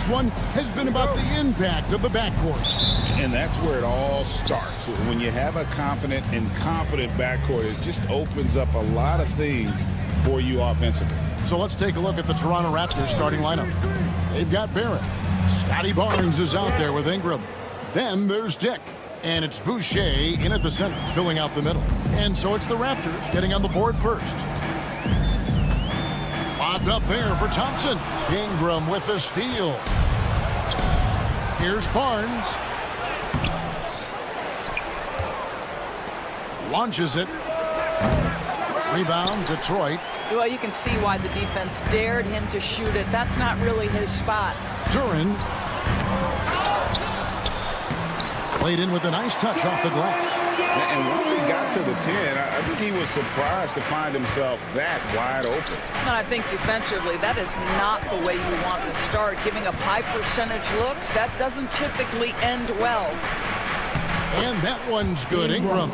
this one has been about the impact of the backcourt. And that's where it all starts. When you have a confident and competent backcourt, it just opens up a lot of things for you offensively. So let's take a look at the Toronto Raptors starting lineup. They've got Barrett. Scotty Barnes is out there with Ingram. Then there's Dick. And it's Boucher in at the center, filling out the middle. And so it's the Raptors getting on the board first. Bobbed up there for Thompson. Ingram with the steal. Here's Barnes. Launches it. Rebound, Detroit. Well, you can see why the defense dared him to shoot it. That's not really his spot. Duran. Played in with a nice touch off the glass. And once he got to the 10, I think he was surprised to find himself that wide open. And I think defensively, that is not the way you want to start. Giving up high percentage looks, that doesn't typically end well. And that one's good, Ingram.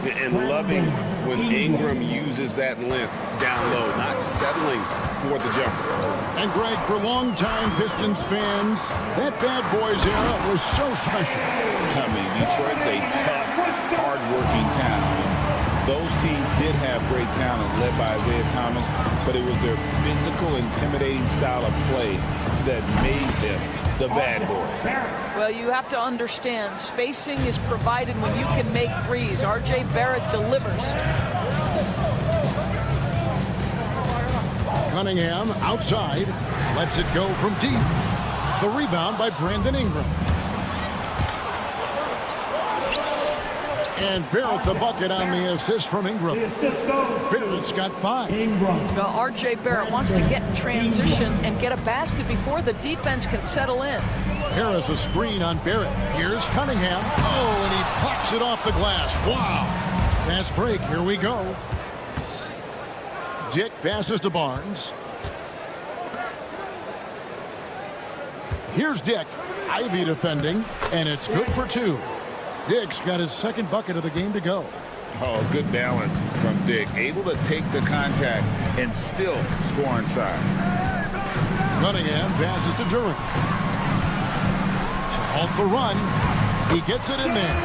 And loving when Ingram uses that length down low, not settling for the jumper. And Greg, for longtime Pistons fans, that bad boys era was so special. I mean, Detroit's a tough, hard-working town. And those teams did have great talent led by Isaiah Thomas, but it was their physical, intimidating style of play that made them the bad boys. Well, you have to understand, spacing is provided when you can make threes. R.J. Barrett delivers. Cunningham outside, lets it go from deep. The rebound by Brandon Ingram. And Barrett the bucket on the assist from Ingram. Barrett's got 5. Well, R.J. Barrett wants to get in transition and get a basket before the defense can settle in. Harris a screen on Barrett. Here's Cunningham. Oh, and he plucks it off the glass. Wow. Fast break. Here we go. Dick passes to Barnes. Here's Dick. Ivy defending, and it's good for 2. Dick's got his second bucket of the game to go. Oh, good balance from Dick. Able to take the contact and still score inside. Cunningham passes to Duran. To halt the run. He gets it in there.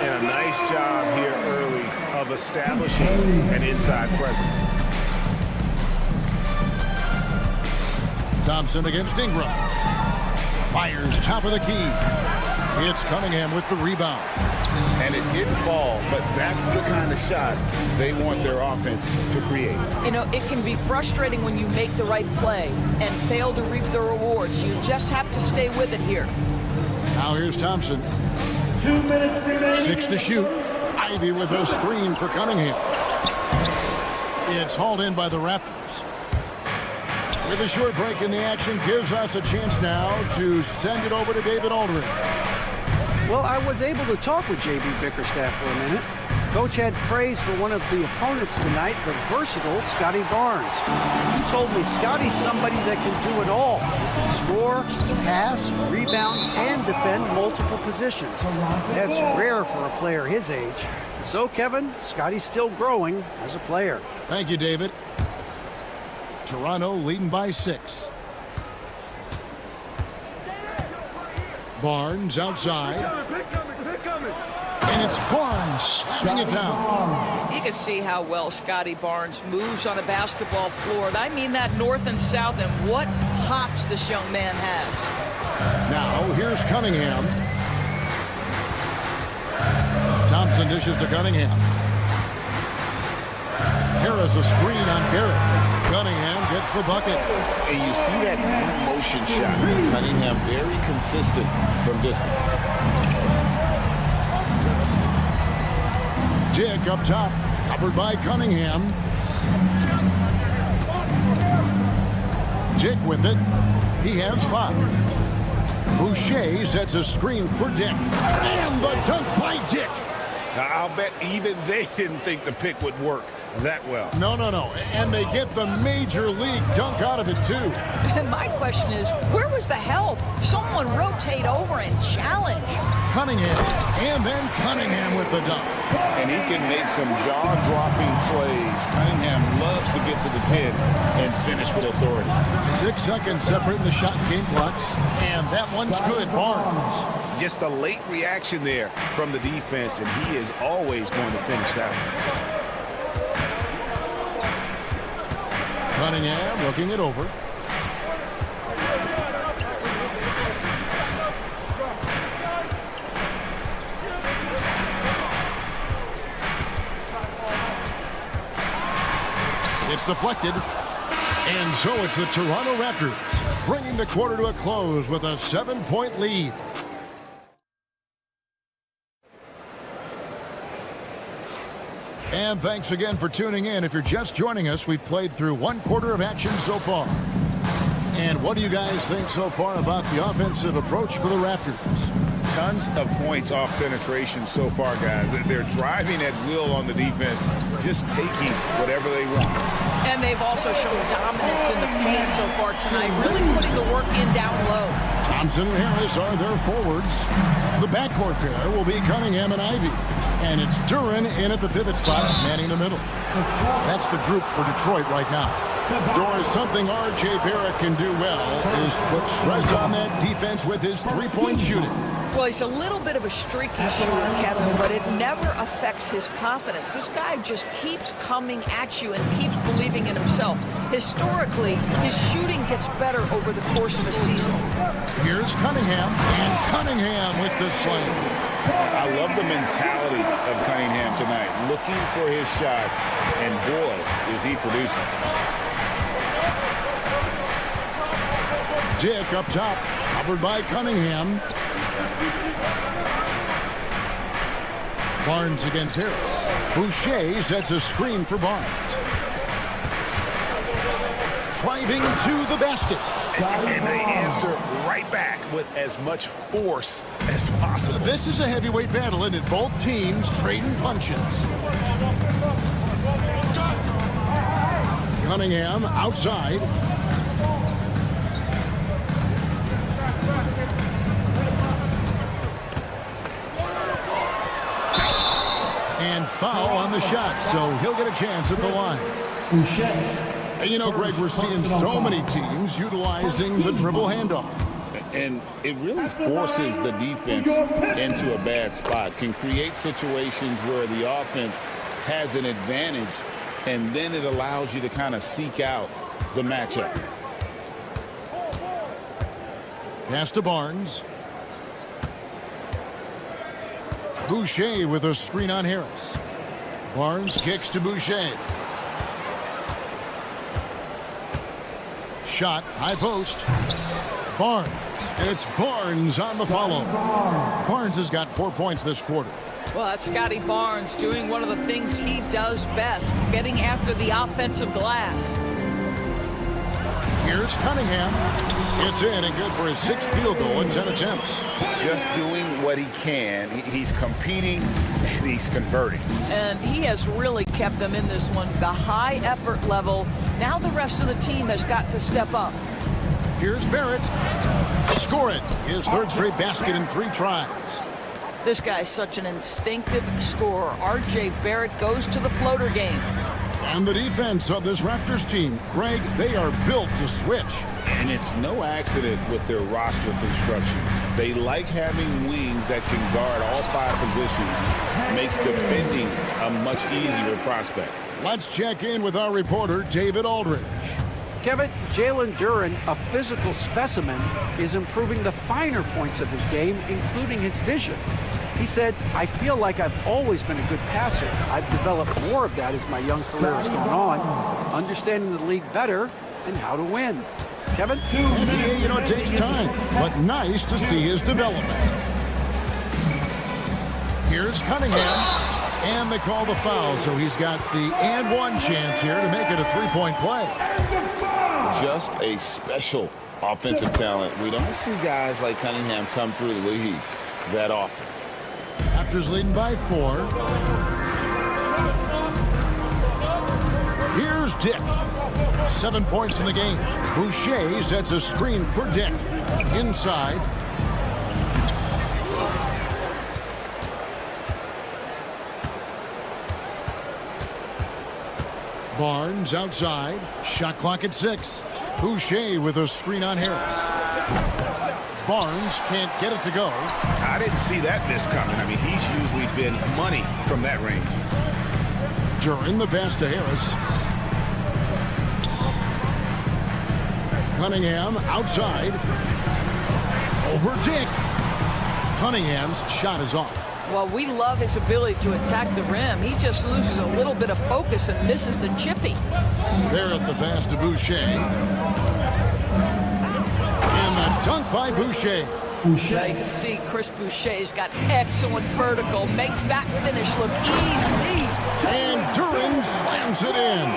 And a nice job here early of establishing an inside presence. Thompson against Ingram. Fires top of the key. It's Cunningham with the rebound. And it didn't fall, but that's the kind of shot they want their offense to create. You know, it can be frustrating when you make the right play and fail to reap the rewards. You just have to stay with it here. Now here's Thompson. 2 minutes remaining. 6 to shoot. Ivy with a screen for Cunningham. It's hauled in by the Raptors. With a short break in the action, gives us a chance now to send it over to David Aldridge. Well, I was able to talk with J.B. Bickerstaff for a minute. Coach had praise for one of the opponents tonight, the versatile Scotty Barnes. He told me Scotty's somebody that can do it all. He can score, pass, rebound, and defend multiple positions. That's rare for a player his age. So, Kevin, Scotty's still growing as a player. Thank you, David. Toronto leading by 6. Barnes outside. And it's Barnes slamming it down. You can see how well Scotty Barnes moves on a basketball floor. And I mean that north and south, and what hops this young man has. Now, here's Cunningham. Thompson dishes to Cunningham. Harris a screen on Barrett. Cunningham gets the bucket. And you see that motion shot. Cunningham very consistent from distance. Dick up top, covered by Cunningham. Dick with it. He has 5. Boucher sets a screen for Dick. And the dunk by Dick. I'll bet even they didn't think the pick would work that well. No. And they get the major league dunk out of it, too. And my question is, where was the help? Someone rotate over and challenge. Cunningham. And then Cunningham with the dunk. And he can make some jaw-dropping plays. Cunningham loves to get to the 10 and finish with authority. 6 seconds separating the shot and game clocks. And that one's good. Barnes. Just a late reaction there from the defense, and he is always going to finish that one. Cunningham looking it over. It's deflected. And so it's the Toronto Raptors bringing the quarter to a close with a 7-point lead. And thanks again for tuning in. If you're just joining us, we've played through 1 quarter of action so far. And what do you guys think so far about the offensive approach for the Raptors? Tons of points off penetration so far, guys. They're driving at will on the defense, just taking whatever they want. And they've also shown dominance in the paint so far tonight, really putting the work in down low. Thompson and Harris are their forwards. The backcourt pair will be Cunningham and Ivy. And it's Duren in at the pivot spot, manning the middle. That's the group for Detroit right now. Doris, something R.J. Barrett can do well is put stress on that defense with his three-point shooting. Well, he's a little bit of a streaky shooter, Kevin, but it never affects his confidence. This guy just keeps coming at you and keeps believing in himself. Historically, his shooting gets better over the course of a season. Here's Cunningham, and Cunningham with the slam. I love the mentality of Cunningham tonight, looking for his shot, and boy, is he producing. Dick up top, covered by Cunningham. Barnes against Harris. Boucher sets a screen for Barnes. Driving to the basket. And they answer right back with as much force as possible. This is a heavyweight battle, and both teams trading punches. Cunningham outside. And foul on the shot, so he'll get a chance at the line. And you know, Greg, we're seeing so many teams utilizing the dribble handoff. And it really forces the defense into a bad spot, can create situations where the offense has an advantage, and then it allows you to kind of seek out the matchup. Pass to Barnes. Boucher with a screen on Harris. Barnes kicks to Boucher. Shot, high post. Barnes, and it's Barnes on the follow. Barnes has got 4 points this quarter. Well, that's Scotty Barnes doing one of the things he does best, getting after the offensive glass. Here's Cunningham. It's in and good for his 6th field goal in 10 attempts. Just doing what he can. He's competing and he's converting. And he has really kept them in this one. The high effort level. Now the rest of the team has got to step up. Here's Barrett. Score it. His 3rd straight basket in 3 tries. This guy's such an instinctive scorer. R.J. Barrett goes to the floater game. And the defense of this Raptors team, Greg, they are built to switch. And it's no accident with their roster construction. They like having wings that can guard all 5 positions. Makes defending a much easier prospect. Let's check in with our reporter, David Aldridge. Kevin, Jalen Duren, a physical specimen, is improving the finer points of his game, including his vision. He said, I feel like I've always been a good passer. I've developed more of that as my young career has gone on, understanding the league better and how to win. Kevin? NBA, you know, it takes time, but nice to see his development. Here's Cunningham, and they call the foul, so he's got the and one chance here to make it a 3-point play. Just a special offensive talent. We don't see guys like Cunningham come through the league that often. Raptors leading by 4. Here's Dick. 7 points in the game. Boucher sets a screen for Dick. Inside. Barnes outside. Shot clock at 6. Boucher with a screen on Harris. Barnes can't get it to go. I didn't see that miss coming. I mean, he's usually been money from that range. During the pass to Harris. Cunningham outside. Over Dick. Cunningham's shot is off. Well, we love his ability to attack the rim. He just loses a little bit of focus and misses the chippy. There at the pass to Boucher. And the dunk by Boucher. Now you can see Chris Boucher's got excellent vertical. Makes that finish look easy. And Duran slams it in.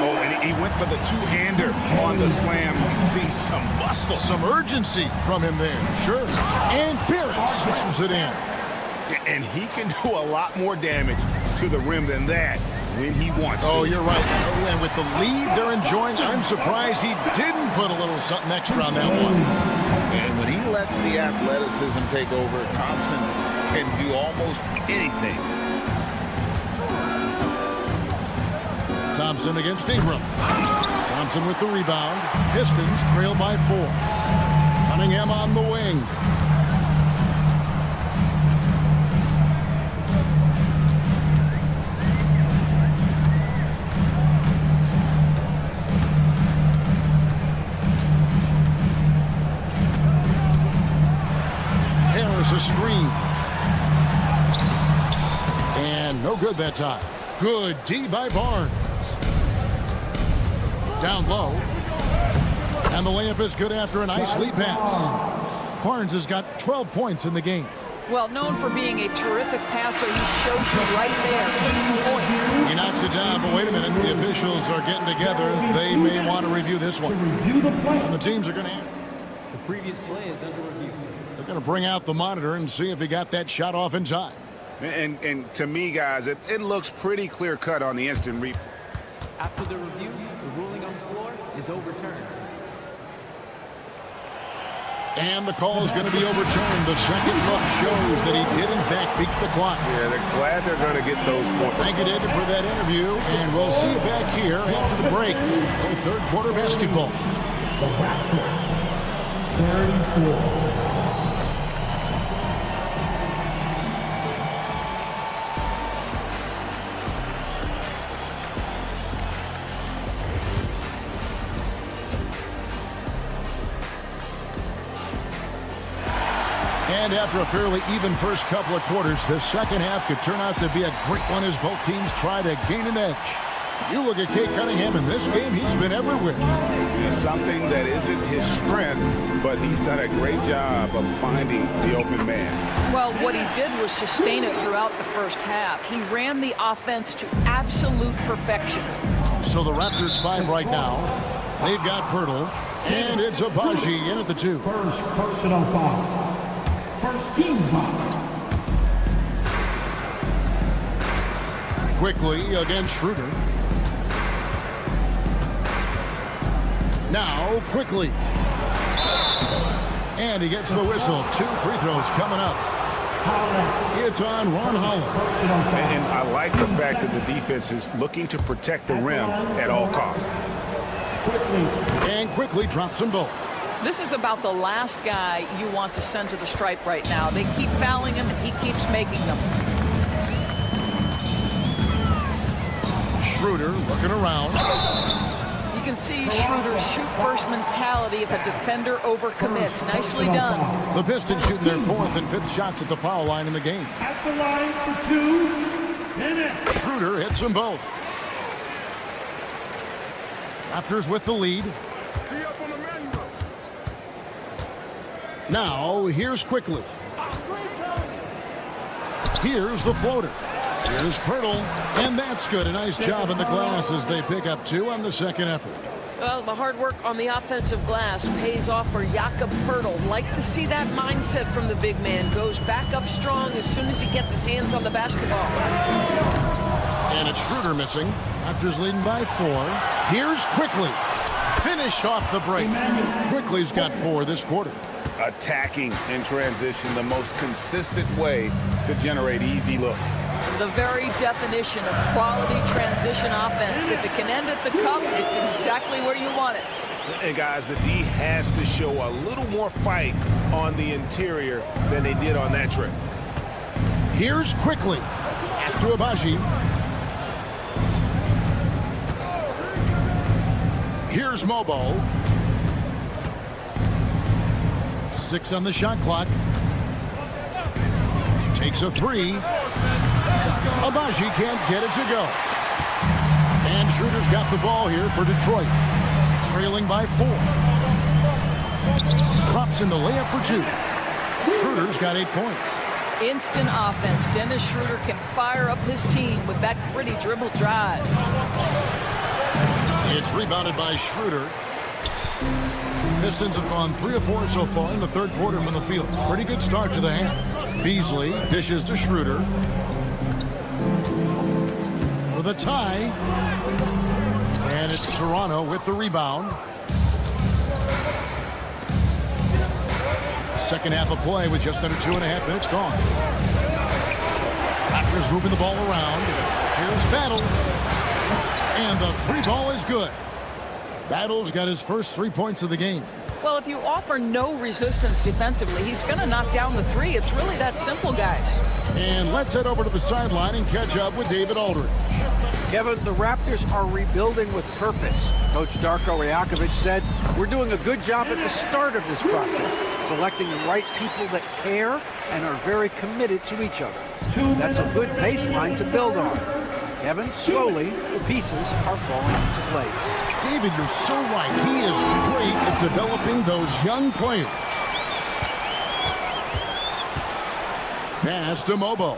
Oh, and he went for the two-hander on the slam. You see some muscle. Some urgency from him there. Sure. And Barrett slams it in. And he can do a lot more damage to the rim than that when he wants to. Oh, you're right. Oh, and with the lead they're enjoying, I'm surprised he didn't put a little something extra on that one. And when he lets the athleticism take over, Thompson can do almost anything. Thompson against Ingram. Thompson with the rebound. Pistons trail by 4. Cunningham on the wing. Harris a screen. And no good that time. Good D by Barnes. Down low. And the layup is good after a nice lead pass. Barnes has got 12 points in the game. Well, known for being a terrific passer, he shows you right there. Case in point. He knocks it down, but wait a minute. The officials are getting together. They may want to review this one. And the teams are going to... The previous play is under review. They're going to bring out the monitor and see if he got that shot off in time. And to me, guys, it looks pretty clear-cut on the instant replay. After the review, the ruling on the floor is overturned. And the call is going to be overturned. The second look shows that he did, in fact, beat the clock. Yeah, they're glad they're going to get those points. Thank you, David, for that interview. And we'll see you back here after the break for third quarter basketball. The Raptors, 34. And after a fairly even first couple of quarters, the second half could turn out to be a great one as both teams try to gain an edge. You look at Kate Cunningham in this game, he's been everywhere. It's something that isn't his strength, but he's done a great job of finding the open man. Well, what he did was sustain it throughout the first half. He ran the offense to absolute perfection. So the Raptors 5 right now. They've got Pirtle, and it's Abaji in at the 2. First personal foul. First team foul. Quickly against Schroeder. Now quickly. And he gets the whistle. 2 free throws coming up. It's on Ron Holland. And I like the fact that the defense is looking to protect the rim at all costs. And quickly drops them both. This is about the last guy you want to send to the stripe right now. They keep fouling him, and he keeps making them. Schroeder looking around. You can see Schroeder's shoot-first mentality if a defender overcommits. Nicely done. The Pistons shooting their 4th and 5th shots at the foul line in the game. At the line for 2 minutes. Schroeder hits them both. Raptors with the lead. Now, here's quickly. Here's the floater. Here's Pirtle, and that's good. A nice job in the glass as they pick up 2 on the second effort. Well, the hard work on the offensive glass pays off for Jakob Pirtle. Like to see that mindset from the big man. Goes back up strong as soon as he gets his hands on the basketball. And it's Schroeder missing. Raptors leading by 4. Here's Quickly. Finished off the break. Quickly's got 4 this quarter. Attacking in transition, the most consistent way to generate easy looks. The very definition of quality transition offense. If it can end at the cup, it's exactly where you want it. And guys, the D has to show a little more fight on the interior than they did on that trip. Here's quickly. Pass to Abaji. Here's Mobo. 6 on the shot clock. Takes a 3. Abaji can't get it to go. And Schroeder's got the ball here for Detroit. Trailing by 4. Drops in the layup for 2. Schroeder's got 8 points. Instant offense. Dennis Schroeder can fire up his team with that gritty dribble drive. It's rebounded by Schroeder. Pistons have gone 3 of 4 so far in the third quarter from the field. Pretty good start to the half. Beasley dishes to Schroeder. For the tie. And it's Toronto with the rebound. Second half of play with just under 2.5 minutes gone. Raptors moving the ball around. Here's Battle. And the 3 ball is good. Battle's got his first 3 points of the game. Well, if you offer no resistance defensively, he's going to knock down the 3. It's really that simple, guys. And let's head over to the sideline and catch up with David Aldridge. Kevin, the Raptors are rebuilding with purpose. Coach Darko Rajakovic said, "We're doing a good job at the start of this process, selecting the right people that care and are very committed to each other." That's a good baseline to build on. Kevin, slowly, the pieces are falling into place. David, you're so right. He is great at developing those young players. Pass to Mobo.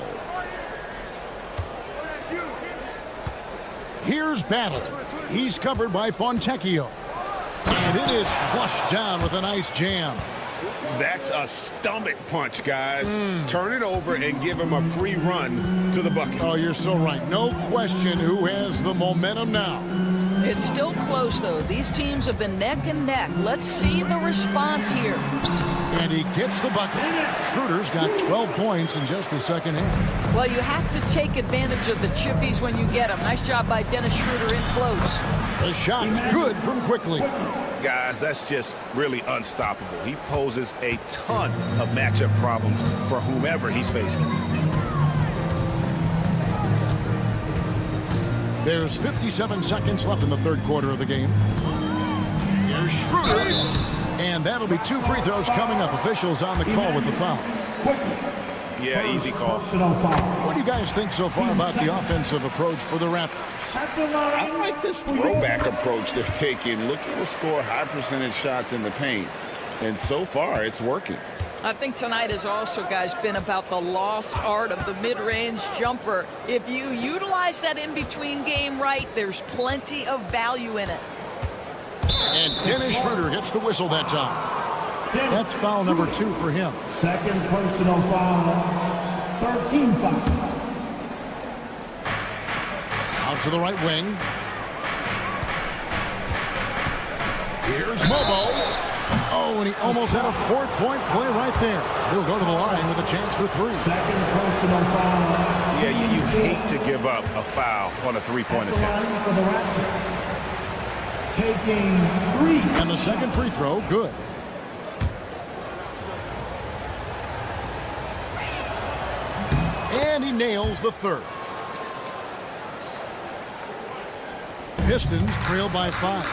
Here's Battle. He's covered by Fontecchio. And it is flushed down with a nice jam. That's a stomach punch, guys. Turn it over and give him a free run to the bucket. Oh, you're so right. No question who has the momentum now. It's still close, though. These teams have been neck and neck. Let's see the response here. And he gets the bucket. Schroeder's got 12 points in just the second half. Well, you have to take advantage of the chippies when you get them. Nice job by Dennis Schroeder in close. The shot's good from quickly. Guys, that's just really unstoppable. He poses a ton of matchup problems for whomever he's facing. There's 57 seconds left in the third quarter of the game. Here's Schroeder. And that'll be 2 free throws coming up. Officials on the call with the foul. Yeah, easy call. What do you guys think so far about the offensive approach for the Raptors? I like this throwback approach they're taking, looking to score high percentage shots in the paint. And so far, it's working. I think tonight has also, guys, been about the lost art of the mid-range jumper. If you utilize that in-between game right, there's plenty of value in it. And Dennis Schroeder gets the whistle that time. That's foul number 2 for him. Second personal foul. 13 foul. Out to the right wing. Here's Mobo. Oh, and he almost had a 4-point play right there. He'll go to the line with a chance for 3. Second personal foul. Yeah, you hate to give up a foul on a three-point attempt. For the Raptors. Taking 3. And the second free throw, good. And he nails the third. Pistons trail by 5.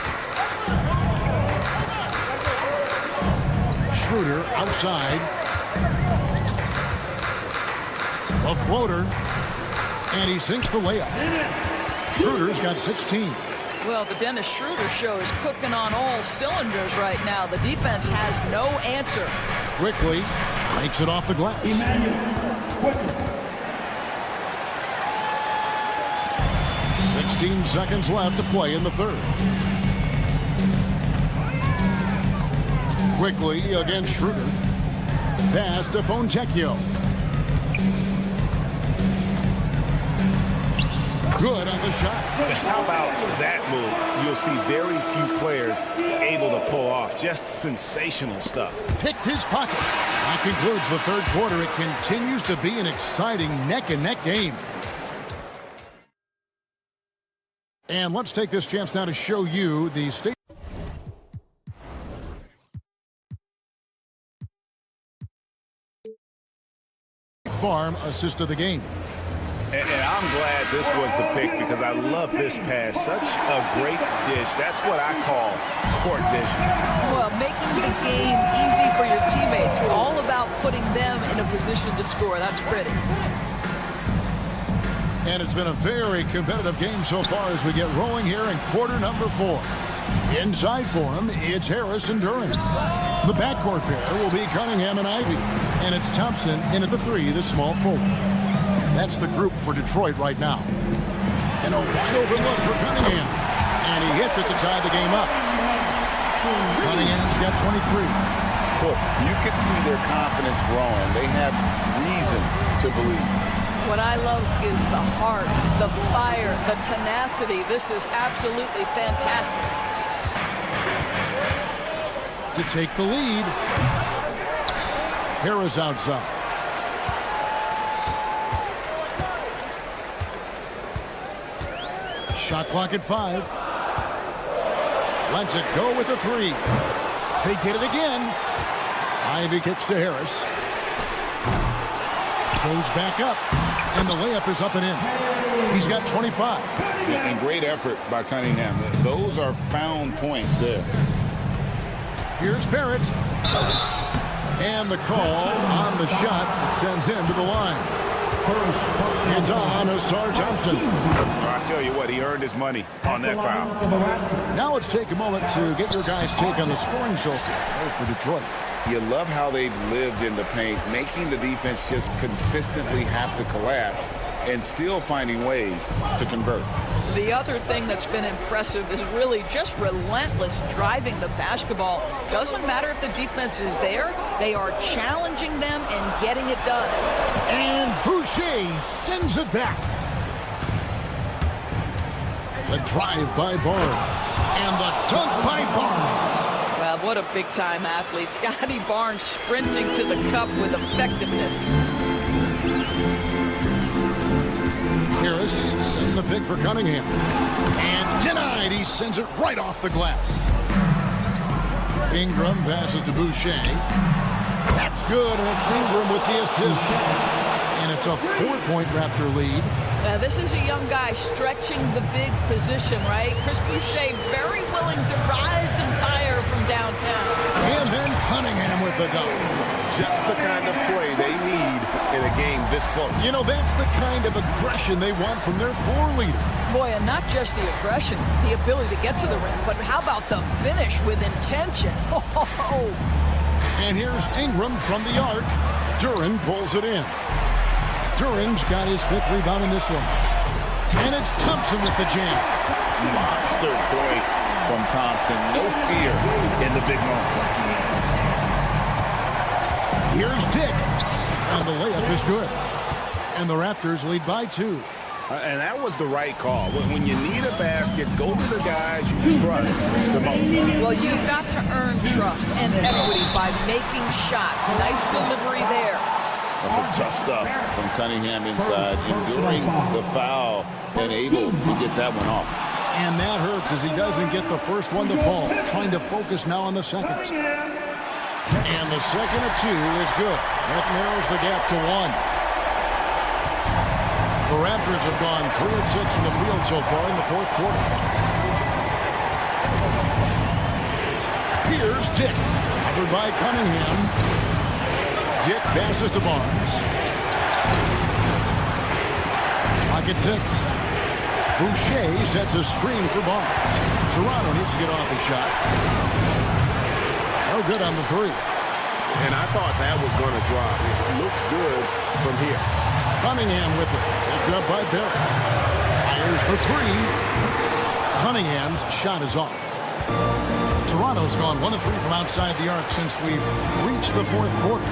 Schroeder outside. A floater. And he sinks the layup. Schroeder's got 16. Well, the Dennis Schroeder show is cooking on all cylinders right now. The defense has no answer. Quickly makes it off the glass. 16 seconds left to play in the third. Quickly against Schroeder. Pass to Fontecchio. Good on the shot. How about that move? You'll see very few players able to pull off. Just sensational stuff. Picked his pocket. That concludes the third quarter. It continues to be an exciting neck-and-neck game. And let's take this chance now to show you the State Farm assist of the game. And I'm glad this was the pick because I love this pass. Such a great dish. That's what I call court vision. Well, making the game easy for your teammates. All about putting them in a position to score. That's pretty. And it's been a very competitive game so far as we get rolling here in quarter number 4. Inside for him, it's Harris and Duran. The backcourt pair will be Cunningham and Ivy. And it's Thompson in at the 3, the small forward. That's the group for Detroit right now. And a wide open look for Cunningham. And he hits it to tie the game up. Cunningham's got 23. Look, you can see their confidence growing. They have reason to believe. What I love is the heart, the fire, the tenacity. This is absolutely fantastic. To take the lead. Harris outside. Shot clock at 5. Lets it go with a 3. They get it again. Ivy kicks to Harris. Goes back up. And the layup is up and in. He's got 25. And great effort by Cunningham. Those are found points there. Here's Barrett. And the call on the shot that sends him to the line. It's on Asar Thompson. I tell you what, he earned his money on that foul. Now let's take a moment to get your guys' take on the scoring so far for Detroit. You love how they've lived in the paint, making the defense just consistently have to collapse and still finding ways to convert. The other thing that's been impressive is really just relentless driving the basketball. Doesn't matter if the defense is there, they are challenging them and getting it done. And Boucher sends it back. The drive by Barnes. And the dunk by Barnes. Well, what a big-time athlete. Scotty Barnes sprinting to the cup with effectiveness. Harris sending the pick for Cunningham. And denied. He sends it right off the glass. Ingram passes to Boucher. That's good, and it's Ingram with the assist. And it's a 4-point Raptor lead. This is a young guy stretching the big position, right? Chris Boucher very willing to rise and fire from downtown. And then Cunningham with the dunk. Just the kind of play they need in a game this close. You know, that's the kind of aggression they want from their floor leader. Boy, and not just the aggression, the ability to get to the rim, but how about the finish with intention? Oh. And here's Ingram from the arc. Duran pulls it in. Duran's got his 5th rebound in this one. And it's Thompson with the jam. Monster points from Thompson. No fear in the big moment. Here's Dick. And the layup is good. And the Raptors lead by 2. And that was the right call. When you need a basket, go to the guys you trust the most. Well, you've got to earn trust and equity by making shots. Nice delivery there. Tough stuff from Cunningham inside, enduring the foul and able to get that one off. And that hurts as he doesn't get the first one to fall. Trying to focus now on the second. And the second of 2 is good. That narrows the gap to 1. The Raptors have gone 3 of 6 from the field so far in the 4th quarter. Here's Dick, covered by Cunningham. Dick passes to Barnes. Pocket 6. Boucher sets a screen for Barnes. Toronto needs to get off his shot. No good on the 3. And I thought that was going to drop. It looked good from here. Cunningham with it. Picked up by Barrett. Fires for 3. Cunningham's shot is off. Toronto's gone 1 of 3 from outside the arc since we've reached the 4th quarter.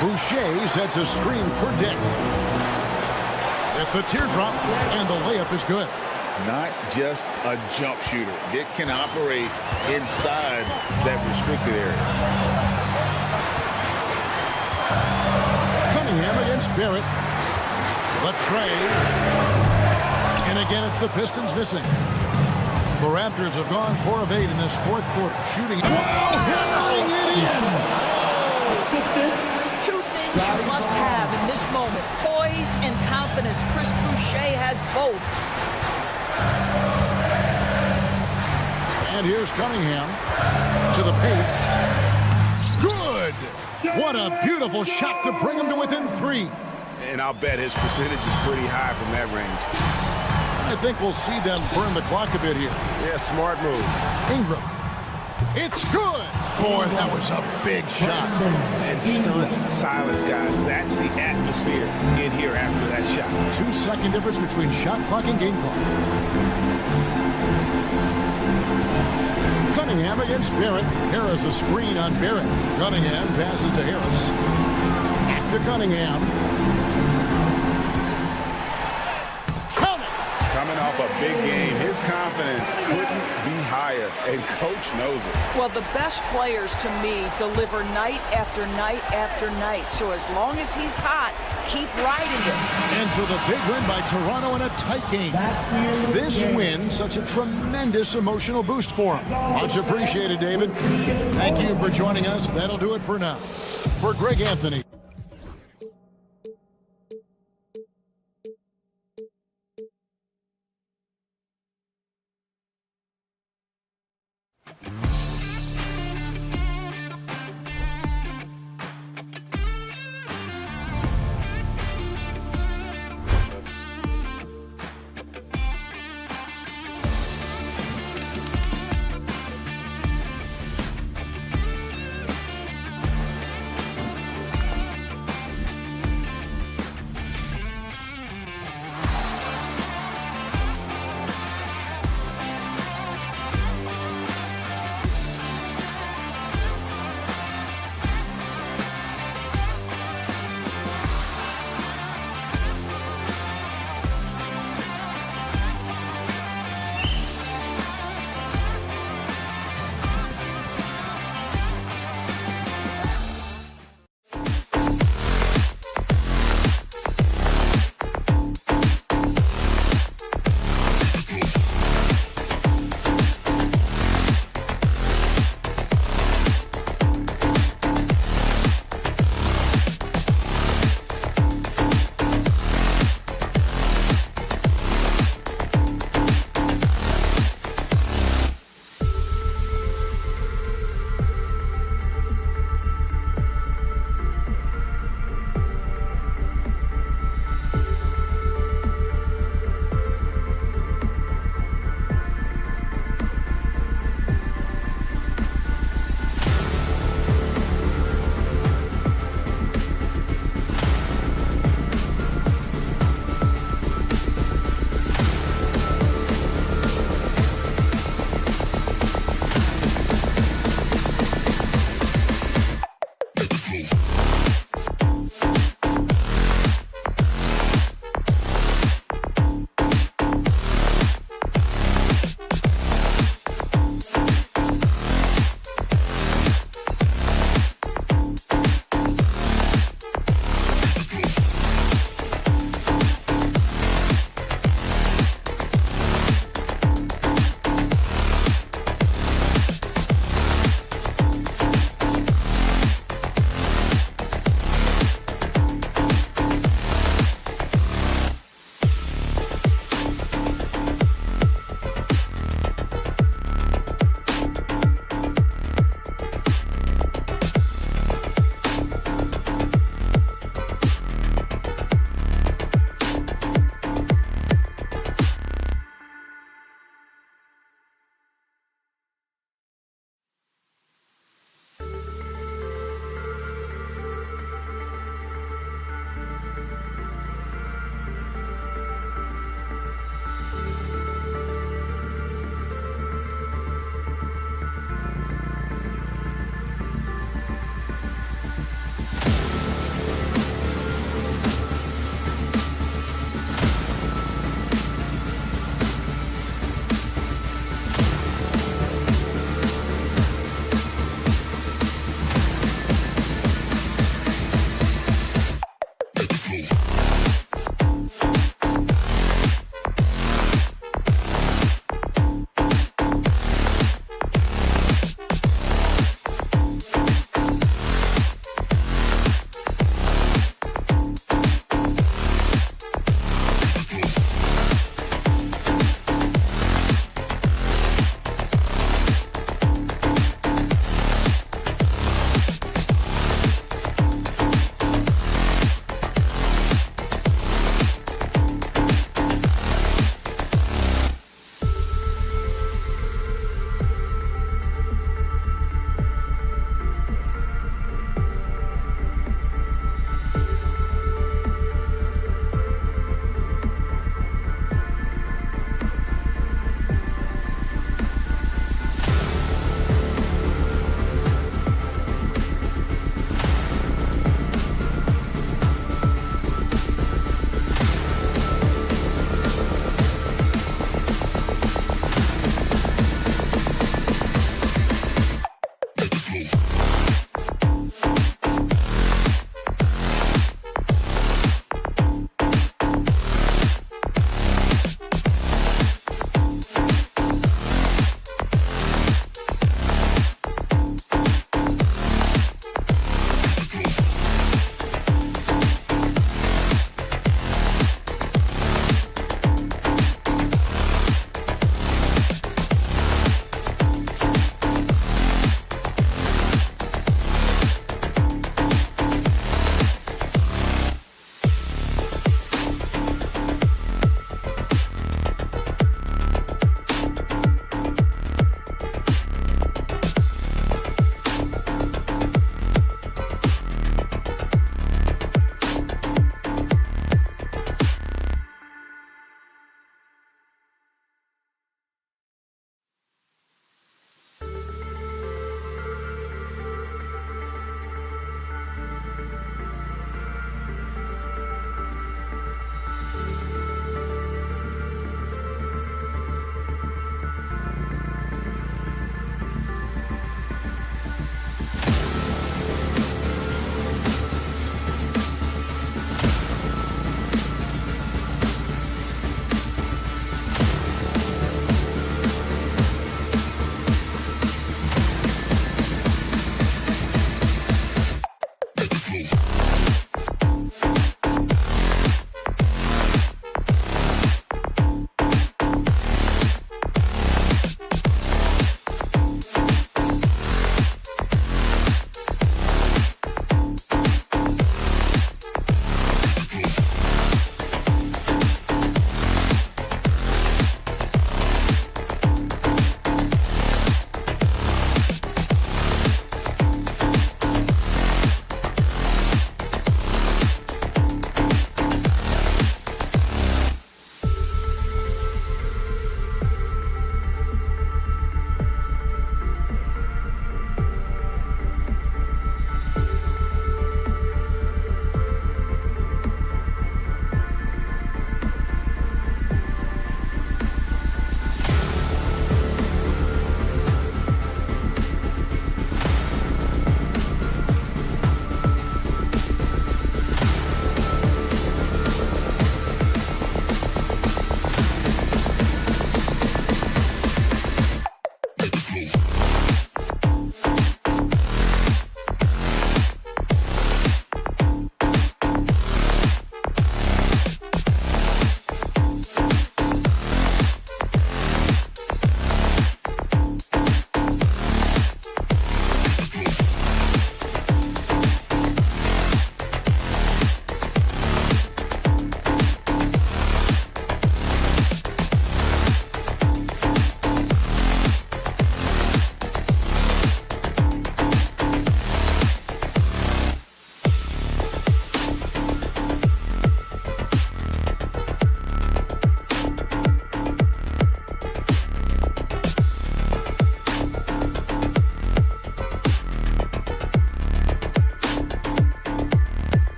Boucher sets a screen for Dick. At the teardrop, and the layup is good. Not just a jump shooter. Dick can operate inside that restricted area. Cunningham against Barrett. The trade. And again, it's the Pistons missing. The Raptors have gone 4 of 8 in this fourth quarter. Shooting. Hammering it in. Two things you must have in this moment. Poise and confidence. Chris Boucher has both. And here's Cunningham to the paint. Good! What a beautiful shot to bring him to within 3. And I'll bet his percentage is pretty high from that range. I think we'll see them burn the clock a bit here. Yeah, smart move. Ingram. It's good! Boy, that was a big shot. And stunned silence, guys. That's the atmosphere in here after that shot. 2-second difference between shot clock and game clock. Cunningham against Barrett. Harris a screen on Barrett. Cunningham passes to Harris. Back to Cunningham. Count it! Coming off a big game, his confidence couldn't be higher, and Coach knows it. Well, the best players, to me, deliver night after night after night. So as long as he's hot, keep riding it. And so the big win by Toronto in a tight game. This win, such a tremendous emotional boost for him. Much appreciated, David. Thank you for joining us. That'll do it for now. For Greg Anthony.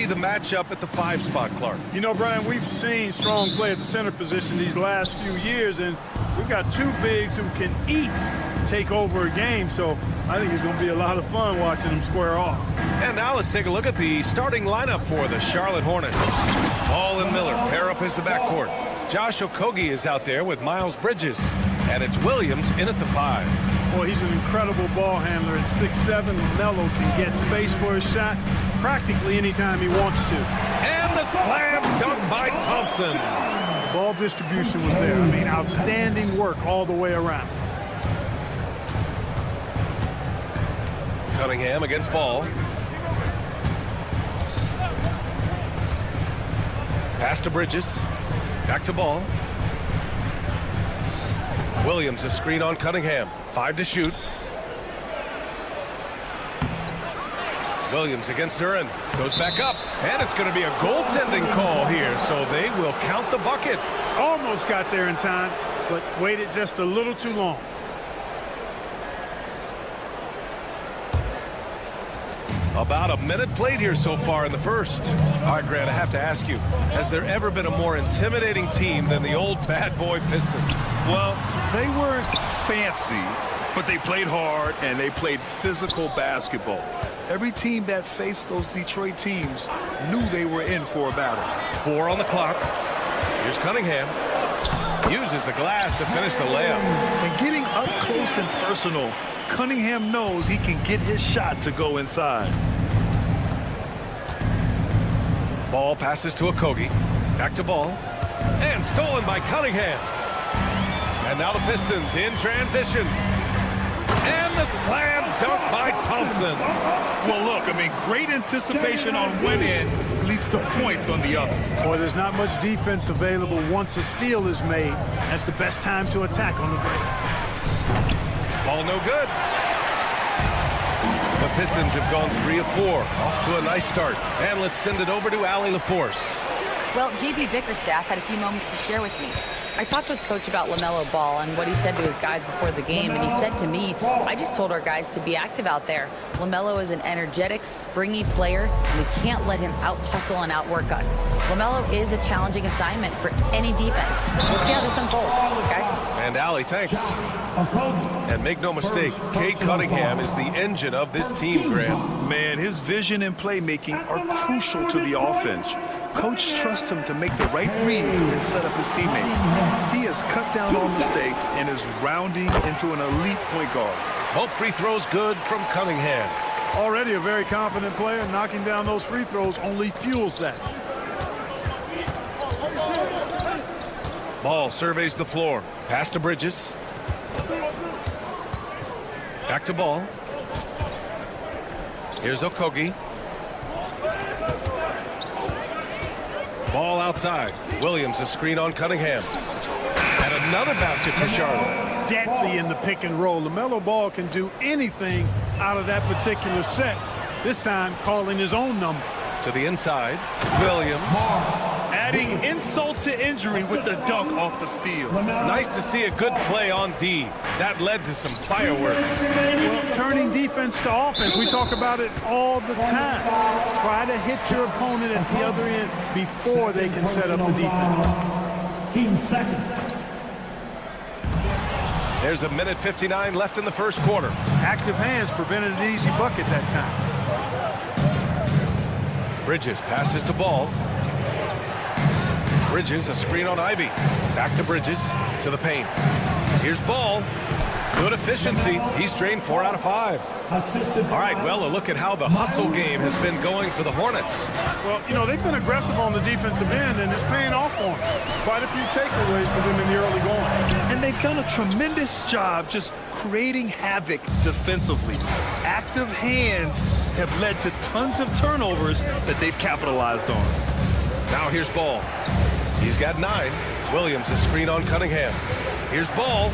the matchup at the 5 spot, Clark? You know, Brian, we've seen strong play at the center position these last few years, and we've got 2 bigs who can each take over a game, so I think it's going to be a lot of fun watching them square off. And now let's take a look at the starting lineup for the Charlotte Hornets. Ball and Miller pair up as the backcourt. Josh Okogie is out there with Miles Bridges, and it's Williams in at the 5. Boy, he's an incredible ball handler at 6'7". LaMelo can get space for his shot practically anytime he wants to. And the slam dunk by Thompson. Ball distribution was there. I mean, outstanding work all the way around. Cunningham against Ball. Pass to Bridges. Back to Ball. Williams a screen on Cunningham. 5 to shoot. Williams against Duran. Goes back up. And it's going to be a goaltending call here, so they will count the bucket. Almost got there in time, but waited just a little too long. About a minute played here so far in the first. All right, Grant, I have to ask you, has there ever been a more intimidating team than the old bad boy Pistons? Well, they weren't fancy, but they played hard and they played physical basketball. Every team that faced those Detroit teams knew they were in for a battle. 4 on the clock. Here's Cunningham. Uses the glass to finish the layup. And getting up close and personal, Cunningham knows he can get his shot to go inside. Ball passes to Okogie. Back to Ball. And stolen by Cunningham. And now the Pistons in transition. And the slam dunk by Thompson. Well, look, I mean, great anticipation on one end leads to points on the other. Boy, there's not much defense available once a steal is made. That's the best time to attack on the break. Ball no good. The Pistons have gone 3 of 4. Off to a nice start. And let's send it over to Allie LaForce. Well, JB Bickerstaff had a few moments to share with me. I talked with Coach about LaMelo Ball and what he said to his guys before the game, and he said to me, I just told our guys to be active out there. LaMelo is an energetic, springy player, and we can't let him out-hustle and outwork us. LaMelo is a challenging assignment for any defense. We'll see how this unfolds, guys. And Allie, thanks. And make no mistake, Cade Cunningham is the engine of this team, Graham. Man, his vision and playmaking are crucial to the offense. Coach trusts him to make the right reads and set up his teammates. He has cut down on mistakes and is rounding into an elite point guard. Both free throws good from Cunningham. Already a very confident player. Knocking down those free throws only fuels that. Ball surveys the floor. Pass to Bridges. Back to Ball. Here's Okogie. Ball outside. Williams a screen on Cunningham. And another basket for Charlotte. Deadly in the pick and roll. LaMelo Ball can do anything out of that particular set. This time calling his own number. To the inside. Williams. Adding insult to injury with the dunk off the steal. Nice to see a good play on D. That led to some fireworks. Well, turning defense to offense. We talk about it all the time. Try to hit your opponent at the other end before they can set up the defense. Team second. There's a minute 59 left in the first quarter. Active hands prevented an easy bucket that time. Bridges passes to Ball. Bridges, a screen on Ivy. Back to Bridges, to the paint. Here's Ball. Good efficiency. He's drained 4 out of 5. All right, well, a look at how the hustle game has been going for the Hornets. Well, you know, they've been aggressive on the defensive end, and it's paying off for them. Quite a few takeaways for them in the early going. And they've done a tremendous job just creating havoc defensively. Active hands have led to tons of turnovers that they've capitalized on. Now here's Ball. He's got 9. Williams a screen on Cunningham. Here's Ball.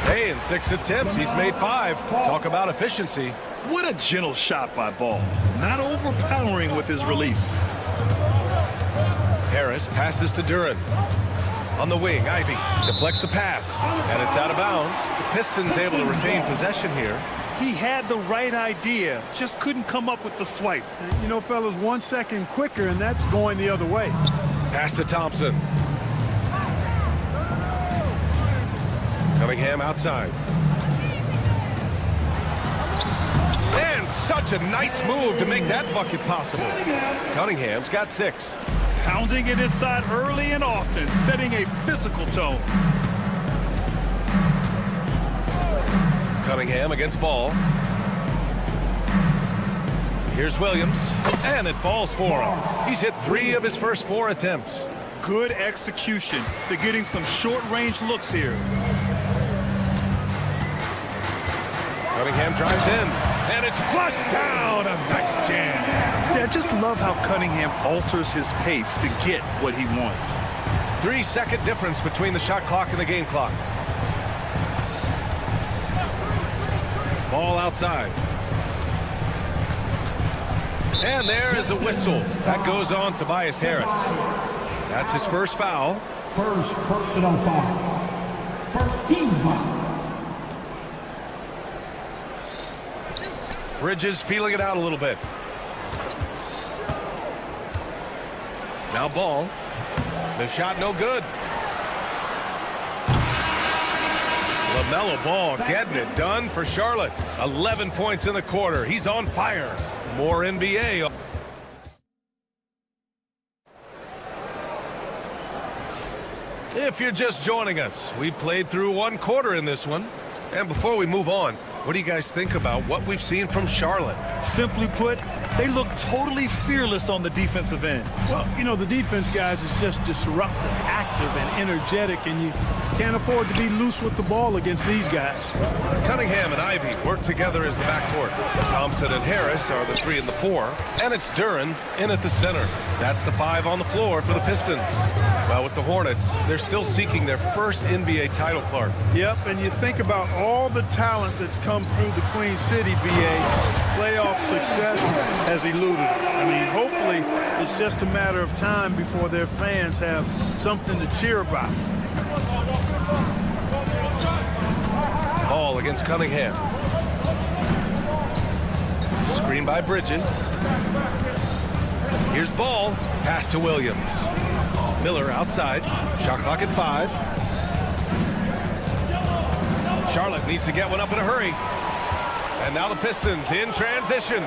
Hey, in 6 attempts, he's made 5. Talk about efficiency. What a gentle shot by Ball. Not overpowering with his release. Harris passes to Duran. On the wing, Ivy deflects the pass, and it's out of bounds. The Pistons able to retain possession here. He had the right idea, just couldn't come up with the swipe. You know, fellas, 1 second quicker, and that's going the other way. Pass to Thompson. Cunningham outside. And such a nice move to make that bucket possible. Cunningham's got 6. Pounding it inside early and often, setting a physical tone. Cunningham against Ball. Here's Williams, and it falls for him. He's hit 3 of his first 4 attempts. Good execution. They're getting some short-range looks here. Cunningham drives in, and it's flushed down. A nice jam. Yeah, I just love how Cunningham alters his pace to get what he wants. 3-second difference between the shot clock and the game clock. Ball outside. And there is a whistle. That goes on Tobias Harris. That's his first foul. First personal foul. First team foul. Bridges feeling it out a little bit. Now Ball. The shot no good. LaMelo Ball getting it done for Charlotte. 11 points in the quarter. He's on fire. More NBA. If you're just joining us, we played through 1 quarter in this one. And before we move on, what do you guys think about what we've seen from Charlotte? Simply put, they look totally fearless on the defensive end. Well, you know, the defense, guys, is just disruptive, active, and energetic, and you can't afford to be loose with the ball against these guys. Cunningham and Ivy work together as the backcourt. Thompson and Harris are the 3 and the 4, and it's Duren in at the center. That's the 5 on the floor for the Pistons. Well, with the Hornets, they're still seeking their first NBA title, Clark. Yep, and you think about all the talent that's come through the Queen City, BA. Playoff success has eluded them. I mean, hopefully it's just a matter of time before their fans have something to cheer about. Ball against Cunningham. Screen by Bridges. Here's Ball. Pass to Williams. Miller outside. Shot clock at 5. Charlotte needs to get one up in a hurry. And now the Pistons in transition.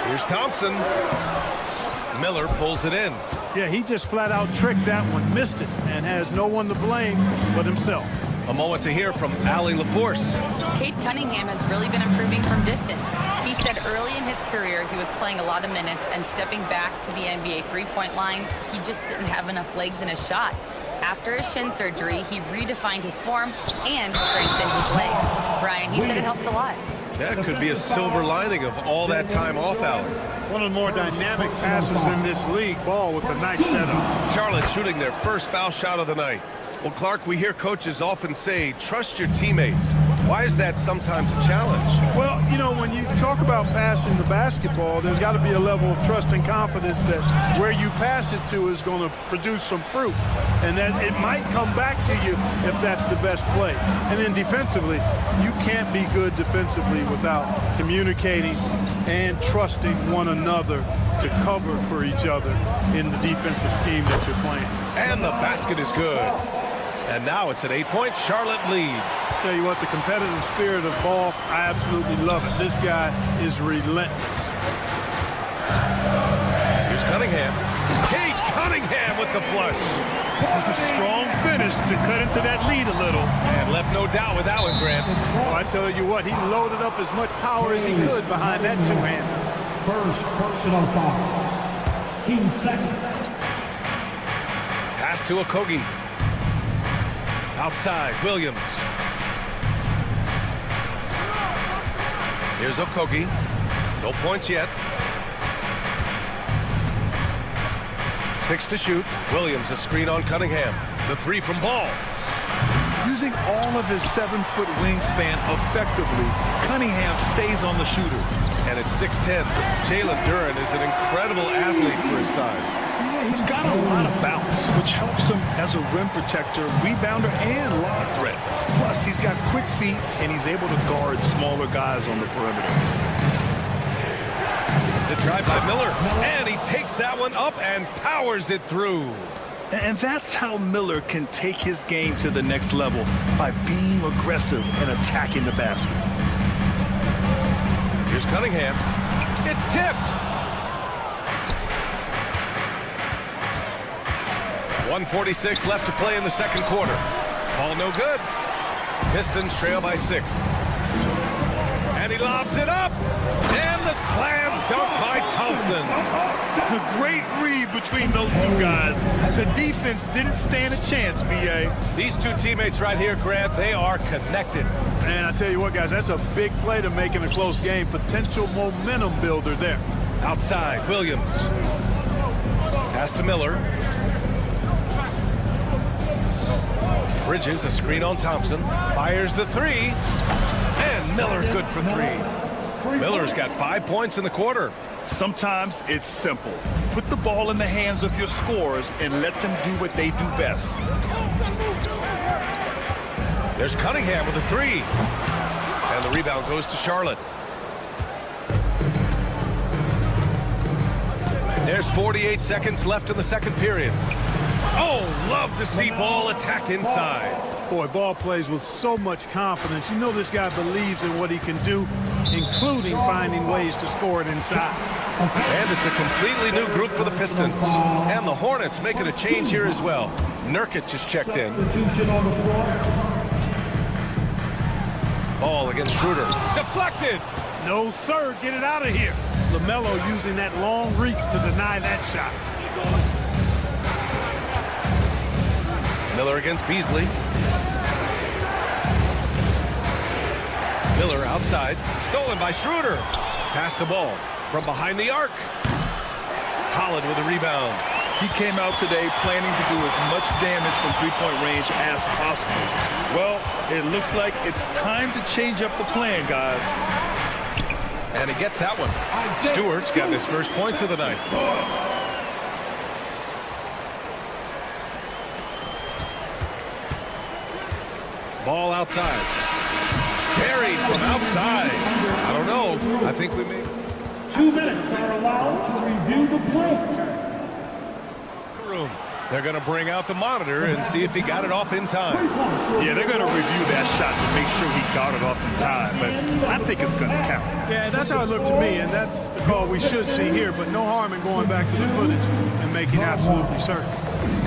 Here's Thompson. Miller pulls it in. Yeah, he just flat out tricked that one, missed it, and has no one to blame but himself. A moment to hear from Allie LaForce. Cade Cunningham has really been improving from distance. He said early in his career he was playing a lot of minutes and stepping back to the NBA three-point line, he just didn't have enough legs in his shot. After his shin surgery, he redefined his form and strengthened his legs. Brian, he said it helped a lot. That could be a silver lining of all that time off, Allie. One of the more dynamic passers in this league. Ball with a nice setup. Charlotte shooting their first foul shot of the night. Well, Clark, we hear coaches often say, trust your teammates. Why is that sometimes a challenge? Well, you know, when you talk about passing the basketball, there's got to be a level of trust and confidence that where you pass it to is going to produce some fruit. And that it might come back to you if that's the best play. And then defensively, you can't be good defensively without communicating and trusting one another to cover for each other in the defensive scheme that you're playing. And the basket is good. And now it's an 8-point Charlotte lead. Tell you what, the competitive spirit of Ball, I absolutely love it. This guy is relentless. Here's Cunningham. Cade Cunningham with the flush. Strong finish to cut into that lead a little. And left no doubt with that one, Grant. Oh, I tell you what, he loaded up as much power as he could behind that two-hander. First personal foul. Team second. Pass to Okogie. Outside, Williams. Here's Okogie. No points yet. 6 to shoot. Williams a screen on Cunningham. The 3 from Ball. Using all of his 7-foot wingspan effectively, Cunningham stays on the shooter. And it's 6'10". Jalen Duren is an incredible athlete for his size. he's got a lot of bounce, which helps him as a rim protector, rebounder, and lob threat. Plus, he's got quick feet, and he's able to guard smaller guys on the perimeter. The drive by Miller, and he takes that one up and powers it through. And that's how Miller can take his game to the next level, by being aggressive and attacking the basket. Here's Cunningham. It's tipped. 1:46 left to play in the second quarter. Ball no good. Pistons trail by 6. And he lobs it up. And the slam dunk by Thompson. A great read between those two guys. The defense didn't stand a chance, B.A. These two teammates right here, Grant, they are connected. And I tell you what, guys, that's a big play to make in a close game. Potential momentum builder there. Outside, Williams. Pass to Miller. Bridges, a screen on Thompson. Fires the 3. And Miller good for 3. Miller's got 5 points in the quarter. Sometimes it's simple. Put the ball in the hands of your scorers and let them do what they do best. There's Cunningham with a 3. And the rebound goes to Charlotte. There's 48 seconds left in the second period. Oh, love to see Ball attack inside. Boy, Ball plays with so much confidence. You know this guy believes in what he can do, including finding ways to score it inside. And it's a completely new group for the Pistons. And the Hornets making a change here as well. Nurkic just checked in. Ball against Schroeder. Deflected! No, sir. Get it out of here. LaMelo using that long reach to deny that shot. Miller against Beasley. Miller outside. Stolen by Schroeder. Pass the ball from behind the arc. Holland with a rebound. He came out today planning to do as much damage from three-point range as possible. Well, it looks like it's time to change up the plan, guys. And he gets that one. Stewart's got his first points of the night. Ball outside. Buried from outside. I don't know. I think we may. 2 minutes are allowed to review the play. They're going to bring out the monitor and see if he got it off in time. Yeah, they're going to review that shot to make sure he got it off in time, but I think it's going to count. Yeah, that's how it looked to me, and that's the call we should see here, but no harm in going back to the footage and making absolutely certain.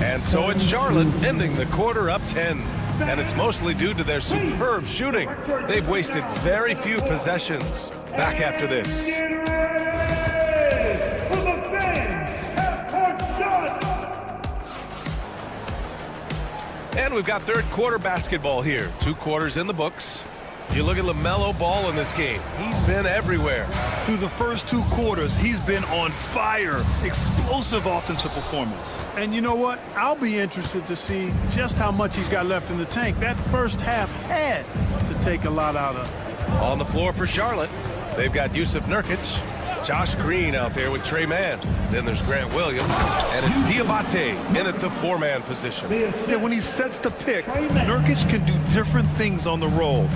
And so it's Charlotte ending the quarter up 10. And it's mostly due to their superb shooting. They've wasted very few possessions. Back after this. And we've got third quarter basketball here. 2 quarters in the books. You look at LaMelo Ball in this game. He's been everywhere. Through the first 2 quarters, he's been on fire. Explosive offensive performance. And you know what? I'll be interested to see just how much he's got left in the tank. That first half had to take a lot out of. On the floor for Charlotte, they've got Yusuf Nurkic. Josh Green out there with Trey Mann. Then there's Grant Williams. And it's Diabate in at the 4-man position. Yeah, when he sets the pick, Nurkic can do different things on the roll.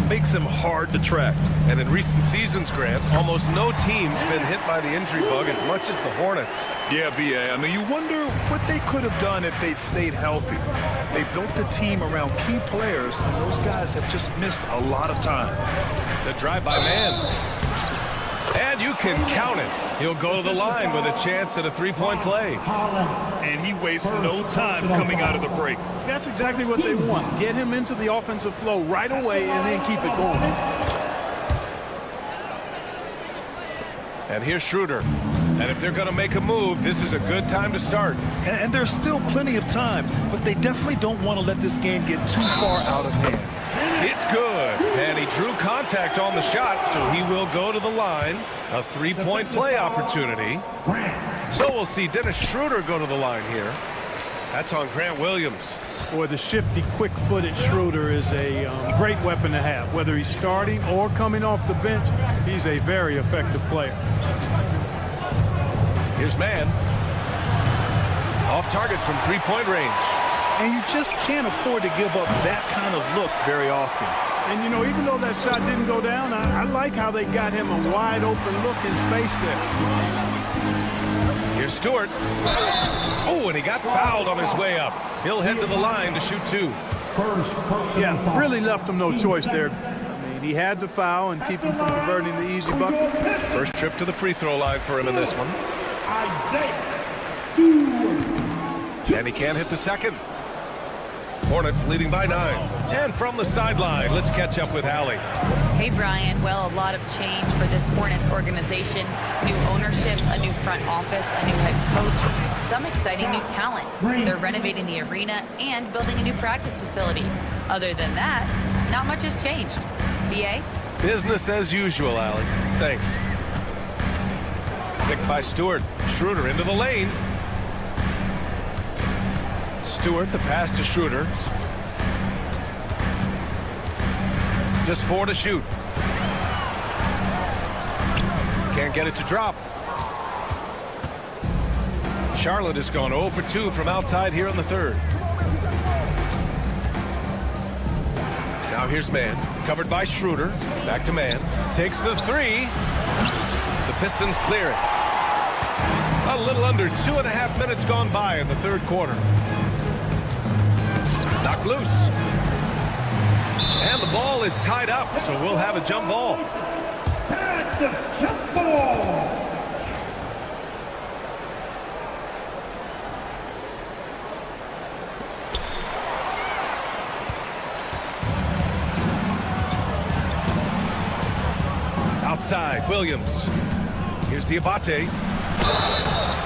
Makes him hard to track. And in recent seasons, Grant, almost no team's been hit by the injury bug as much as the Hornets. Yeah, B.A. I mean, you wonder what they could have done if they'd stayed healthy. They built the team around key players, and those guys have just missed a lot of time. The drive by Mann. And you can count it. He'll go to the line with a chance at a 3-point play. And he wastes no time coming out of the break. That's exactly what they want. Get him into the offensive flow right away and then keep it going. And here's Schroeder. And if they're going to make a move, this is a good time to start. And there's still plenty of time, but they definitely don't want to let this game get too far out of hand. It's good. And he drew contact on the shot, so he will go to the line. A 3-point play opportunity. So we'll see Dennis Schroeder go to the line here. That's on Grant Williams. Boy, the shifty, quick-footed Schroeder is a great weapon to have. Whether he's starting or coming off the bench, he's a very effective player. Here's Mann. Off target from three-point range. And you just can't afford to give up that kind of look very often. And, you know, even though that shot didn't go down, I like how they got him a wide-open look in space there. Here's Stewart. Oh, and he got fouled on his way up. He'll head to the line to shoot two. Yeah, really left him no choice there. I mean, he had to foul and keep him from converting the easy bucket. First trip to the free throw line for him in this one. And he can't hit the second. Hornets leading by 9. And from the sideline, let's catch up with Allie. Hey, Brian. Well, a lot of change for this Hornets organization. New ownership, a new front office, a new head coach, some exciting new talent. They're renovating the arena and building a new practice facility. Other than that, not much has changed. BA? Business as usual, Allie. Thanks. Picked by Stewart. Schroeder into the lane. Stewart, the pass to Schroeder. Just 4 to shoot. Can't get it to drop. Charlotte has gone 0 for 2 from outside here in the third. Now here's Mann, covered by Schroeder. Back to Mann. Takes the three. The Pistons clear it. A little under 2.5 minutes gone by in the third quarter. Knocked loose. And the ball is tied up, so we'll have a jump ball. That's a jump ball. Outside, Williams. Here's Diabate.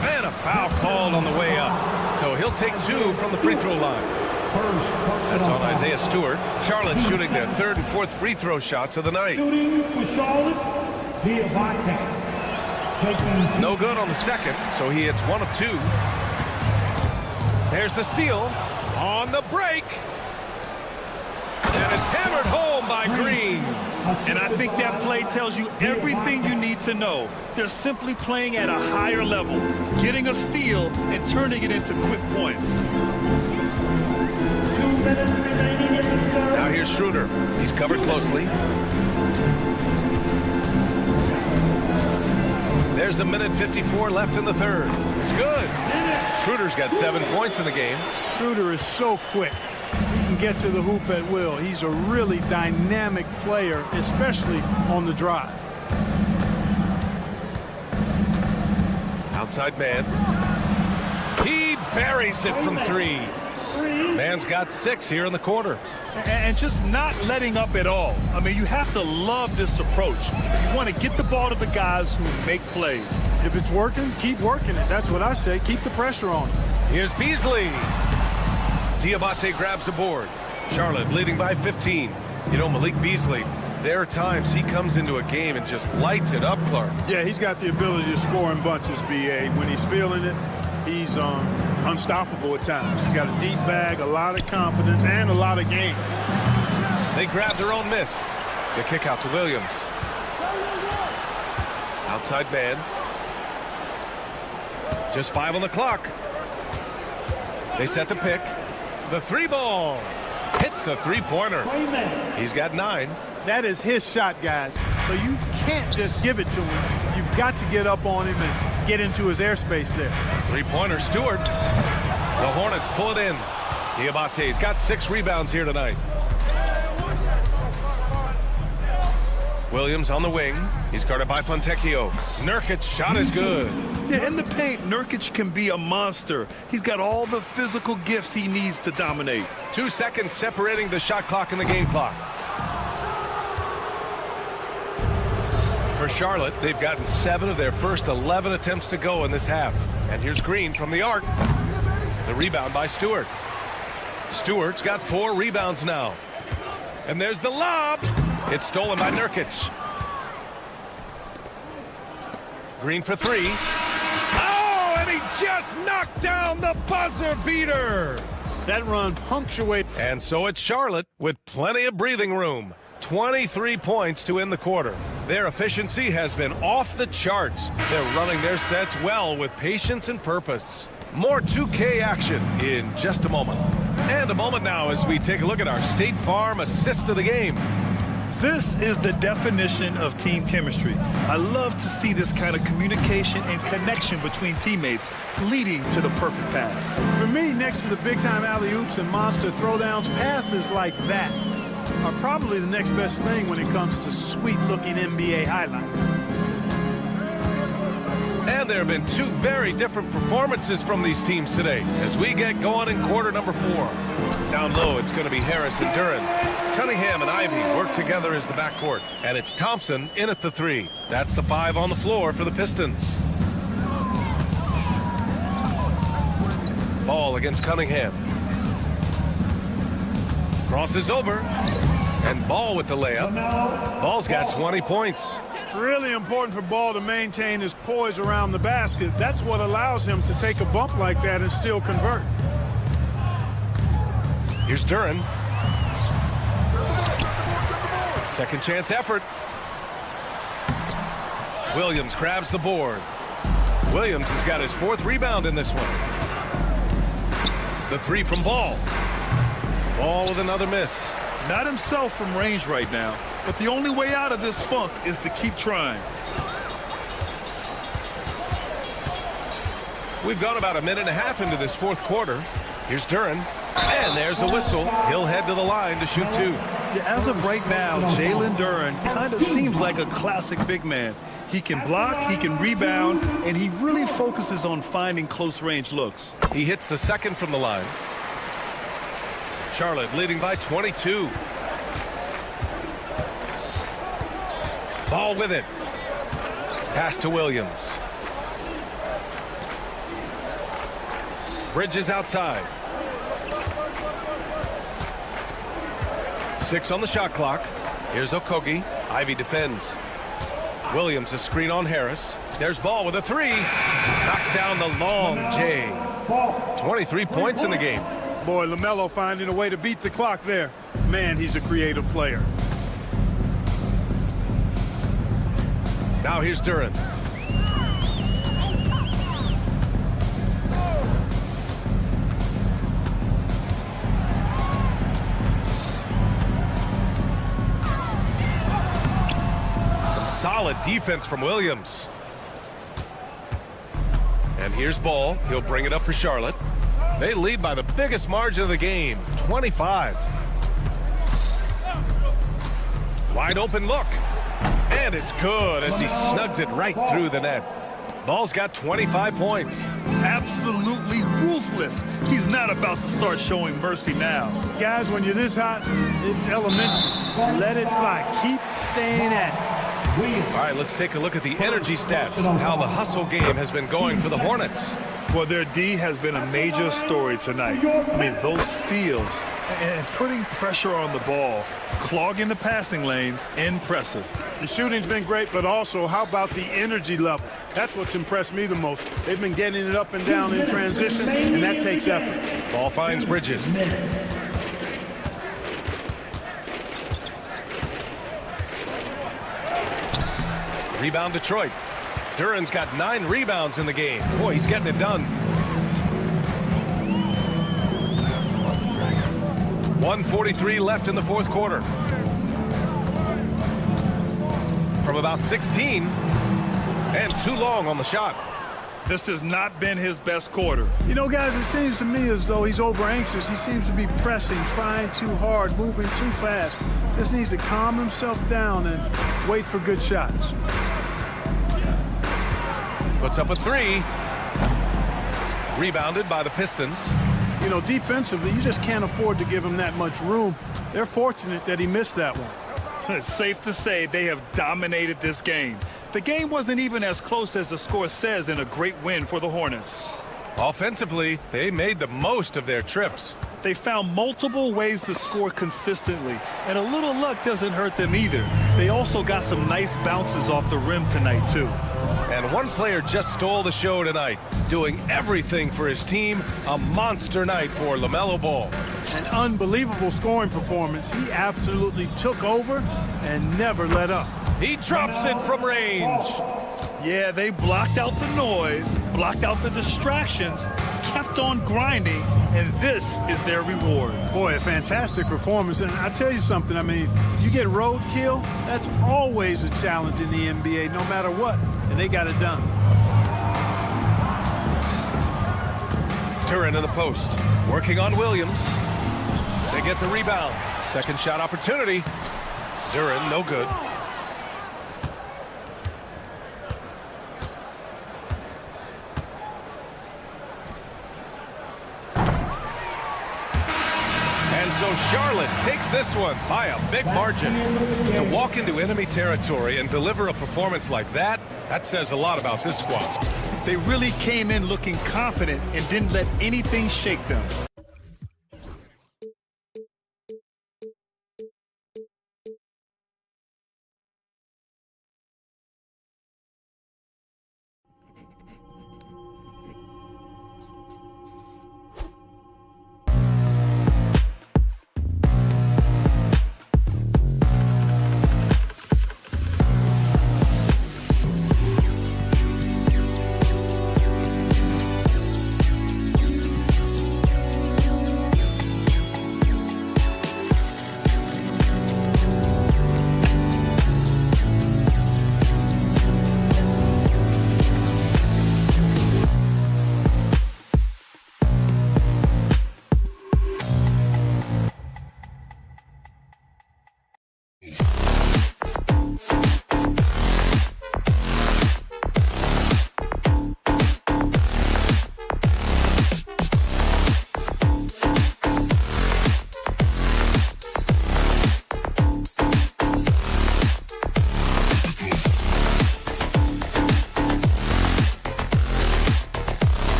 And a foul called on the way up. So he'll take 2 from the free throw line. That's on Isaiah Stewart. Charlotte shooting their third and fourth free throw shots of the night. Shooting for Charlotte, Diabate. No good on the second, so he hits 1 of 2. There's the steal on the break. And it's hammered home by Green. And I think that play tells you everything you need to know. They're simply playing at a higher level, getting a steal and turning it into quick points. 2 minutes remaining in the third. Now here's Schroeder. He's covered closely. There's 1:54 left in the third. It's good. Schroeder's got 7 points in the game. Schroeder is so quick. He can get to the hoop at will. He's a really dynamic player, especially on the drive. Outside man. He buries it from 3. Mann's got 6 here in the quarter. And just not letting up at all. I mean, you have to love this approach. You want to get the ball to the guys who make plays. If it's working, keep working it. That's what I say. Keep the pressure on. Here's Beasley. Diabate grabs the board. Charlotte leading by 15. You know, Malik Beasley, there are times he comes into a game and just lights it up, Clark. Yeah, he's got the ability to score in bunches, B.A. When he's feeling it, he's unstoppable at times. He's got a deep bag, a lot of confidence, and a lot of game. They grab their own miss. The kick out to Williams. Outside man. Just 5 on the clock. They set the pick. The 3 ball. Hits the 3-pointer. He's got 9. That is his shot, guys. So you can't just give it to him. You've got to get up on him and get into his airspace there. 3-pointer, Stewart. The Hornets pull it in. Diabate's got 6 rebounds here tonight. Williams on the wing. He's guarded by Fontecchio. Nurkic's shot is good. Yeah, in the paint, Nurkic can be a monster. He's got all the physical gifts he needs to dominate. 2 seconds separating the shot clock and the game clock. For Charlotte, they've gotten 7 of their first 11 attempts to go in this half. And here's Green from the arc. The rebound by Stewart. Stewart's got 4 rebounds now. And there's the lob. It's stolen by Nurkic. Green for 3. Oh, and he just knocked down the buzzer beater. That run punctuates. And so it's Charlotte with plenty of breathing room. 23 points to end the quarter. Their efficiency has been off the charts. They're running their sets well with patience and purpose. More 2K action in just a moment. And a moment now as we take a look at our State Farm assist of the game. This is the definition of team chemistry. I love to see this kind of communication and connection between teammates leading to the perfect pass. For me, next to the big-time alley-oops and monster throwdowns, passes like that are probably the next best thing when it comes to sweet-looking NBA highlights. And there have been two very different performances from these teams today as we get going in quarter number 4. Down low, it's going to be Harris and Duran. Cunningham and Ivy work together as the backcourt. And it's Thompson in at the 3. That's the 5 on the floor for the Pistons. Ball against Cunningham. Crosses over. And Ball with the layup. Ball's got 20 points. Really important for Ball to maintain his poise around the basket. That's what allows him to take a bump like that and still convert. Here's Duran. Second chance effort. Williams grabs the board. Williams has got his 4th rebound in this one. The 3 from Ball. Ball with another miss. Not himself from range right now, but the only way out of this funk is to keep trying. We've gone about a minute and a half into this 4th quarter. Here's Duran. And there's a whistle. He'll head to the line to shoot 2. Yeah, as of right now, Jalen Duran kind of seems like a classic big man. He can block, he can rebound, and he really focuses on finding close-range looks. He hits the 2nd from the line. Charlotte leading by 22. Ball with it. Pass to Williams. Bridges outside. 6 on the shot clock. Here's Okogie. Ivy defends. Williams a screen on Harris. There's Ball with a 3. Knocks down the long J. 23 points in the game. Boy, LaMelo finding a way to beat the clock there. Man, he's a creative player. Now here's Duran. Some solid defense from Williams. And here's Ball. He'll bring it up for Charlotte. They lead by the biggest margin of the game, 25. Wide open look. And it's good as he snugs it right through the net. Ball's got 25 points. Absolutely ruthless. He's not about to start showing mercy now. Guys, when you're this hot, it's elementary. Let it fly. Keep staying at it. All right, let's take a look at the energy stats, how the hustle game has been going for the Hornets. Well, their D has been a major story tonight. I mean, those steals and putting pressure on the ball, clogging the passing lanes, impressive. The shooting's been great, but also how about the energy level? That's what's impressed me the most. They've been getting it up and down in transition, and that takes effort. Ball finds Bridges. Rebound Detroit. Duran's got 9 rebounds in the game. Boy, he's getting it done. 1:43 left in the 4th quarter. From about 16, and too long on the shot. This has not been his best quarter. You know, guys, it seems to me as though he's over anxious. He seems to be pressing, trying too hard, moving too fast. Just needs to calm himself down and wait for good shots. Puts up a 3. Rebounded by the Pistons. You know, defensively, you just can't afford to give him that much room. They're fortunate that he missed that one. It's safe to say they have dominated this game. The game wasn't even as close as the score says in a great win for the Hornets. Offensively, they made the most of their trips. They found multiple ways to score consistently, and a little luck doesn't hurt them either. They also got some nice bounces off the rim tonight, too. And one player just stole the show tonight, doing everything for his team. A monster night for LaMelo Ball. An unbelievable scoring performance. He absolutely took over and never let up. He drops it from range. Yeah, they blocked out the noise, blocked out the distractions, kept on grinding, and this is their reward. Boy, a fantastic performance. And I tell you something, I mean, you get roadkill, that's always a challenge in the NBA, no matter what. And they got it done. Turin in the post, working on Williams. They get the rebound. Second shot opportunity. Duran, no good. And so Charlotte takes this one by a big margin. To walk into enemy territory and deliver a performance like that, that says a lot about this squad. They really came in looking confident and didn't let anything shake them.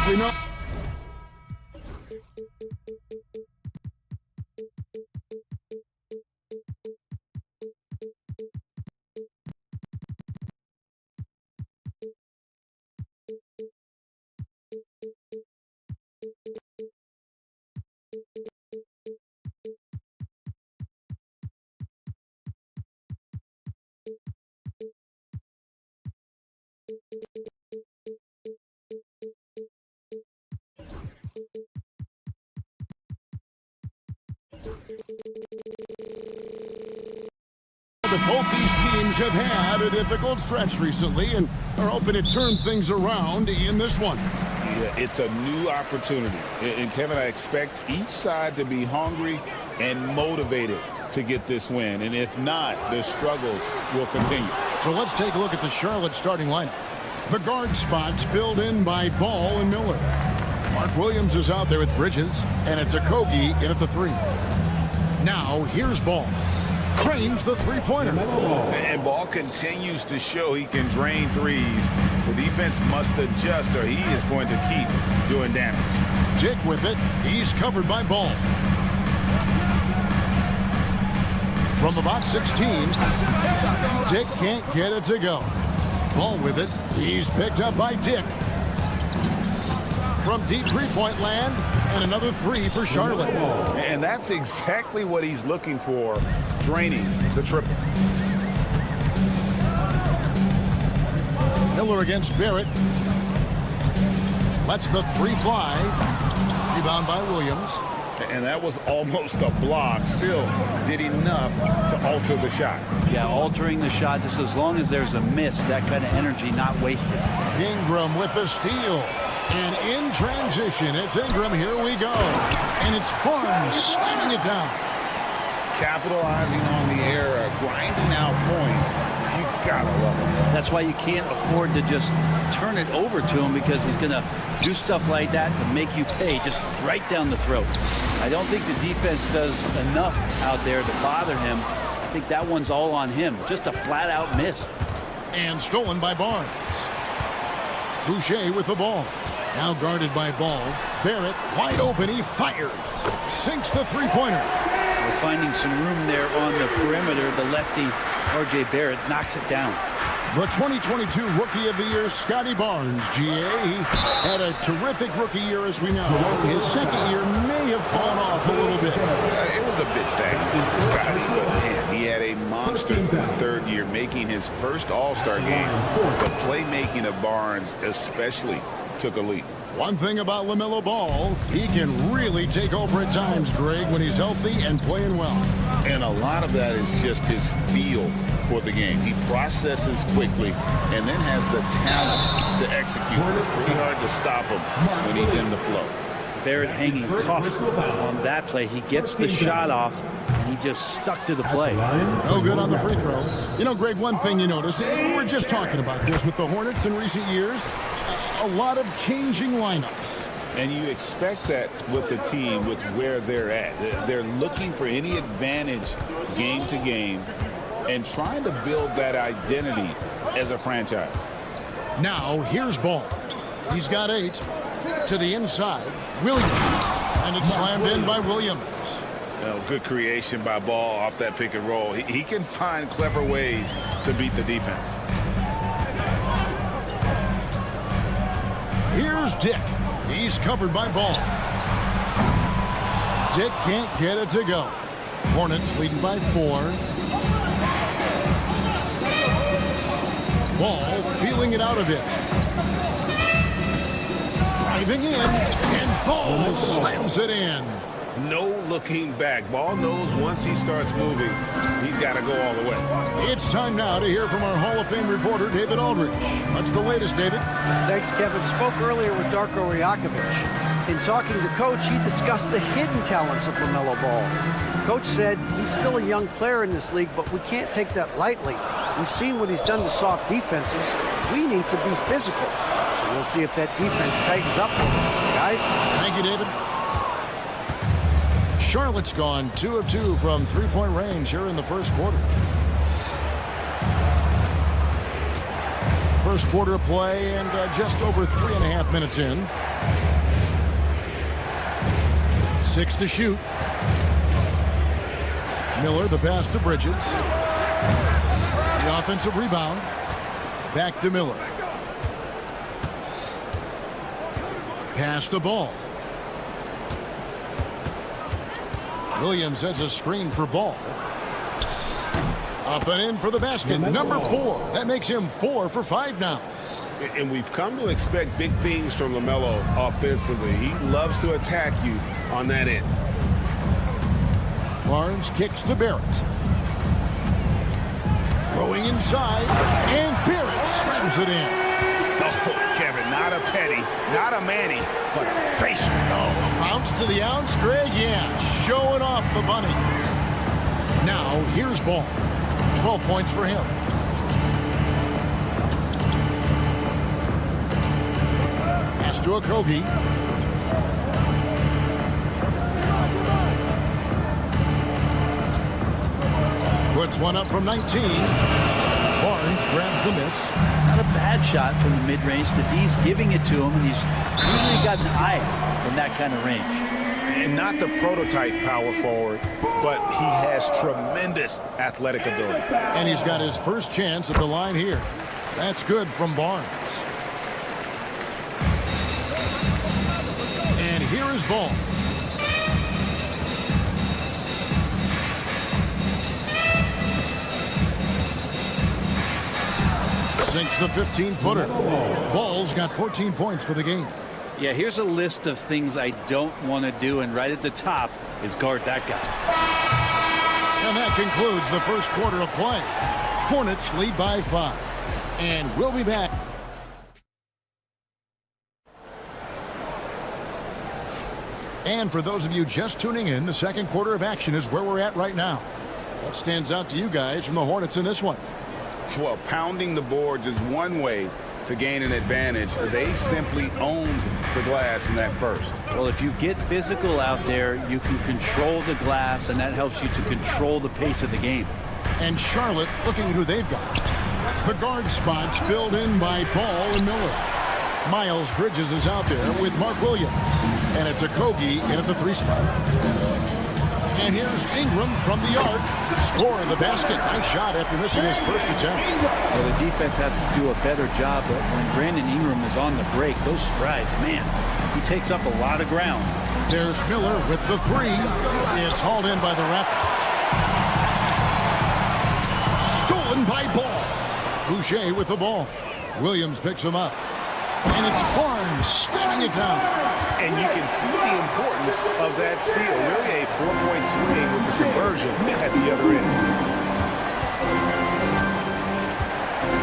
think we know. Both these teams have had a difficult stretch recently and are hoping to turn things around in this one. Yeah, it's a new opportunity. And Kevin, I expect each side to be hungry and motivated to get this win. And if not, the struggles will continue. So let's take a look at the Charlotte starting lineup. The guard spots filled in by Ball and Miller. Mark Williams is out there with Bridges, and it's Okogie in at the 3. Now, here's Ball. Cranes the three-pointer. And Ball continues to show he can drain threes. The defense must adjust or he is going to keep doing damage. Dick with it. He's covered by Ball. From about 16, Dick can't get it to go. Ball with it. He's picked up by Dick. From deep three-point land, and another 3 for Charlotte. And that's exactly what he's looking for, draining the triple. Miller against Barrett. Lets the 3 fly. Rebound by Williams. And that was almost a block. Still did enough to alter the shot. Yeah, altering the shot just as long as there's a miss, that kind of energy not wasted. Ingram with the steal. And in transition, it's Ingram. Here we go. And it's Barnes slamming it down. Capitalizing on the error, grinding out points. You gotta love him. That's why you can't afford to just turn it over to him, because he's going to do stuff like that to make you pay just right down the throat. I don't think the defense does enough out there to bother him. I think that one's all on him. Just a flat-out miss. And stolen by Barnes. Boucher with the ball. Now guarded by Ball. Barrett wide open. He fires. Sinks the three-pointer. We're finding some room there on the perimeter. The lefty, R.J. Barrett, knocks it down. The 2022 Rookie of the Year, Scotty Barnes, GA. He had a terrific rookie year, as we know. His second year may have fallen off a little bit. It was a bit stagnant for Scotty, but man, he had a monster third year, making his first All-Star game. The playmaking of Barnes especially took a leap. One thing about LaMelo Ball, he can really take over at times, Greg, when he's healthy and playing well. And a lot of that is just his feel for the game. He processes quickly and then has the talent to execute. It's pretty hard to stop him when he's in the flow. Barrett hanging tough on that play. He gets the shot off, and he just stuck to the play. No good on the free throw. You know, Greg, one thing you notice, we're just talking about this with the Hornets in recent years, a lot of changing lineups. And you expect that with the team, with where they're at. They're looking for any advantage game to game and trying to build that identity as a franchise. Now, here's Ball. He's got 8 to the inside. Williams. And it's slammed in by Williams. Well, good creation by Ball off that pick and roll. He can find clever ways to beat the defense. Here's Dick. He's covered by Ball. Dick can't get it to go. Hornets leading by 4. Ball feeling it out a bit. Driving in, and Ball slams it in. No looking back. Ball knows once he starts moving, he's got to go all the way. It's time now to hear from our Hall of Fame reporter, David Aldridge. What's the latest, David? Thanks, Kevin. Spoke earlier with Darko Rajakovic. In talking to Coach, he discussed the hidden talents of LaMelo Ball. Coach said he's still a young player in this league, but we can't take that lightly. We've seen what he's done to soft defenses. We need to be physical. So we'll see if that defense tightens up for him. Guys? Thank you, David. Charlotte's gone 2 of 2 from three-point range here in the first quarter. First quarter of play and just over 3.5 minutes in. 6 to shoot. Miller, the pass to Bridges. The offensive rebound. Back to Miller. Pass to Ball. Williams has a screen for Ball. Up and in for the basket. Number 4. That makes him 4 for 5 now. And we've come to expect big things from LaMelo offensively. He loves to attack you on that end. Barnes kicks to Barrett. Going inside, and Barrett slams it in. Oh, Kevin, not a Petty, not a Manny, but a facial. Oh, bounce to the ounce, Greg. Yeah, showing off the bunnies. Now, here's Ball. 12 points for him. Pass to Okogie. Puts one up from 19. Barnes grabs the miss. Not a bad shot from the mid-range. D's giving it to him, and he's usually got an eye in that kind of range. And not the prototype power forward, but he has tremendous athletic ability. And he's got his first chance at the line here. That's good from Barnes. And here is Ball. Sinks the 15-footer. Ball's got 14 points for the game. Yeah, here's a list of things I don't want to do, and right at the top is guard that guy. And that concludes the first quarter of play. Hornets lead by 5. And we'll be back. And for those of you just tuning in, the second quarter of action is where we're at right now. What stands out to you guys from the Hornets in this one? Well, pounding the boards is one way to gain an advantage. They simply owned the glass in that first. Well, if you get physical out there, you can control the glass, and that helps you to control the pace of the game. And Charlotte, looking at who they've got. The guard spots filled in by Ball and Miller. Miles Bridges is out there with Mark Williams. And it's Okogie in at the 3 spot. And here's Ingram from the arc, scoring the basket. Nice shot after missing his first attempt. Well, the defense has to do a better job, but when Brandon Ingram is on the break, those strides, man, he takes up a lot of ground. There's Miller with the 3. It's hauled in by the Raptors. Stolen by Ball. Boucher with the ball. Williams picks him up. And it's Barnes slamming it down. And you can see the importance of that steal. Really a 4-point swing with the conversion at the other end.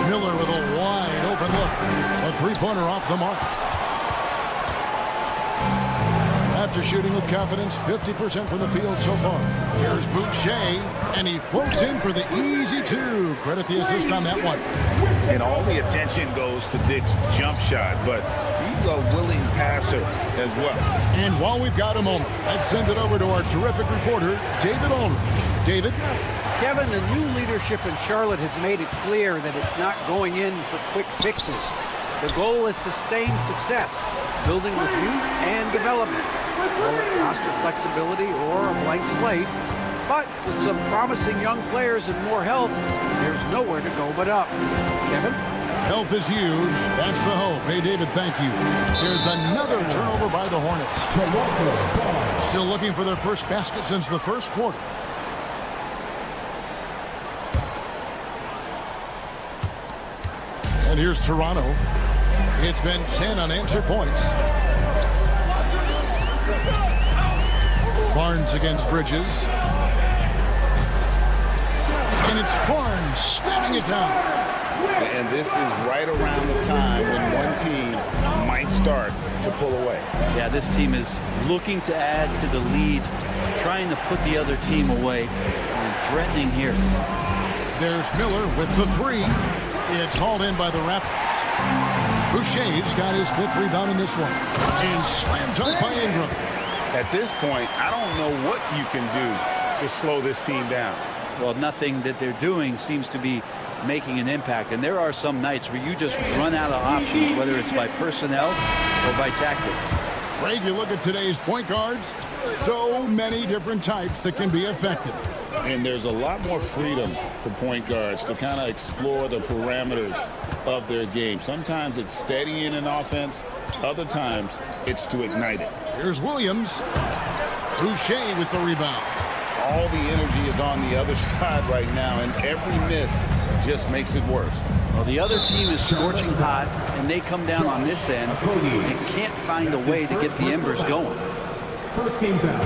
Miller with a wide open look. A 3-pointer off the mark. After shooting with confidence, 50% from the field so far. Here's Boucher, and he floats in for the easy 2. Credit the assist on that one. And all the attention goes to Dick's jump shot, but he's a willing passer as well. And while we've got a moment, let's send it over to our terrific reporter, David Ulrich. David? Kevin, the new leadership in Charlotte has made it clear that it's not going in for quick fixes. The goal is sustained success, building with youth and development. Call it roster flexibility or a blank slate. But with some promising young players and more health, there's nowhere to go but up. Kevin? Health is huge. That's the hope. Hey, David, thank you. There's another turnover by the Hornets. Still looking for their first basket since the first quarter. And here's Toronto. It's been 10 unanswered points. Barnes against Bridges. And it's Barnes slamming it down. And this is right around the time when one team might start to pull away. Yeah, this team is looking to add to the lead, trying to put the other team away, and threatening here. There's Miller with the 3. It's hauled in by the Raptors. Boucher's got his 5th rebound in this one. And slammed dunk by Ingram. At this point, I don't know what you can do to slow this team down. Well, nothing that they're doing seems to be making an impact. And there are some nights where you just run out of options, whether it's by personnel or by tactic. Greg, you look at today's point guards, so many different types that can be effective. And there's a lot more freedom for point guards to kind of explore the parameters of their game. Sometimes it's steadying an offense. Other times it's to ignite it. Here's Williams. Boucher with the rebound. All the energy is on the other side right now, and every miss just makes it worse. Well, the other team is scorching hot, and they come down on this end and can't find a way to get the embers going. First team foul.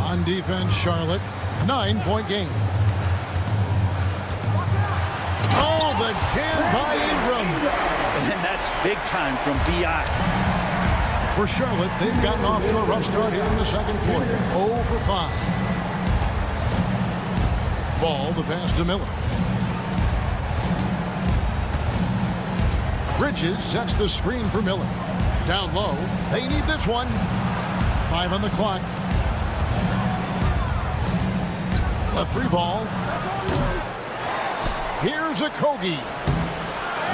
On defense, Charlotte, 9-point game. Oh, the jam by Ingram. And that's big time from B.I. For Charlotte, they've gotten off to a rough start here in the second quarter. 0 for 5. Ball, the pass to Miller. Bridges sets the screen for Miller. Down low, they need this one. 5 on the clock. A 3 ball. Here's a Kogi.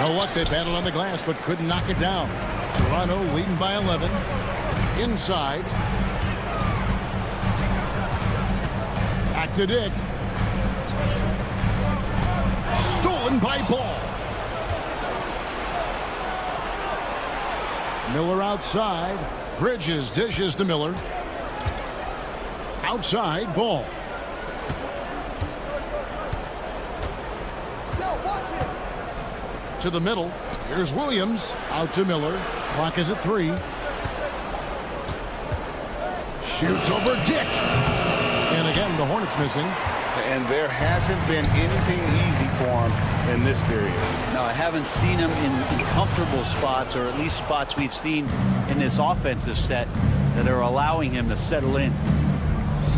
No luck, they battled on the glass, but couldn't knock it down. Toronto leading by 11. Inside. Back to Dick. Stolen by Ball. Miller outside. Bridges dishes to Miller. Outside, Ball. To the middle. Here's Williams. Out to Miller. Clock is at 3. Shoots over Dick. And again, the Hornets missing. And there hasn't been anything easy for him in this period. No, I haven't seen him in comfortable spots, or at least spots we've seen in this offensive set that are allowing him to settle in.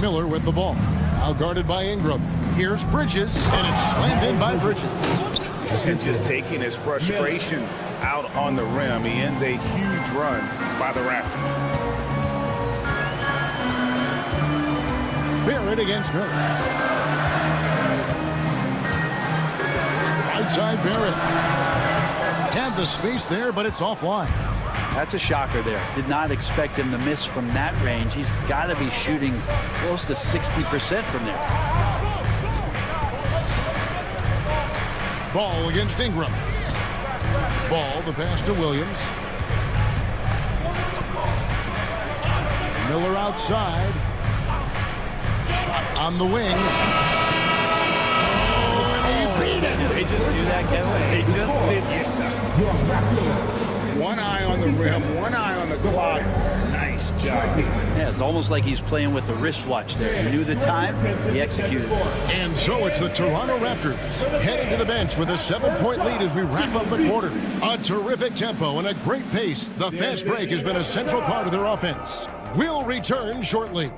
Miller with the ball. Now guarded by Ingram. Here's Bridges, and it's slammed in by Bridges. And just taking his frustration out on the rim. He ends a huge run by the Raptors. Barrett against Miller. Right side Barrett. Had the space there, but it's offline. That's a shocker there. Did not expect him to miss from that range. He's got to be shooting close to 60% from there. Ball against Ingram. Ball, the pass to Williams. Miller outside. Shot on the wing. Oh, and he beat it. Did they just do that, Kevin? They just did it. One eye on the rim, one eye on the clock. Nice job. Yeah, it's almost like he's playing with the wristwatch there. He knew the time, he executed. And so it's the Toronto Raptors heading to the bench with a 7-point lead as we wrap up the quarter. A terrific tempo and a great pace. The fast break has been a central part of their offense. We'll return shortly.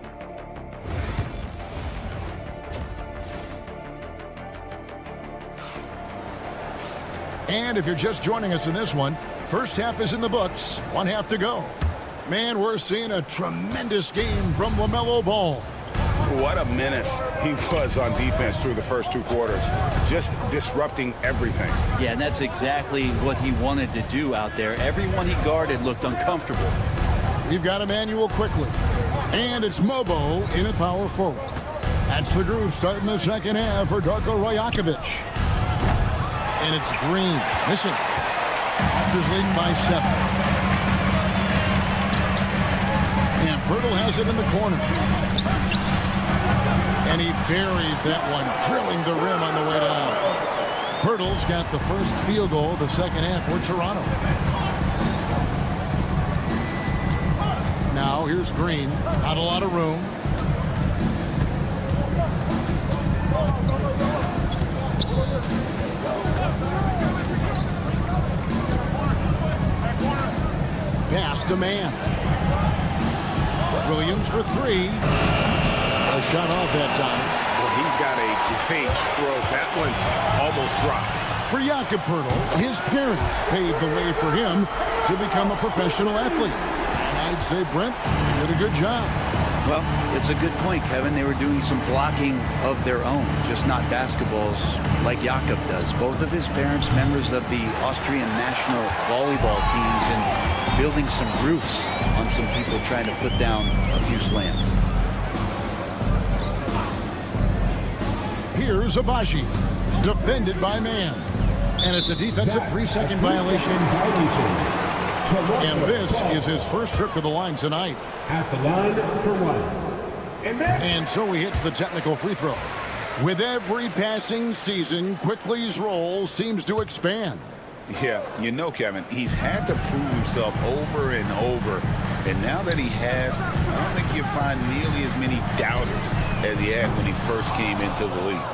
And if you're just joining us in this one, first half is in the books, 1 half to go. Man, we're seeing a tremendous game from LaMelo Ball. What a menace he was on defense through the first 2 quarters. Just disrupting everything. Yeah, and that's exactly what he wanted to do out there. Everyone he guarded looked uncomfortable. We've got Emmanuel quickly. And it's Mobo in at power forward. That's the group starting the second half for Darko Rajakovic. And it's Green missing. Raptors leading by 7. And Pirtle has it in the corner. And he buries that one, drilling the rim on the way down. Pirtle's got the first field goal of the second half for Toronto. Now here's Green. Not a lot of room. Pass to man. Williams for 3. A shot off that time. Well, he's got a great stroke. That one almost dropped. For Jakob Pirtle, his parents paved the way for him to become a professional athlete. And I'd say Brent did a good job. Well, it's a good point, Kevin. They were doing some blocking of their own, just not basketballs like Jakob does. Both of his parents, members of the Austrian national volleyball teams, and building some roofs on some people trying to put down a few slams. Here's Abaji, defended by man. And it's a defensive 3-second violation. And this is his first trip to the line tonight. At the line for one. And so he hits the technical free throw. With every passing season, Quickly's role seems to expand. Yeah, you know, Kevin, he's had to prove himself over and over. And now that he has, I don't think you'll find nearly as many doubters as he had when he first came into the league.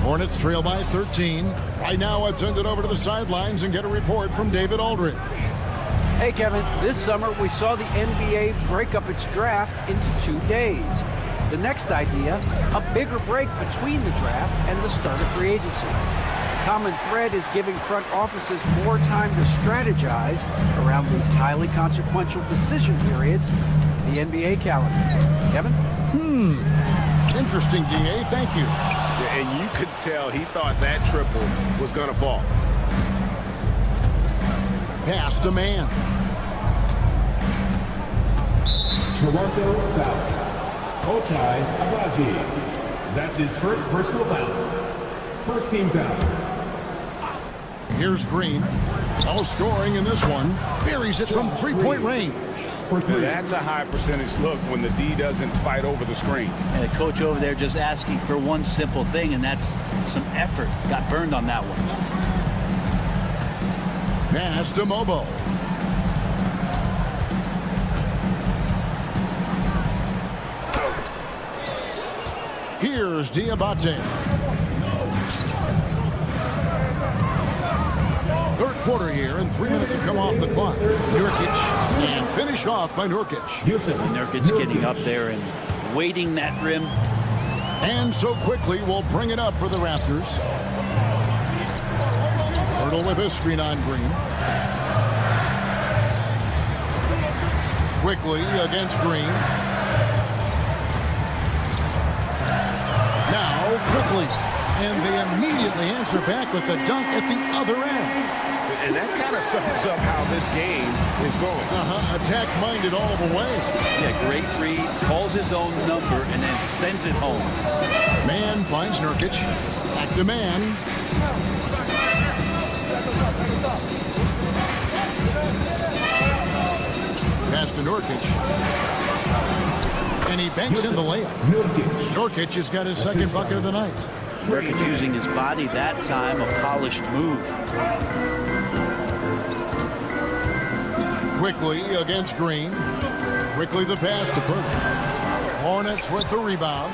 Hornets trail by 13. Right now, let's send it over to the sidelines and get a report from David Aldridge. Hey, Kevin, this summer we saw the NBA break up its draft into 2 days. The next idea, a bigger break between the draft and the start of free agency. The common thread is giving front offices more time to strategize around these highly consequential decision periods in the NBA calendar. Kevin? Interesting, DA. Thank you. Yeah, and you could tell he thought that triple was going to fall. Pass to man. Toronto foul. Ochai Agbaji. That's his first personal foul. First team foul. Here's Green. No scoring in this one. Buries it from three-point range. That's a high percentage look when the D doesn't fight over the screen. And the coach over there just asking for one simple thing, and that's some effort. Got burned on that one. Pass to Mobo. Here's Diabate. Third quarter here, and 3 minutes have come off the clock. Nurkic, and finished off by Nurkic. Nurkic getting up there and waiting that rim. And so Quickly will bring it up for the Raptors. Hurdle with his screen on Green. Quickly against Green. Now Quickly. And they immediately answer back with the dunk at the other end. And that kind of sums up how this game is going. Attack-minded all the way. Yeah, great read. Calls his own number and then sends it home. Man finds Nurkic. Back to man. Pass to Nurkic. And he banks in the layup. Nurkic has got his second bucket of the night. Nurkic using his body that time, a polished move. Quickly against Green. Quickly the pass to Purdy. Hornets with the rebound.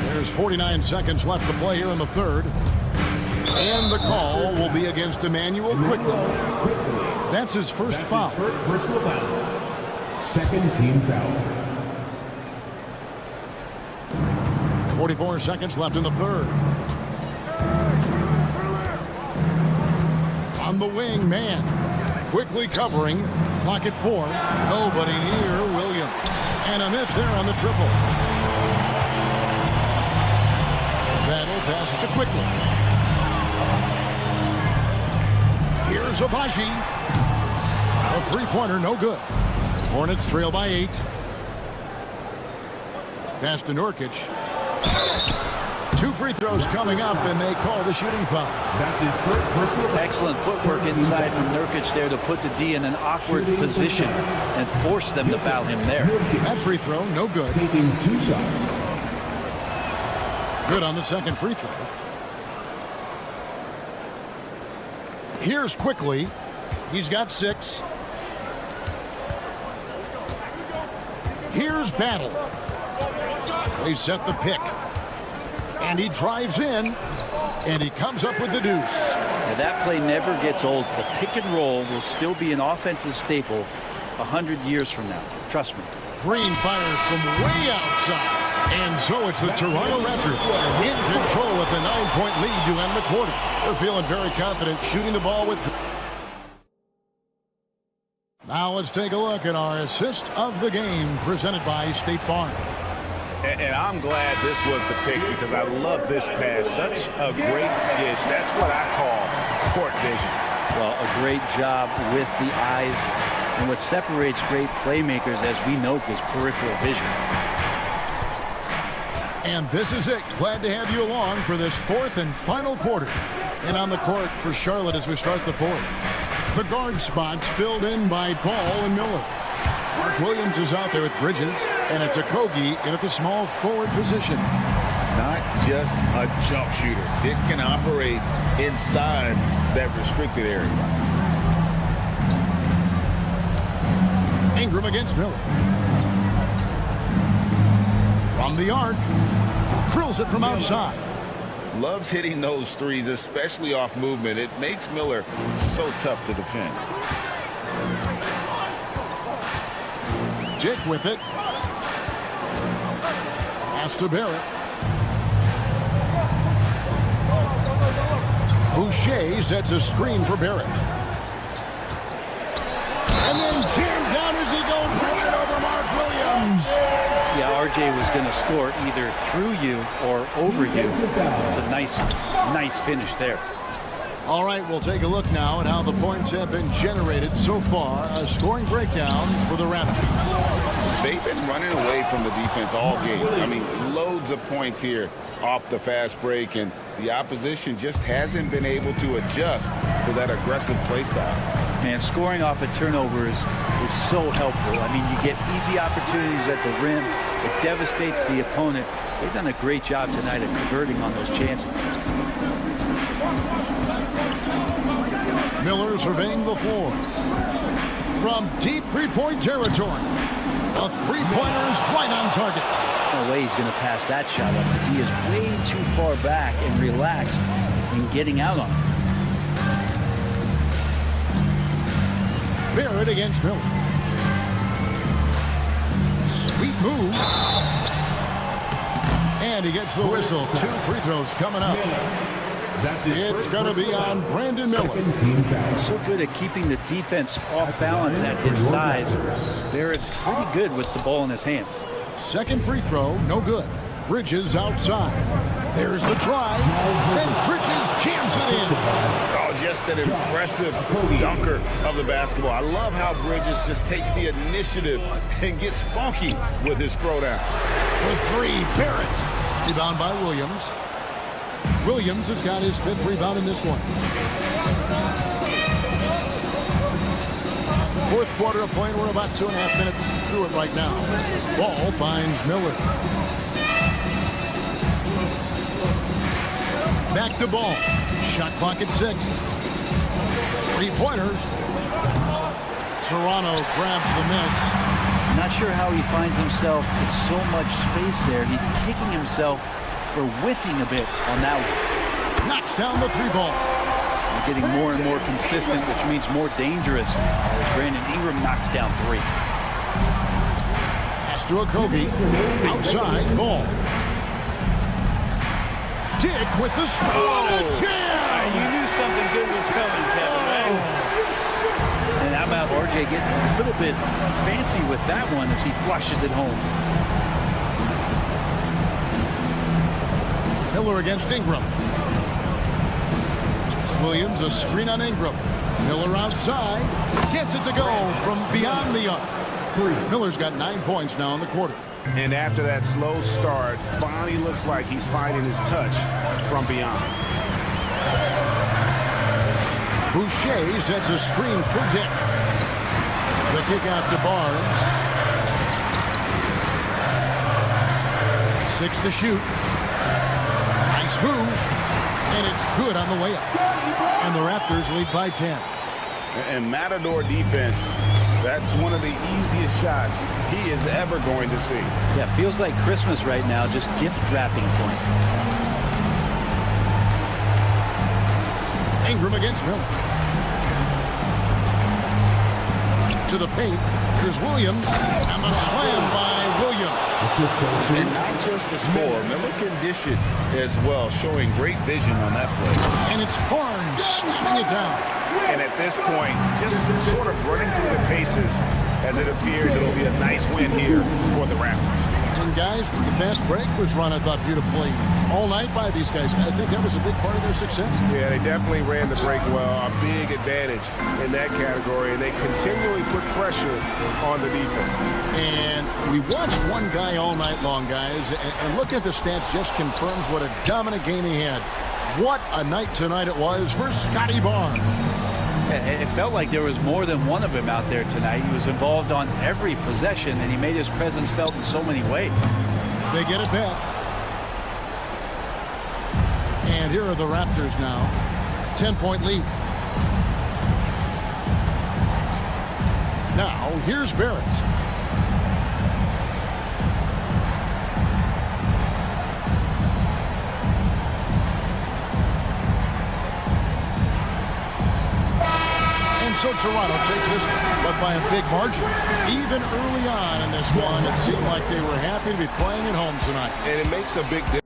There's 49 seconds left to play here in the third. And the call will be against Emmanuel Quickly. That's his first foul. First personal foul. Second team foul. 44 seconds left in the third. On the wing, man. Quickly covering. Clock at 4. Nobody near Williams. And a miss there on the triple. That'll pass to Quickly. Here's Abaji. A three-pointer, no good. Hornets trail by 8. Pass to Nurkic. 2 free throws coming up, and they call the shooting foul. That's his first personal foul. Excellent footwork inside from Nurkic there to put the D in an awkward position and force them to foul him there. That free throw, no good. Taking 2 shots. Good on the second free throw. Here's Quickly. He's got 6. Here's Battle. They set the pick. And he drives in. And he comes up with the deuce. Yeah, that play never gets old. The pick and roll will still be an offensive staple 100 years from now. Trust me. Green fires from way outside. And so it's the Toronto Raptors in control with a 9-point lead to end the quarter. They're feeling very confident shooting the ball with Now let's take a look at our assist of the game presented by State Farm. And I'm glad this was the pick because I love this pass. Such a great dish. That's what I call court vision. Well, a great job with the eyes. And what separates great playmakers, as we know, is peripheral vision. And this is it. Glad to have you along for this fourth and final quarter. And on the court for Charlotte as we start the fourth. The guard spots filled in by Ball and Miller. Mark Williams is out there with Bridges, and it's Okogie in at the small forward position. Not just a jump shooter. It can operate inside that restricted area. Ingram against Miller. From the arc. Drills it from outside. Loves hitting those threes, especially off movement. It makes Miller so tough to defend. Dick with it. Pass to Barrett. Boucher sets a screen for Barrett. And then jammed down as he goes right over Mark Williams. Yeah, RJ was going to score either through you or over you. It's a nice finish there. All right, we'll take a look now at how the points have been generated so far. A scoring breakdown for the Raptors. They've been running away from the defense all game. I mean, loads of points here off the fast break, and the opposition just hasn't been able to adjust to that aggressive play style. Man, scoring off of turnovers is so helpful. I mean, you get easy opportunities at the rim. It devastates the opponent. They've done a great job tonight of converting on those chances. Miller surveying the floor. From deep three-point territory. A three-pointer is right on target. No way he's going to pass that shot up. He is way too far back and relaxed in getting out on it. Barrett against Miller. Sweet move. And he gets the whistle. 2 free throws coming up. It's going to be on Brandon Miller. So good at keeping the defense off balance at his size. Barrett pretty good with the ball in his hands. Second free throw, no good. Bridges outside. There's the drive. Then Bridges jams it in. Oh, just an impressive dunker of the basketball. I love how Bridges just takes the initiative and gets funky with his throwdown. For 3, Barrett. Rebound by Williams. Williams has got his 5th rebound in this one. Fourth quarter of play. We're about 2.5 minutes through it right now. Ball finds Miller. Back to Ball. Shot clock at 6. Three-pointer. Toronto grabs the miss. Not sure how he finds himself in so much space there. He's kicking himself for whiffing a bit on that one. Knocks down the 3-ball. They're getting more and more consistent, which means more dangerous as Brandon Ingram knocks down 3. Pass to Okogie. Outside, Ball. Dick with the jam! You knew something good was coming, Kevin, right? And how about RJ getting a little bit fancy with that one as he flushes it home. Miller against Ingram. Williams, a screen on Ingram. Miller outside. Gets it to go from beyond the arc. Miller's got 9 points now in the quarter. And after that slow start, finally looks like he's finding his touch from beyond. Boucher sets a screen for Dick. The kick out to Barnes. 6 to shoot. Nice move. And it's good on the layup. And the Raptors lead by 10. And Matador defense, that's one of the easiest shots he is ever going to see. Yeah, feels like Christmas right now, just gift wrapping points. Ingram against Miller. To the paint. Here's Williams. And the slam by Williams. And not just the score, Miller can dish it as well, showing great vision on that play. And it's Barnes slamming it down. And at this point, just sort of running through the paces as it appears it'll be a nice win here for the Raptors. And guys, the fast break was run, I thought, beautifully all night by these guys. I think that was a big part of their success. Yeah, they definitely ran the break well. A big advantage in that category, and they continually put pressure on the defense. And we watched one guy all night long, guys, and look at the stats just confirms what a dominant game he had. What a night tonight it was for Scotty Barnes. It felt like there was more than one of him out there tonight. He was involved on every possession, and he made his presence felt in so many ways. They get it back. And here are the Raptors now. 10-point lead. Now, here's Barrett. So Toronto takes this, but by a big margin. Even early on in this one, it seemed like they were happy to be playing at home tonight. And it makes a big difference.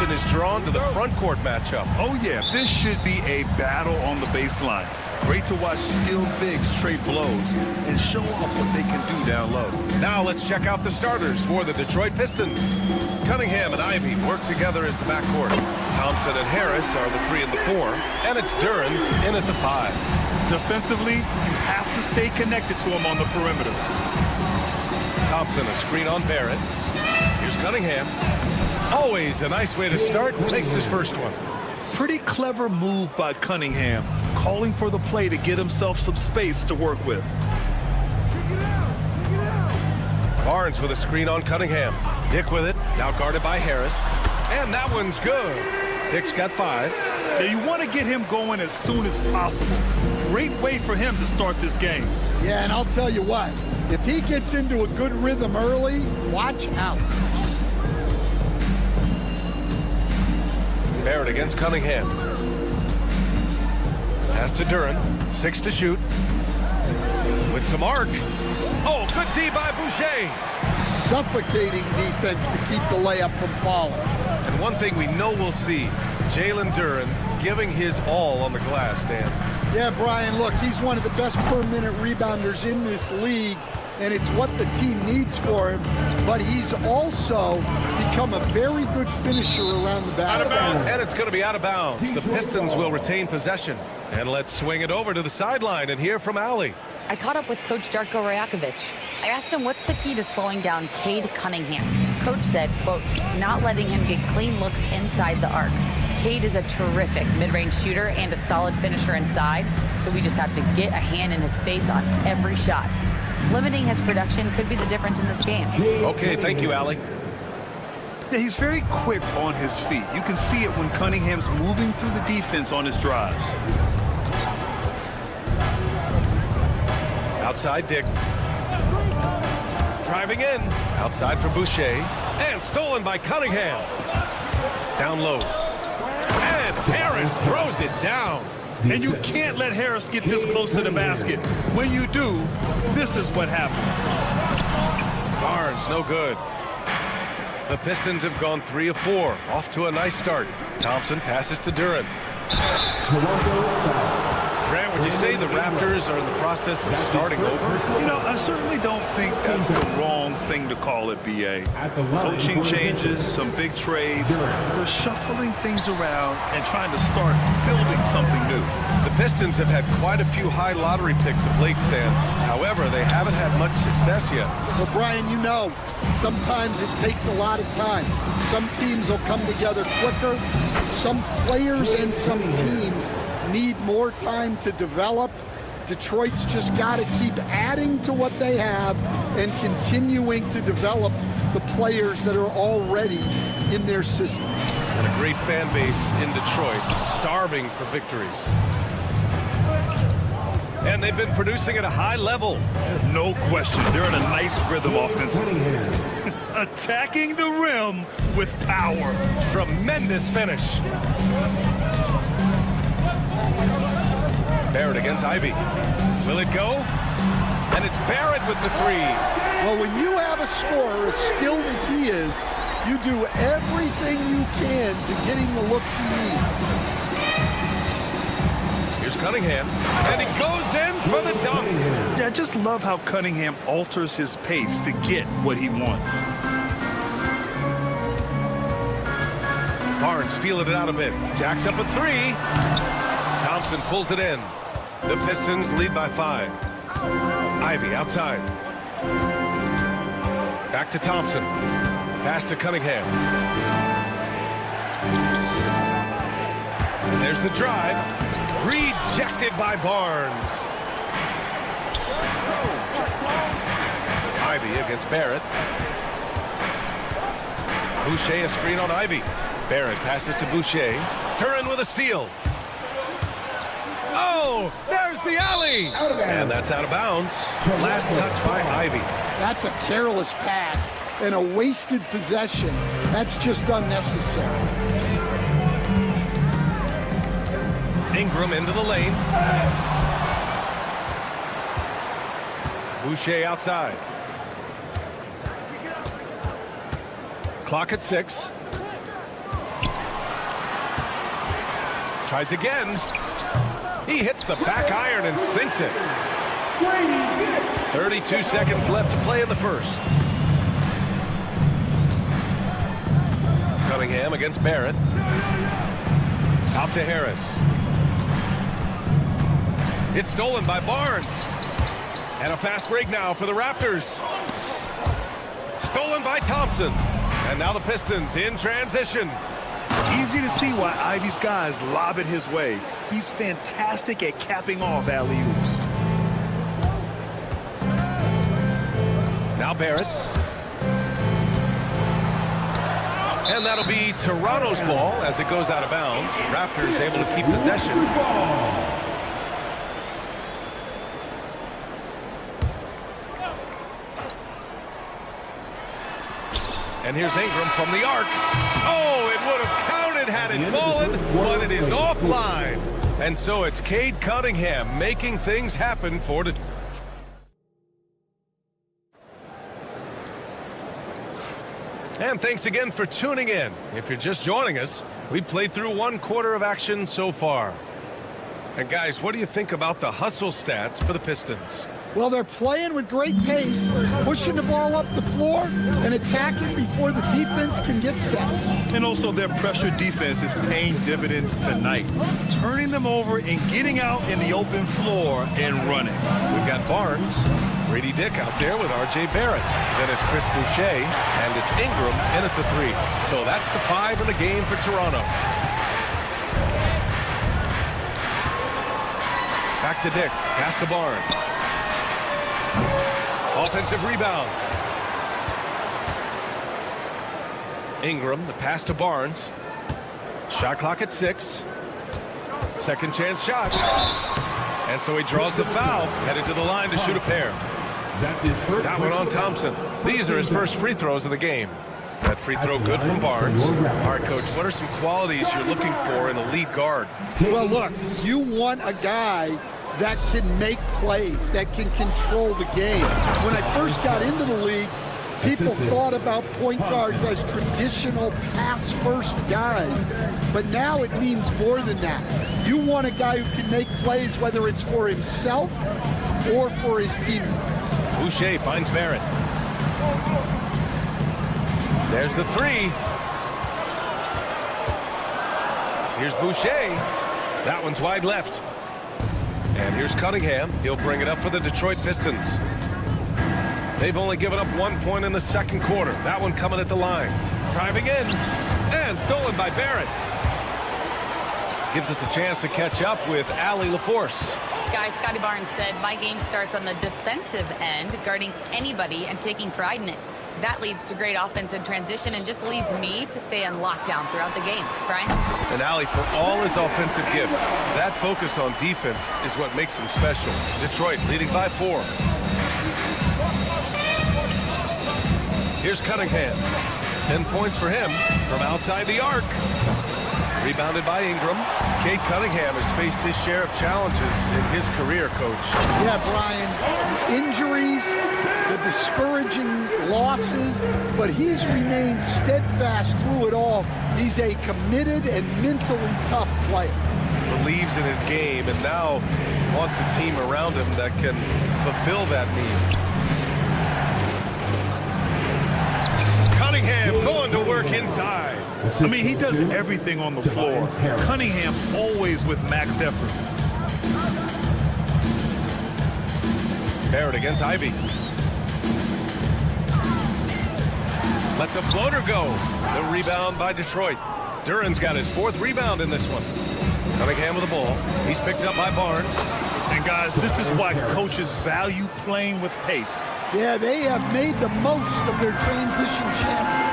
attention is drawn to the front court matchup. Oh, yeah, this should be a battle on the baseline. Great to watch skilled bigs trade blows and show off what they can do down low. Now let's check out the starters for the Detroit Pistons. Cunningham and Ivy work together as the backcourt. Thompson and Harris are the 3 and the 4, and it's Duren in at the 5. Defensively, you have to stay connected to him on the perimeter. Thompson, a screen on Barrett. Here's Cunningham. Always a nice way to start. Makes his first one. Pretty clever move by Cunningham, calling for the play to get himself some space to work with. Barnes with a screen on Cunningham. Dick with it, now guarded by Harris. And that one's good. Dick's got 5. Now you want to get him going as soon as possible. Great way for him to start this game. Yeah, and I'll tell you what, if he gets into a good rhythm early, watch out. Barrett against Cunningham. Pass to Duren. 6 to shoot. With some arc. Oh, good D by Boucher. Suffocating defense to keep the layup from falling. And one thing we know we'll see, Jalen Duren giving his all on the glass, Dan. Yeah, Brian, look, he's one of the best per-minute rebounders in this league, and it's what the team needs for him, but he's also become a very good finisher around the basket. Out of bounds, and it's going to be out of bounds. The Pistons will retain possession. And let's swing it over to the sideline and hear from Allie. I caught up with Coach Darko Rajakovic. I asked him what's the key to slowing down Cade Cunningham. Coach said, quote, not letting him get clean looks inside the arc. Cade is a terrific mid-range shooter and a solid finisher inside, so we just have to get a hand in his face on every shot. Limiting his production could be the difference in this game. Okay, thank you, Allie. Yeah, he's very quick on his feet. You can see it when Cunningham's moving through the defense on his drives. Outside Dick. Driving in. Outside for Boucher. And stolen by Cunningham. Down low. And Harris throws it down. And you can't let Harris get this close to the basket. When you do, this is what happens. Barnes, no good. The Pistons have gone 3 of 4. Off to a nice start. Thompson passes to Duren. Grant, would you say the Raptors are in the process of starting over? You know, I certainly don't think that's the wrong thing to call it, B.A. Coaching changes, some big trades. They're shuffling things around and trying to start building something new. The Pistons have had quite a few high lottery picks of late, Stan. However, they haven't had much success yet. Well, Brian, you know, sometimes it takes a lot of time. Some teams will come together quicker. Some players and some teams need more time to develop. Detroit's just got to keep adding to what they have and continuing to develop the players that are already in their system. And a great fan base in Detroit, starving for victories. And they've been producing at a high level. No question. They're in a nice rhythm offensively. Attacking the rim with power. Tremendous finish. Barrett against Ivy. Will it go? And it's Barrett with the 3. Well, when you have a scorer as skilled as he is, you do everything you can to get him the looks he needs. Here's Cunningham, and he goes in for the dunk. Yeah, I just love how Cunningham alters his pace to get what he wants. Barnes feeling it out a bit. Jacks up a 3. Thompson pulls it in. The Pistons lead by 5. Ivy outside. Back to Thompson. Pass to Cunningham. And there's the drive. Rejected by Barnes. Ivy against Barrett. Boucher a screen on Ivy. Barrett passes to Boucher. Duren with a steal. Oh, there's the alley. And that's out of bounds. Last touch by Ivy. That's a careless pass and a wasted possession. That's just unnecessary. Ingram into the lane. Boucher outside. Clock at 6. Tries again. He hits the back iron and sinks it. 32 seconds left to play in the first. Cunningham against Barrett. Out to Harris. It's stolen by Barnes. And a fast break now for the Raptors. Stolen by Thompson. And now the Pistons in transition. Easy to see why Ivy's guys lob it his way. He's fantastic at capping off alley-oops. Now Barrett. And that'll be Toronto's ball as it goes out of bounds. Raptors able to keep possession. And here's Ingram from the arc. Oh, it would have counted had it fallen, but it is offline. And so it's Cade Cunningham making things happen for the... And thanks again for tuning in. If you're just joining us, we played through 1 quarter of action so far. And guys, what do you think about the hustle stats for the Pistons? Well, they're playing with great pace, pushing the ball up the floor and attacking before the defense can get set. And also their pressure defense is paying dividends tonight, turning them over and getting out in the open floor and running. We've got Barnes, Grady Dick out there with R.J. Barrett. Then it's Chris Boucher, and it's Ingram in at the 3. So that's the 5 in the game for Toronto. Back to Dick, pass to Barnes. Offensive rebound. Ingram, the pass to Barnes. Shot clock at 6. Second chance shot. And so he draws the foul, headed to the line to shoot a pair. That one on Thompson. These are his first free throws of the game. That free throw good from Barnes. All right, Coach, what are some qualities you're looking for in a lead guard? Well, look, you want a guy that can make plays, that can control the game. When I first got into the league, people thought about point guards as traditional pass-first guys, but now it means more than that. You want a guy who can make plays, whether it's for himself or for his teammates. Boucher finds Barrett. There's the 3. Here's Boucher. That one's wide left. And here's Cunningham. He'll bring it up for the Detroit Pistons. They've only given up 1 point in the second quarter. That one coming at the line. Driving in. And stolen by Barrett. Gives us a chance to catch up with Allie LaForce. Guys, Scotty Barnes said, my game starts on the defensive end, guarding anybody and taking pride in it. That leads to great offense in transition and just leads me to stay on lockdown throughout the game. Brian? And Allie, for all his offensive gifts, that focus on defense is what makes him special. Detroit leading by 4. Here's Cunningham. 10 points for him from outside the arc. Rebounded by Ingram. Cade Cunningham has faced his share of challenges in his career, Coach. Yeah, Brian, injuries, the discouraging losses, but he's remained steadfast through it all. He's a committed and mentally tough player. Believes in his game and now wants a team around him that can fulfill that need. Cunningham going to work inside. I mean, he does everything on the floor. Cunningham always with max effort. Barrett against Ivy. Lets a floater go. The rebound by Detroit. Duran's got his 4th rebound in this one. Cunningham with the ball. He's picked up by Barnes. And guys, this is why coaches value playing with pace. Yeah, they have made the most of their transition chances.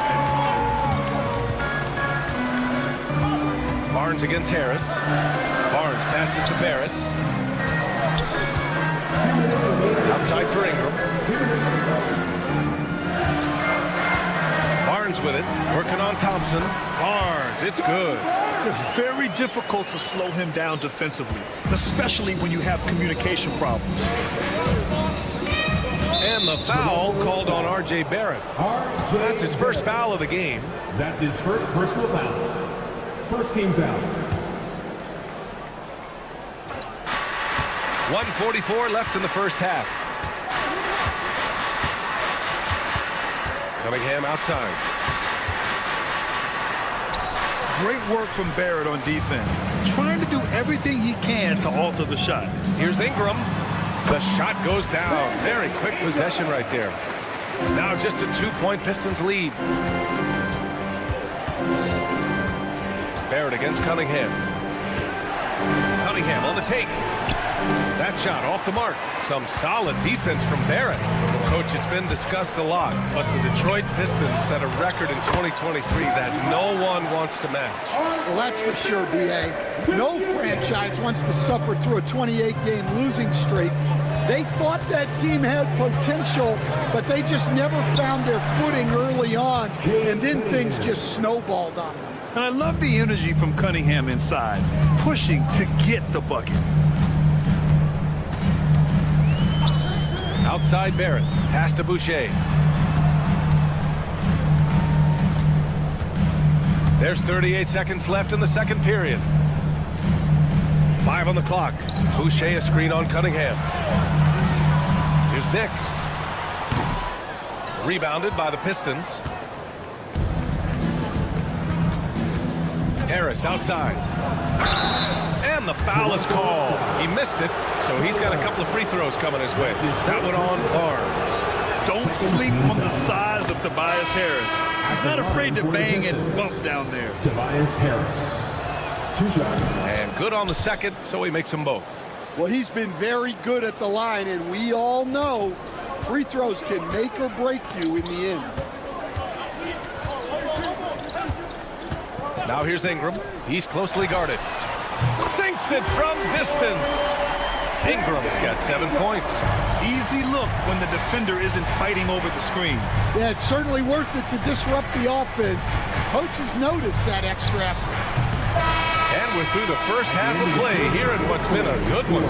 Barnes against Harris. Barnes passes to Barrett. Outside for Ingram. Barnes with it, working on Thompson. Barnes, it's good. It's very difficult to slow him down defensively, especially when you have communication problems. And the foul called on R.J. Barrett. That's his first foul of the game. That's his first personal foul. First team foul. 1:44 left in the first half. Cunningham outside. Great work from Barrett on defense. Trying to do everything he can to alter the shot. Here's Ingram. The shot goes down. Very quick possession right there. Now just a 2-point Pistons lead. Barrett against Cunningham. Cunningham on the take. That shot off the mark. Some solid defense from Barrett. Coach, it's been discussed a lot, but the Detroit Pistons set a record in 2023 that no one wants to match. Well, that's for sure, B.A. No franchise wants to suffer through a 28-game losing streak. They thought that team had potential, but they just never found their footing early on, and then things just snowballed on them. And I love the energy from Cunningham inside, pushing to get the bucket. Outside Barrett, pass to Boucher. There's 38 seconds left in the second period. 5 on the clock. Boucher a screen on Cunningham. Here's Dick. Rebounded by the Pistons. Harris outside. And the foul is called. He missed it, so he's got a couple of free throws coming his way. That one on Barnes. Don't sleep on the size of Tobias Harris. He's not afraid to bang and bump down there. Tobias Harris. 2 shots. And good on the second, so he makes them both. Well, he's been very good at the line, and we all know free throws can make or break you in the end. Now here's Ingram. He's closely guarded. Sinks it from distance. Ingram's got 7 points. Easy look when the defender isn't fighting over the screen. Yeah, it's certainly worth it to disrupt the offense. Coaches notice that extra effort. And we're through the first half of play here in what's been a good one.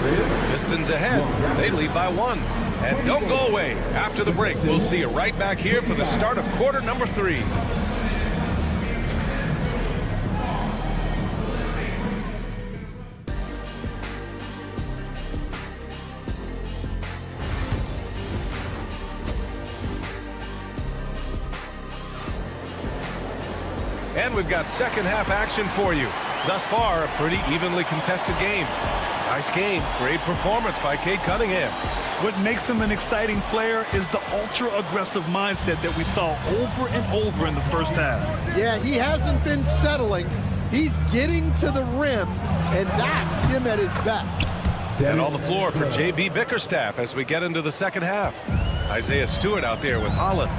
Pistons ahead. They lead by 1. And don't go away. After the break, we'll see you right back here for the start of quarter number 3. And we've got second half action for you. Thus far, a pretty evenly contested game. Nice game. Great performance by Cade Cunningham. What makes him an exciting player is the ultra-aggressive mindset that we saw over and over in the first half. Yeah, he hasn't been settling. He's getting to the rim, and that's him at his best. And on the floor for J.B. Bickerstaff as we get into the second half. Isaiah Stewart out there with Holland.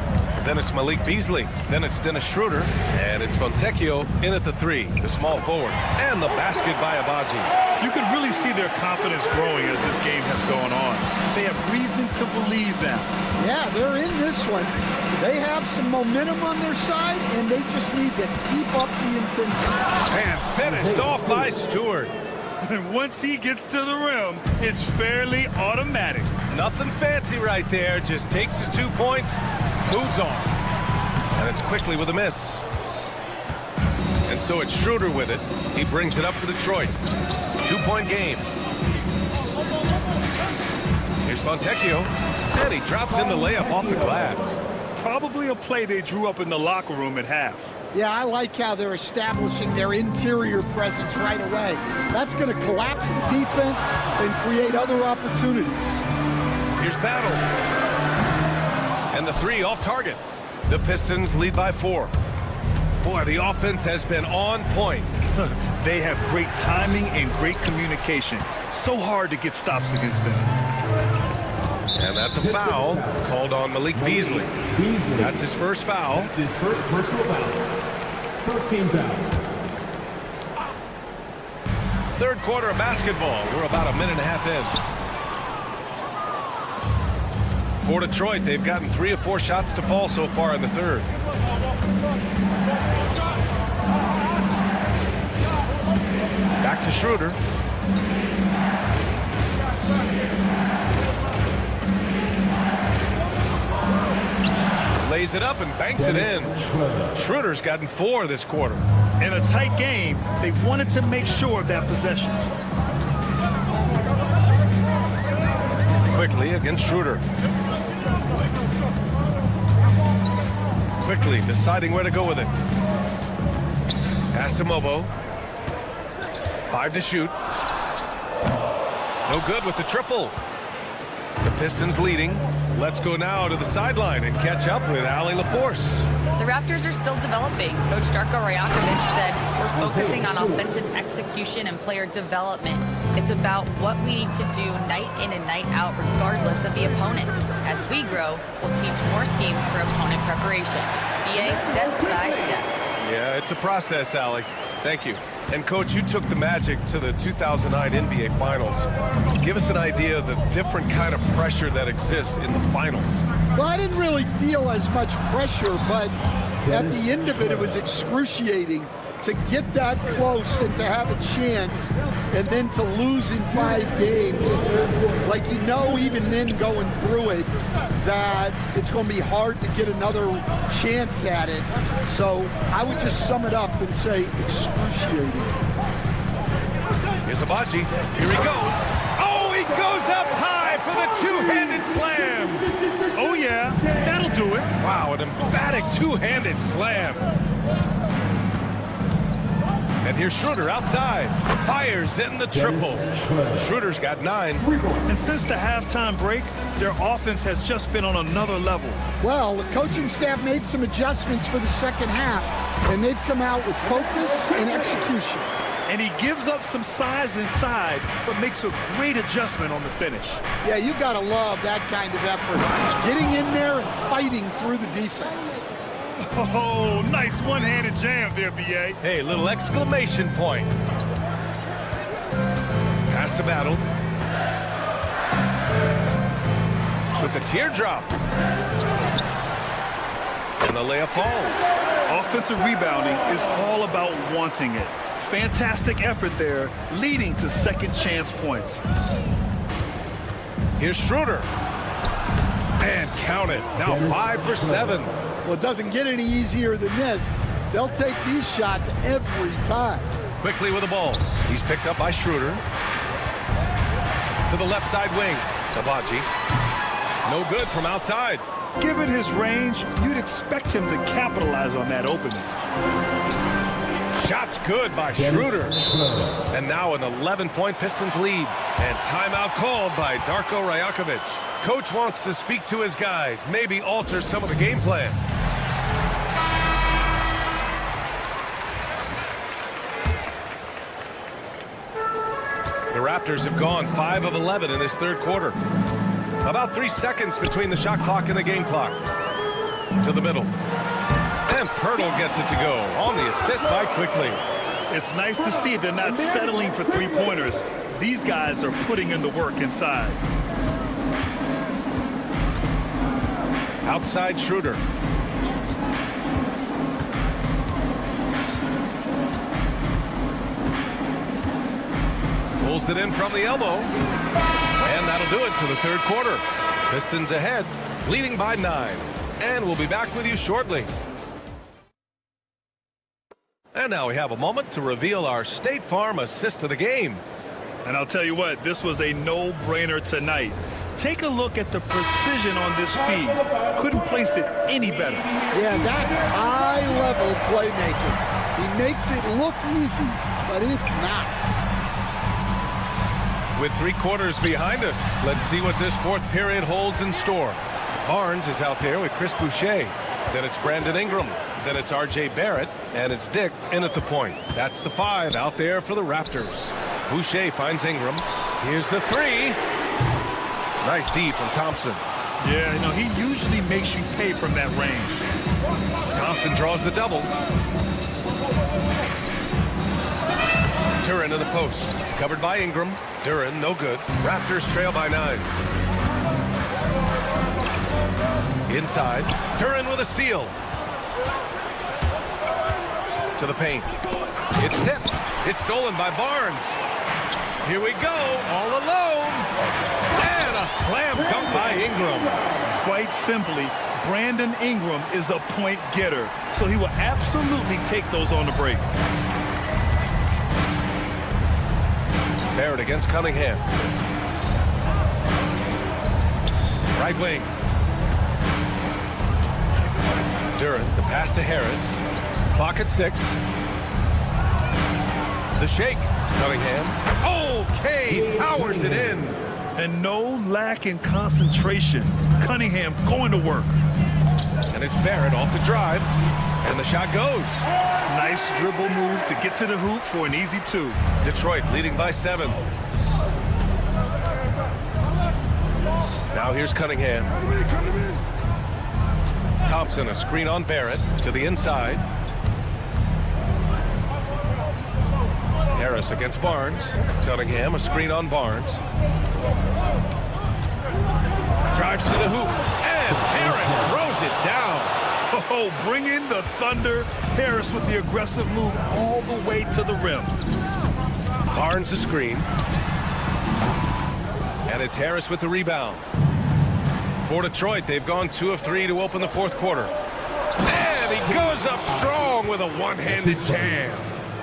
Then it's Malik Beasley. Then it's Dennis Schroeder. And it's Fontecchio in at the 3, the small forward. And the basket by Abaji. You can really see their confidence growing as this game has gone on. They have reason to believe that. Yeah, they're in this one. They have some momentum on their side, and they just need to keep up the intensity. And finished off by Stewart. And once he gets to the rim, it's fairly automatic. Nothing fancy right there. Just takes his 2 points, moves on. And it's quickly with a miss. And so it's Schroeder with it. He brings it up for Detroit. 2-point game. Here's Fontecchio. And he drops in the layup off the glass. Probably a play they drew up in the locker room at half. Yeah, I like how they're establishing their interior presence right away. That's going to collapse the defense and create other opportunities. Here's Battle. And the 3 off target. The Pistons lead by 4. Boy, the offense has been on point. They have great timing and great communication. So hard to get stops against them. And that's a foul called on Malik Beasley. That's his first foul. His first personal foul. First team foul. Third quarter of basketball. We're about a minute and a half in. For Detroit, they've gotten 3 of 4 shots to fall so far in the third. Back to Schroeder. Lays it up and banks it in. Schroeder's gotten 4 this quarter. In a tight game, they wanted to make sure of that possession. quickly against Schroeder. Quickly deciding where to go with it. Pass to Mobo. 5 to shoot. No good with the triple. The Pistons leading. Let's go now to the sideline and catch up with Allie LaForce. The Raptors are still developing. Coach Darko Rajakovic said, we're focusing on offensive execution and player development. It's about what we need to do night in and night out, regardless of the opponent. As we grow, we'll teach more schemes for opponent preparation. BA step by step. Yeah, it's a process, Allie. Thank you. And Coach, you took the Magic to the 2009 NBA Finals. Give us an idea of the different kind of pressure that exists in the finals. Well, I didn't really feel as much pressure, but at the end of it, it was excruciating to get that close and to have a chance and then to lose in 5 games. Like, you know, even then going through it, that it's going to be hard to get another chance at it. So I would just sum it up and say excruciating. Here's Abaji. Here he goes. Oh, he goes up high for the two-handed slam. Oh, yeah, that'll do it. Wow, an emphatic two-handed slam. And here's Schroeder outside. Fires in the triple. Schroeder's got 9. And since the halftime break, their offense has just been on another level. Well, the coaching staff made some adjustments for the second half, and they've come out with focus and execution. And he gives up some size inside, but makes a great adjustment on the finish. Yeah, you got to love that kind of effort. Getting in there and fighting through the defense. Oh, nice one-handed jam there, B.A. Hey, little exclamation point. Pass to Battle. With the teardrop. And the layup falls. Offensive rebounding is all about wanting it. Fantastic effort there, leading to second chance points. Here's Schroeder. And count it. Now 5 for 7. Well, it doesn't get any easier than this. They'll take these shots every time. Quickly with the ball. He's picked up by Schroeder. To the left side wing. Abaji. No good from outside. Given his range, you'd expect him to capitalize on that opening. Shot's good by Schroeder. And now an 11-point Pistons lead. And timeout called by Darko Rajakovic. Coach wants to speak to his guys, maybe alter some of the game plan. The Raptors have gone 5 of 11 in this third quarter. About 3 seconds between the shot clock and the game clock. To the middle. And Pirtle gets it to go on the assist by Quickly. It's nice to see they're not settling for three-pointers. These guys are putting in the work inside. Outside Schroeder. Pulls it in from the elbow. And that'll do it for the third quarter. Pistons ahead, leading by 9. And we'll be back with you shortly. And now we have a moment to reveal our State Farm assist of the game. And I'll tell you what, this was a no-brainer tonight. Take a look at the precision on this feed. Couldn't place it any better. Yeah, that's high-level playmaking. He makes it look easy, but it's not. With 3 quarters behind us, let's see what this fourth period holds in store. Barnes is out there with Chris Boucher. Then it's Brandon Ingram. Then it's R.J. Barrett. And it's Dick in at the point. That's the 5 out there for the Raptors. Boucher finds Ingram. Here's the 3. Nice D from Thompson. Yeah, you know, he usually makes you pay from that range. Thompson draws the double. Duren in the post. Covered by Ingram. Duren, no good. Raptors trail by 9. Inside. Duren with a steal. To the paint. It's tipped. It's stolen by Barnes. Here we go. All alone. And a slam dunk by Ingram. Quite simply, Brandon Ingram is a point getter, so he will absolutely take those on the break. Barrett against Cunningham. Right wing. Durant, the pass to Harris. Clock at 6. The shake. Cunningham. Okay, powers it in. And no lack in concentration. Cunningham going to work. And it's Barrett off the drive. And the shot goes. Nice dribble move to get to the hoop for an easy 2. Detroit leading by 7. Now here's Cunningham. Thompson, a screen on Barrett to the inside. Harris against Barnes. Cunningham, a screen on Barnes. Drives to the hoop. And Harris throws it down. Oh, bring in the thunder. Harris with the aggressive move all the way to the rim. Barnes the screen. And it's Harris with the rebound. For Detroit, they've gone 2 of 3 to open the 4th quarter. And he goes up strong with a one-handed jam.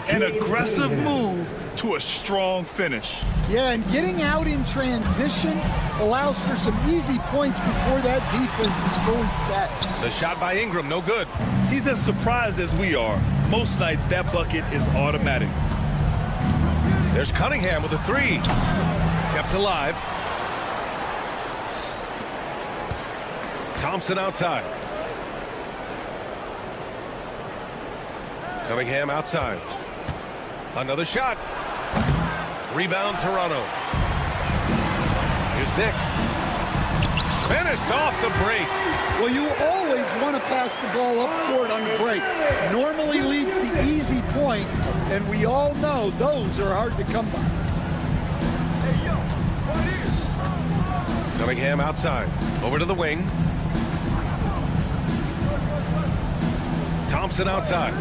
An aggressive move to a strong finish. Yeah, and getting out in transition allows for some easy points before that defense is fully set. The shot by Ingram, no good. He's as surprised as we are. Most nights, that bucket is automatic. There's Cunningham with a 3. Kept alive. Thompson outside. Cunningham outside. Another shot. Rebound Toronto. Here's Dick. Finished off the break. Well, you always want to pass the ball up court on the break. Normally leads to easy points, and we all know those are hard to come by. Cunningham outside. Over to the wing. Thompson outside.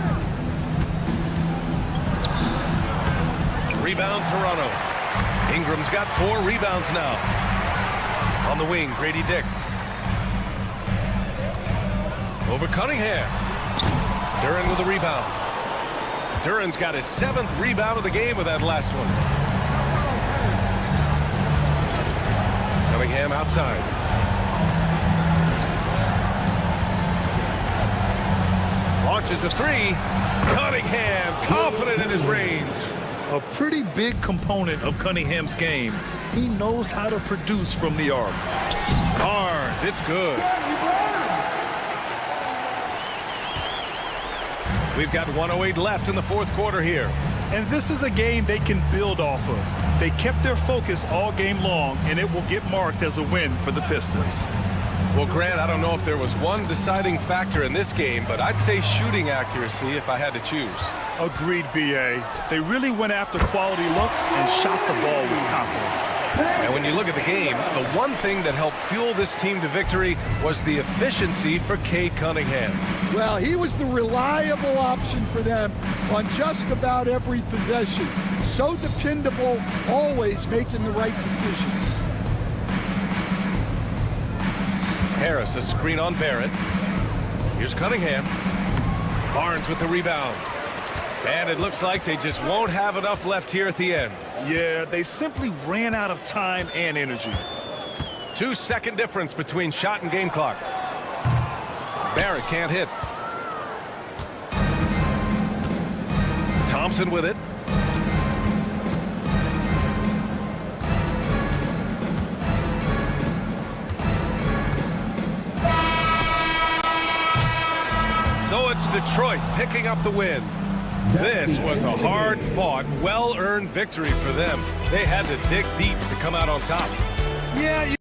Rebound Toronto. Ingram's got 4 rebounds now. On the wing, Grady Dick. Over Cunningham. Duran with the rebound. Duran's got his 7th rebound of the game with that last one. Cunningham outside. Launches a 3. Cunningham confident in his range. A pretty big component of Cunningham's game. He knows how to produce from the arc. Barnes, it's good. We've got 1:08 left in the 4th quarter here. And this is a game they can build off of. They kept their focus all game long, and it will get marked as a win for the Pistons. Well, Grant, I don't know if there was one deciding factor in this game, but I'd say shooting accuracy if I had to choose. Agreed, B.A. They really went after quality looks and shot the ball with confidence. And when you look at the game, the one thing that helped fuel this team to victory was the efficiency for Cade Cunningham. Well, he was the reliable option for them on just about every possession. So dependable, always making the right decision. Harris, a screen on Barrett. Here's Cunningham. Barnes with the rebound. And it looks like they just won't have enough left here at the end. Yeah, they simply ran out of time and energy. 2-second difference between shot and game clock. Barrett can't hit. Thompson with it. So it's Detroit picking up the win. This was a hard-fought, well-earned victory for them. They had to dig deep to come out on top. Yeah.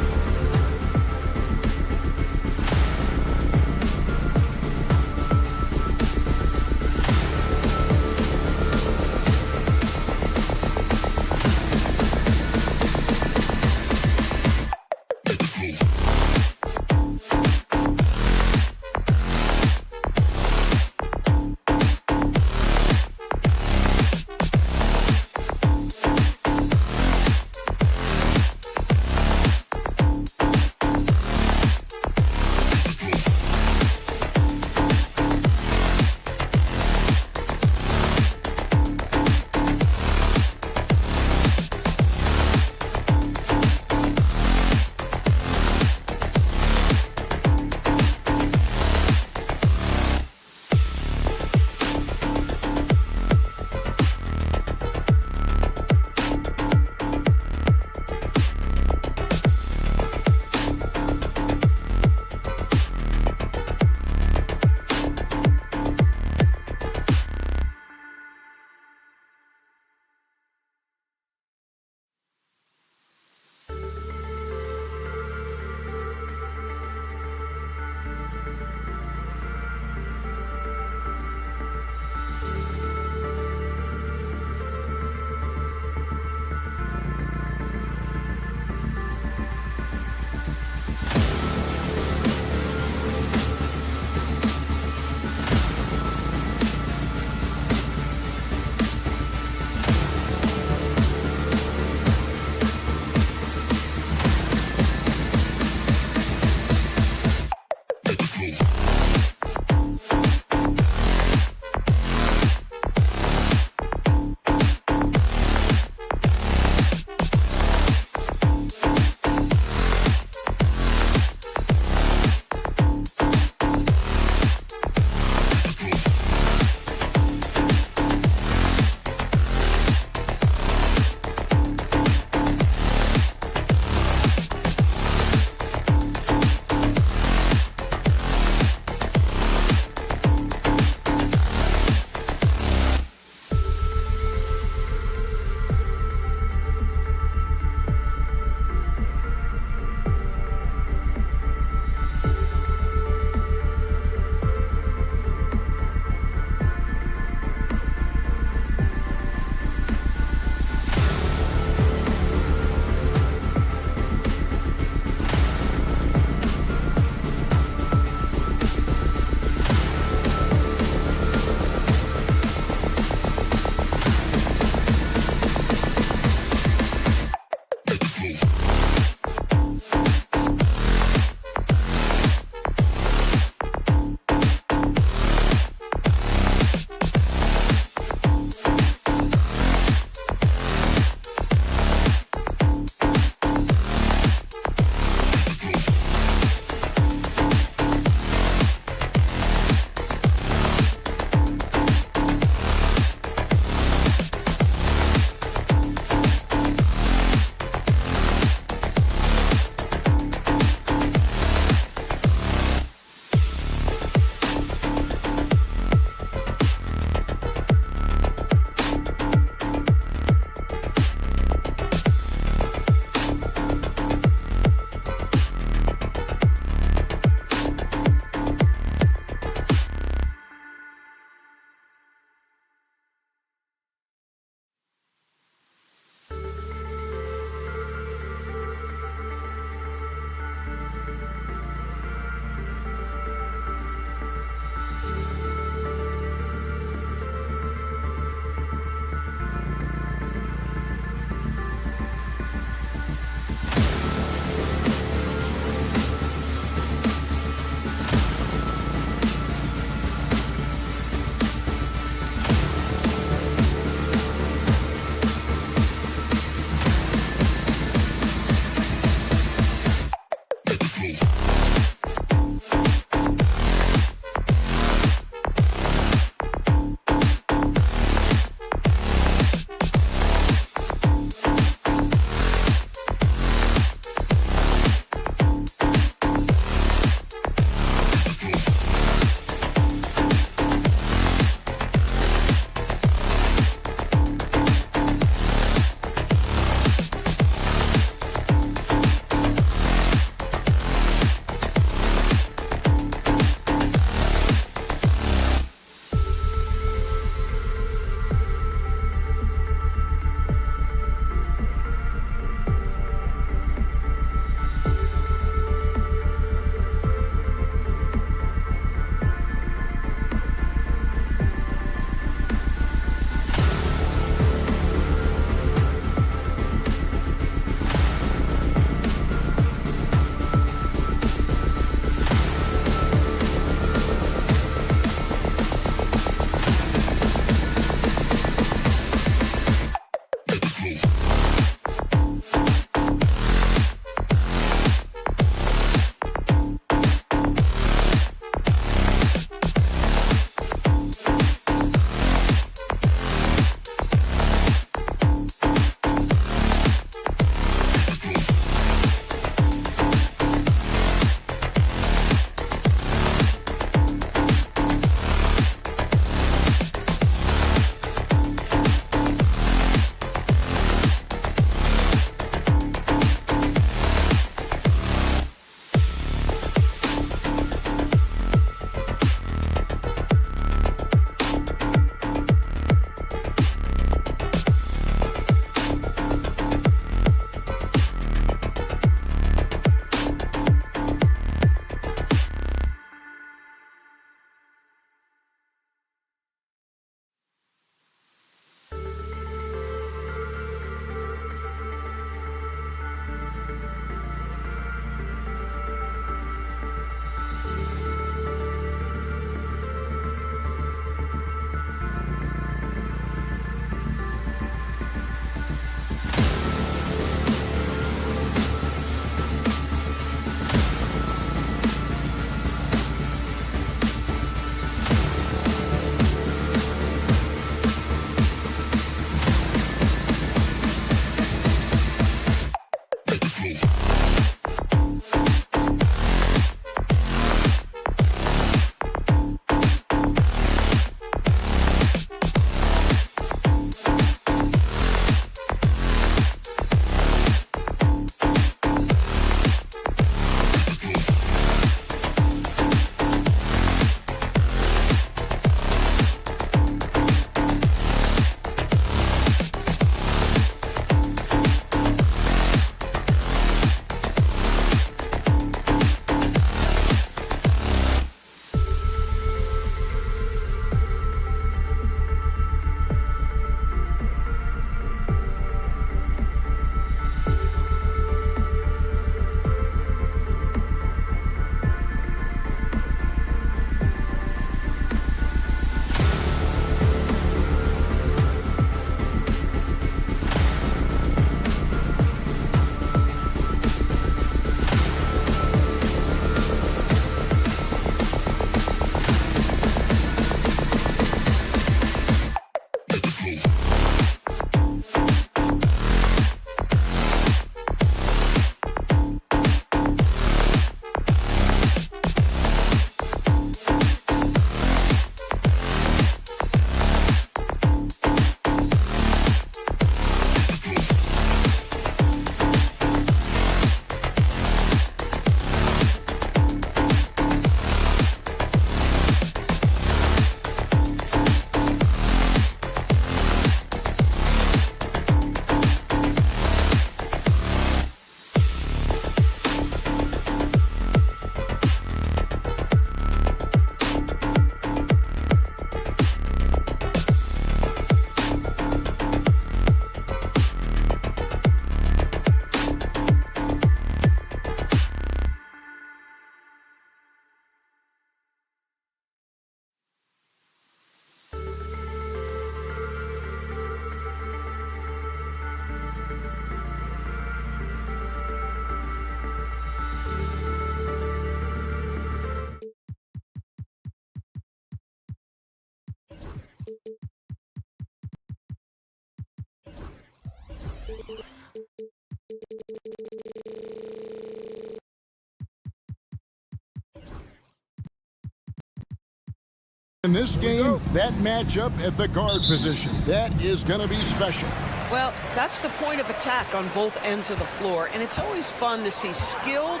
In this game, that matchup at the guard position, that is going to be special. Well, that's the point of attack on both ends of the floor, and it's always fun to see skilled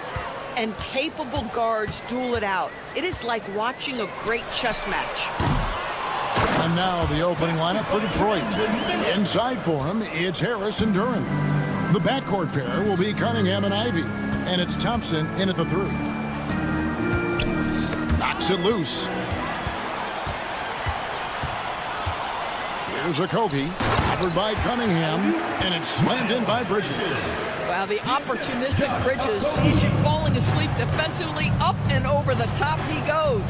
and capable guards duel it out. It is like watching a great chess match. And now the opening lineup for Detroit. Inside for him, it's Harris and Duran. The backcourt pair will be Cunningham and Ivy, and it's Thompson in at the 3. Knocks it loose. Here's a Kobe, covered by Cunningham, and it's slammed in by Bridges. Wow, the opportunistic Bridges sees you falling asleep defensively. Up and over the top he goes.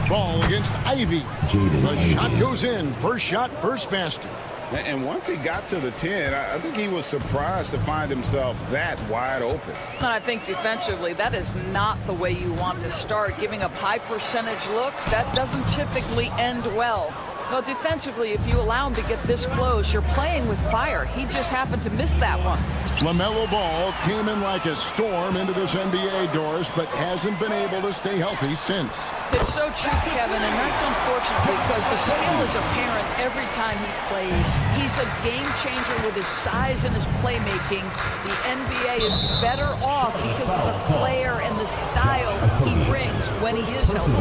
Ball against Ivy. The shot goes in. First shot, first basket. And once he got to the 10, I think he was surprised to find himself that wide open. And I think defensively, that is not the way you want to start. Giving up high percentage looks, that doesn't typically end well. Well, defensively, if you allow him to get this close, you're playing with fire. He just happened to miss that one. LaMelo Ball came in like a storm into this NBA, Doris, but hasn't been able to stay healthy since. It's so true, Kevin, and that's unfortunate because the skill is apparent every time he plays. He's a game changer with his size and his playmaking. The NBA is better off because of the flair and the style he brings when he is healthy.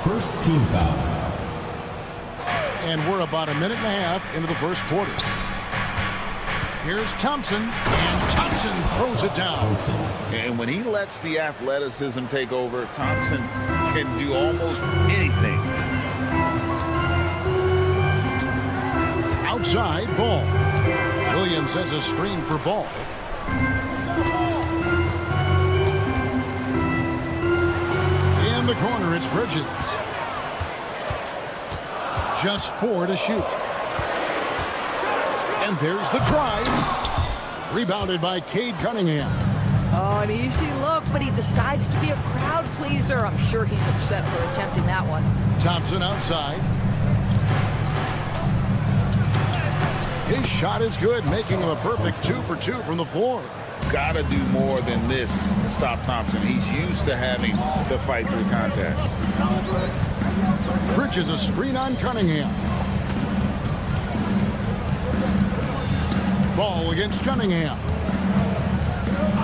First team foul. And we're about a minute and a half into the first quarter. Here's Thompson, and Thompson throws it down. And when he lets the athleticism take over, Thompson can do almost anything. Outside, Ball. Williams has a screen for Ball. In the corner, it's Bridges. Just 4 to shoot. And there's the drive. Rebounded by Cade Cunningham. Oh, an easy look, but he decides to be a crowd pleaser. I'm sure he's upset for attempting that one. Thompson outside. His shot is good, making him a perfect 2 for 2 from the floor. Gotta do more than this to stop Thompson. He's used to having to fight through contact. Bridges a screen on Cunningham. Ball against Cunningham.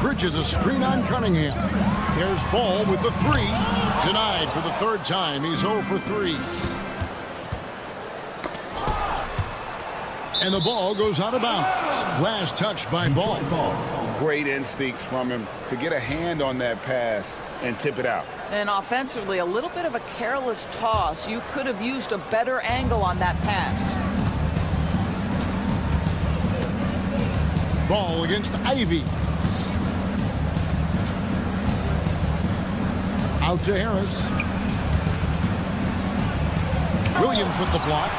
Bridges a screen on Cunningham. There's Ball with the 3. Denied for the 3rd time. He's 0 for 3. And the ball goes out of bounds. Last touch by Ball. Great instincts from him to get a hand on that pass and tip it out. And offensively, a little bit of a careless toss. You could have used a better angle on that pass. Ball against Ivy. Out to Harris. Williams with the block.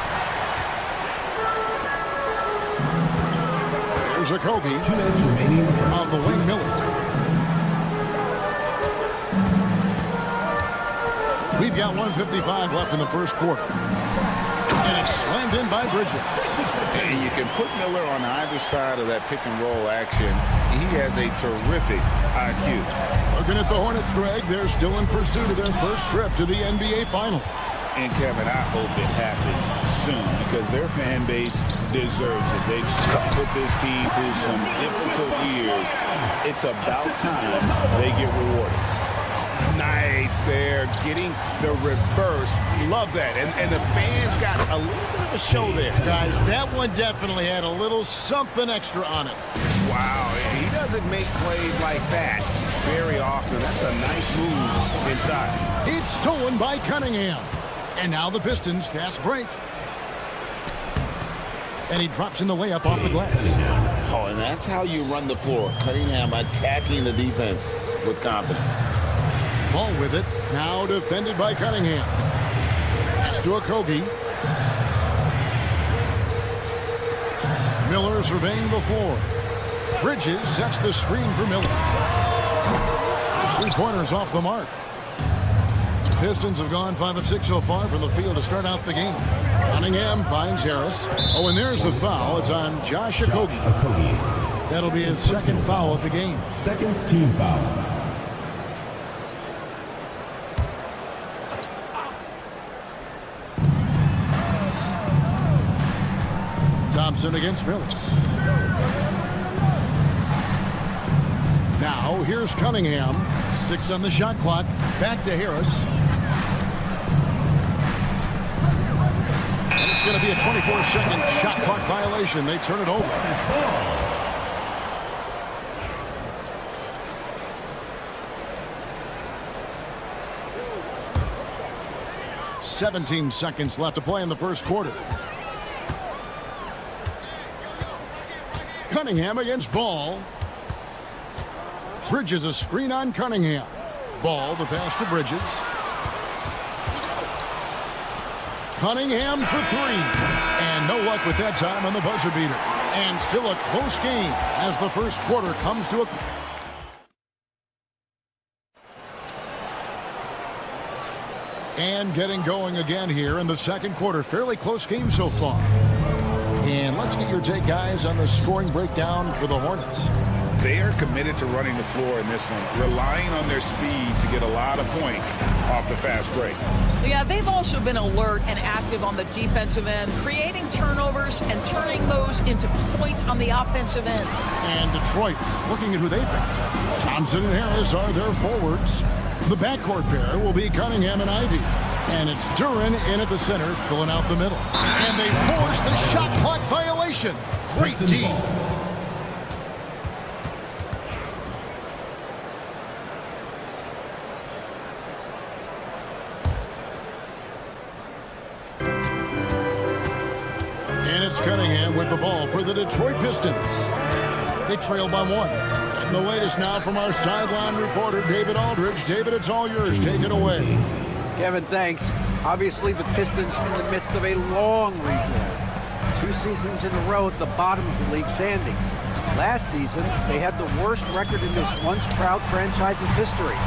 There's a Kobe. 2 minutes remaining on the wing. Miller. We've got 1:55 left in the first quarter. And it's slammed in by Bridges. And you can put Miller on either side of that pick and roll action. He has a terrific IQ. Looking at the Hornets, Greg, they're still in pursuit of their first trip to the NBA Finals. And Kevin, I hope it happens soon because their fan base deserves it. They've stuck with this team through some difficult years. It's about time they get rewarded. Nice there, getting the reverse. Love that. And the fans got a little bit of a show there. Guys, that one definitely had a little something extra on it. Wow, he doesn't make plays like that very often. That's a nice move inside. It's stolen by Cunningham. And now the Pistons fast break. And he drops in the layup off the glass. Oh, and that's how you run the floor. Cunningham attacking the defense with confidence. Ball with it. Now defended by Cunningham. Pass to a Kobe. Miller surveying the floor. Bridges sets the screen for Miller. His 3-pointers off the mark. Pistons have gone 5 of 6 so far from the field to start out the game. Cunningham finds Harris. Oh, and there's the foul. It's on Josh Okogie. That'll be his 2nd foul of the game. Second team foul. Thompson against Miller. Now, here's Cunningham. 6 on the shot clock. Back to Harris. And it's going to be a 24-second shot clock violation. They turn it over. 17 seconds left to play in the first quarter. Cunningham against Ball. Bridges a screen on Cunningham. Ball, the pass to Bridges. Cunningham for 3. And no luck with that time on the buzzer beater. And still a close game as the first quarter comes to a... And getting going again here in the second quarter. Fairly close game so far. And let's get your take, guys, on the scoring breakdown for the Hornets. They are committed to running the floor in this one, relying on their speed to get a lot of points off the fast break. Yeah, they've also been alert and active on the defensive end, creating turnovers and turning those into points on the offensive end. And Detroit, looking at who they've got. Thompson and Harris are their forwards. The backcourt pair will be Cunningham and Ivy. And it's Duren in at the center, filling out the middle. And they force the shot clock violation. Great D. And it's Cunningham with the ball for the Detroit Pistons. They trail by 1. And the latest now from our sideline reporter, David Aldridge. David, it's all yours. Take it away. Kevin, thanks. Obviously, the Pistons in the midst of a long rebuild. 2 seasons in a row at the bottom of the league standings. Last season, they had the worst record in this once proud franchise's history.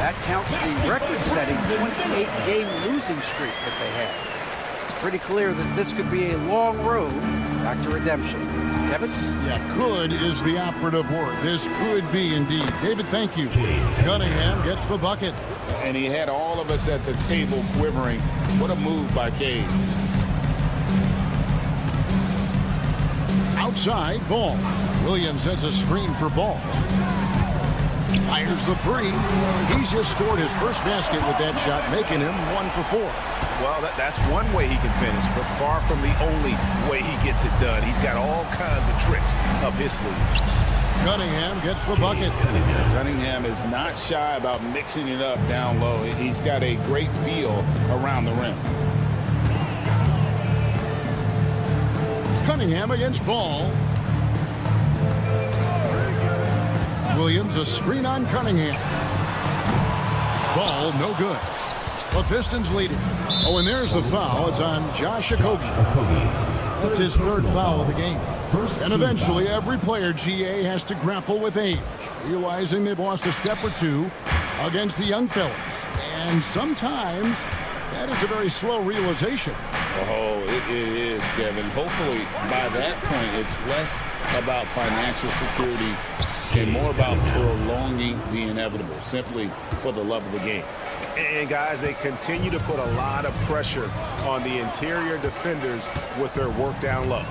That counts the record-setting 28-game losing streak that they had. It's pretty clear that this could be a long road back to redemption. Kevin? Yeah, could is the operative word. This could be indeed. David, thank you. Cunningham gets the bucket. And he had all of us at the table quivering. What a move by Cade. Outside, Ball. Williams sets a screen for Ball. Fires the 3. He's just scored his first basket with that shot, making him 1 for 4. Well, that's one way he can finish, but far from the only way he gets it done. He's got all kinds of tricks up his sleeve. Cunningham gets the bucket. Cunningham is not shy about mixing it up down low. He's got a great feel around the rim. Cunningham against Ball. Williams a screen on Cunningham. Ball no good. The Pistons leading. Oh, and there's the foul. It's on Josh Okogie. That's his 3rd foul of the game. And eventually every player, GA, has to grapple with age, realizing they've lost a step or 2 against the young fellas. And sometimes that is a very slow realization. Oh, it is, Kevin. Hopefully by that point it's less about financial security and more about prolonging the inevitable, simply for the love of the game. And guys, they continue to put a lot of pressure on the interior defenders with their work down low.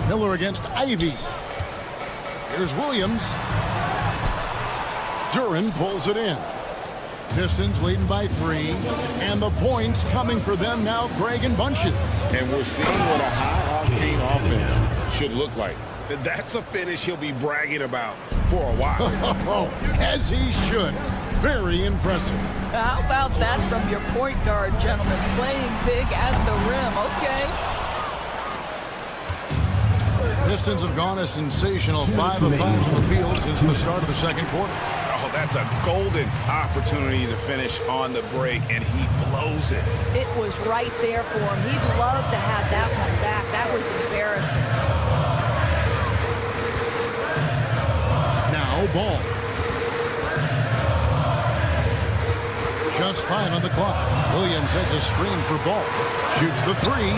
Miller against Ivy. Here's Williams. Duren pulls it in. Pistons leading by 3. And the points coming for them now, Greg and bunches. And we're seeing what a high-octane offense should look like. That's a finish he'll be bragging about for a while. As he should. Very impressive. How about that from your point guard, gentlemen? Playing big at the rim, okay? Pistons have gone a sensational 5 of 5 from the field since the start of the second quarter. Oh, that's a golden opportunity to finish on the break, and he blows it. It was right there for him. He'd love to have that one back. That was embarrassing. Now Ball. Just 5 on the clock. Williams sets a screen for Ball. Shoots the 3.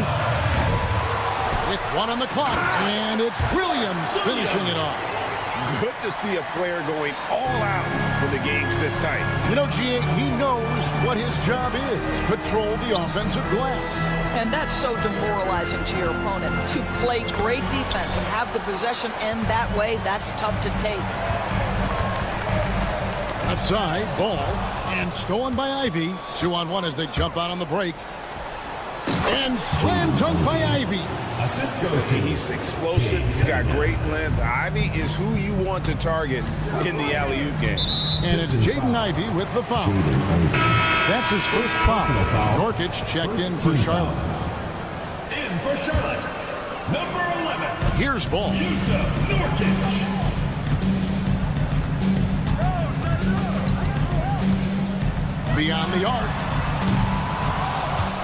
With 1 on the clock, and it's Williams finishing it off. Good to see a player going all out when the game's this tight. You know, GA, he knows what his job is. Patrol the offensive glass. And that's so demoralizing to your opponent. To play great defense and have the possession end that way, that's tough to take. Left side, ball, and stolen by Ivy. 2-on-1 as they jump out on the break. And slam dunk by Ivy. Assist goes to He's explosive. He's got great length. Ivy is who you want to target in the alley-oop game. And it's Jaden Ivey with the foul. That's his first foul. Nurkic checked in for Charlotte. In for Charlotte, number 11. Here's ball. Nurkic. Beyond the arc.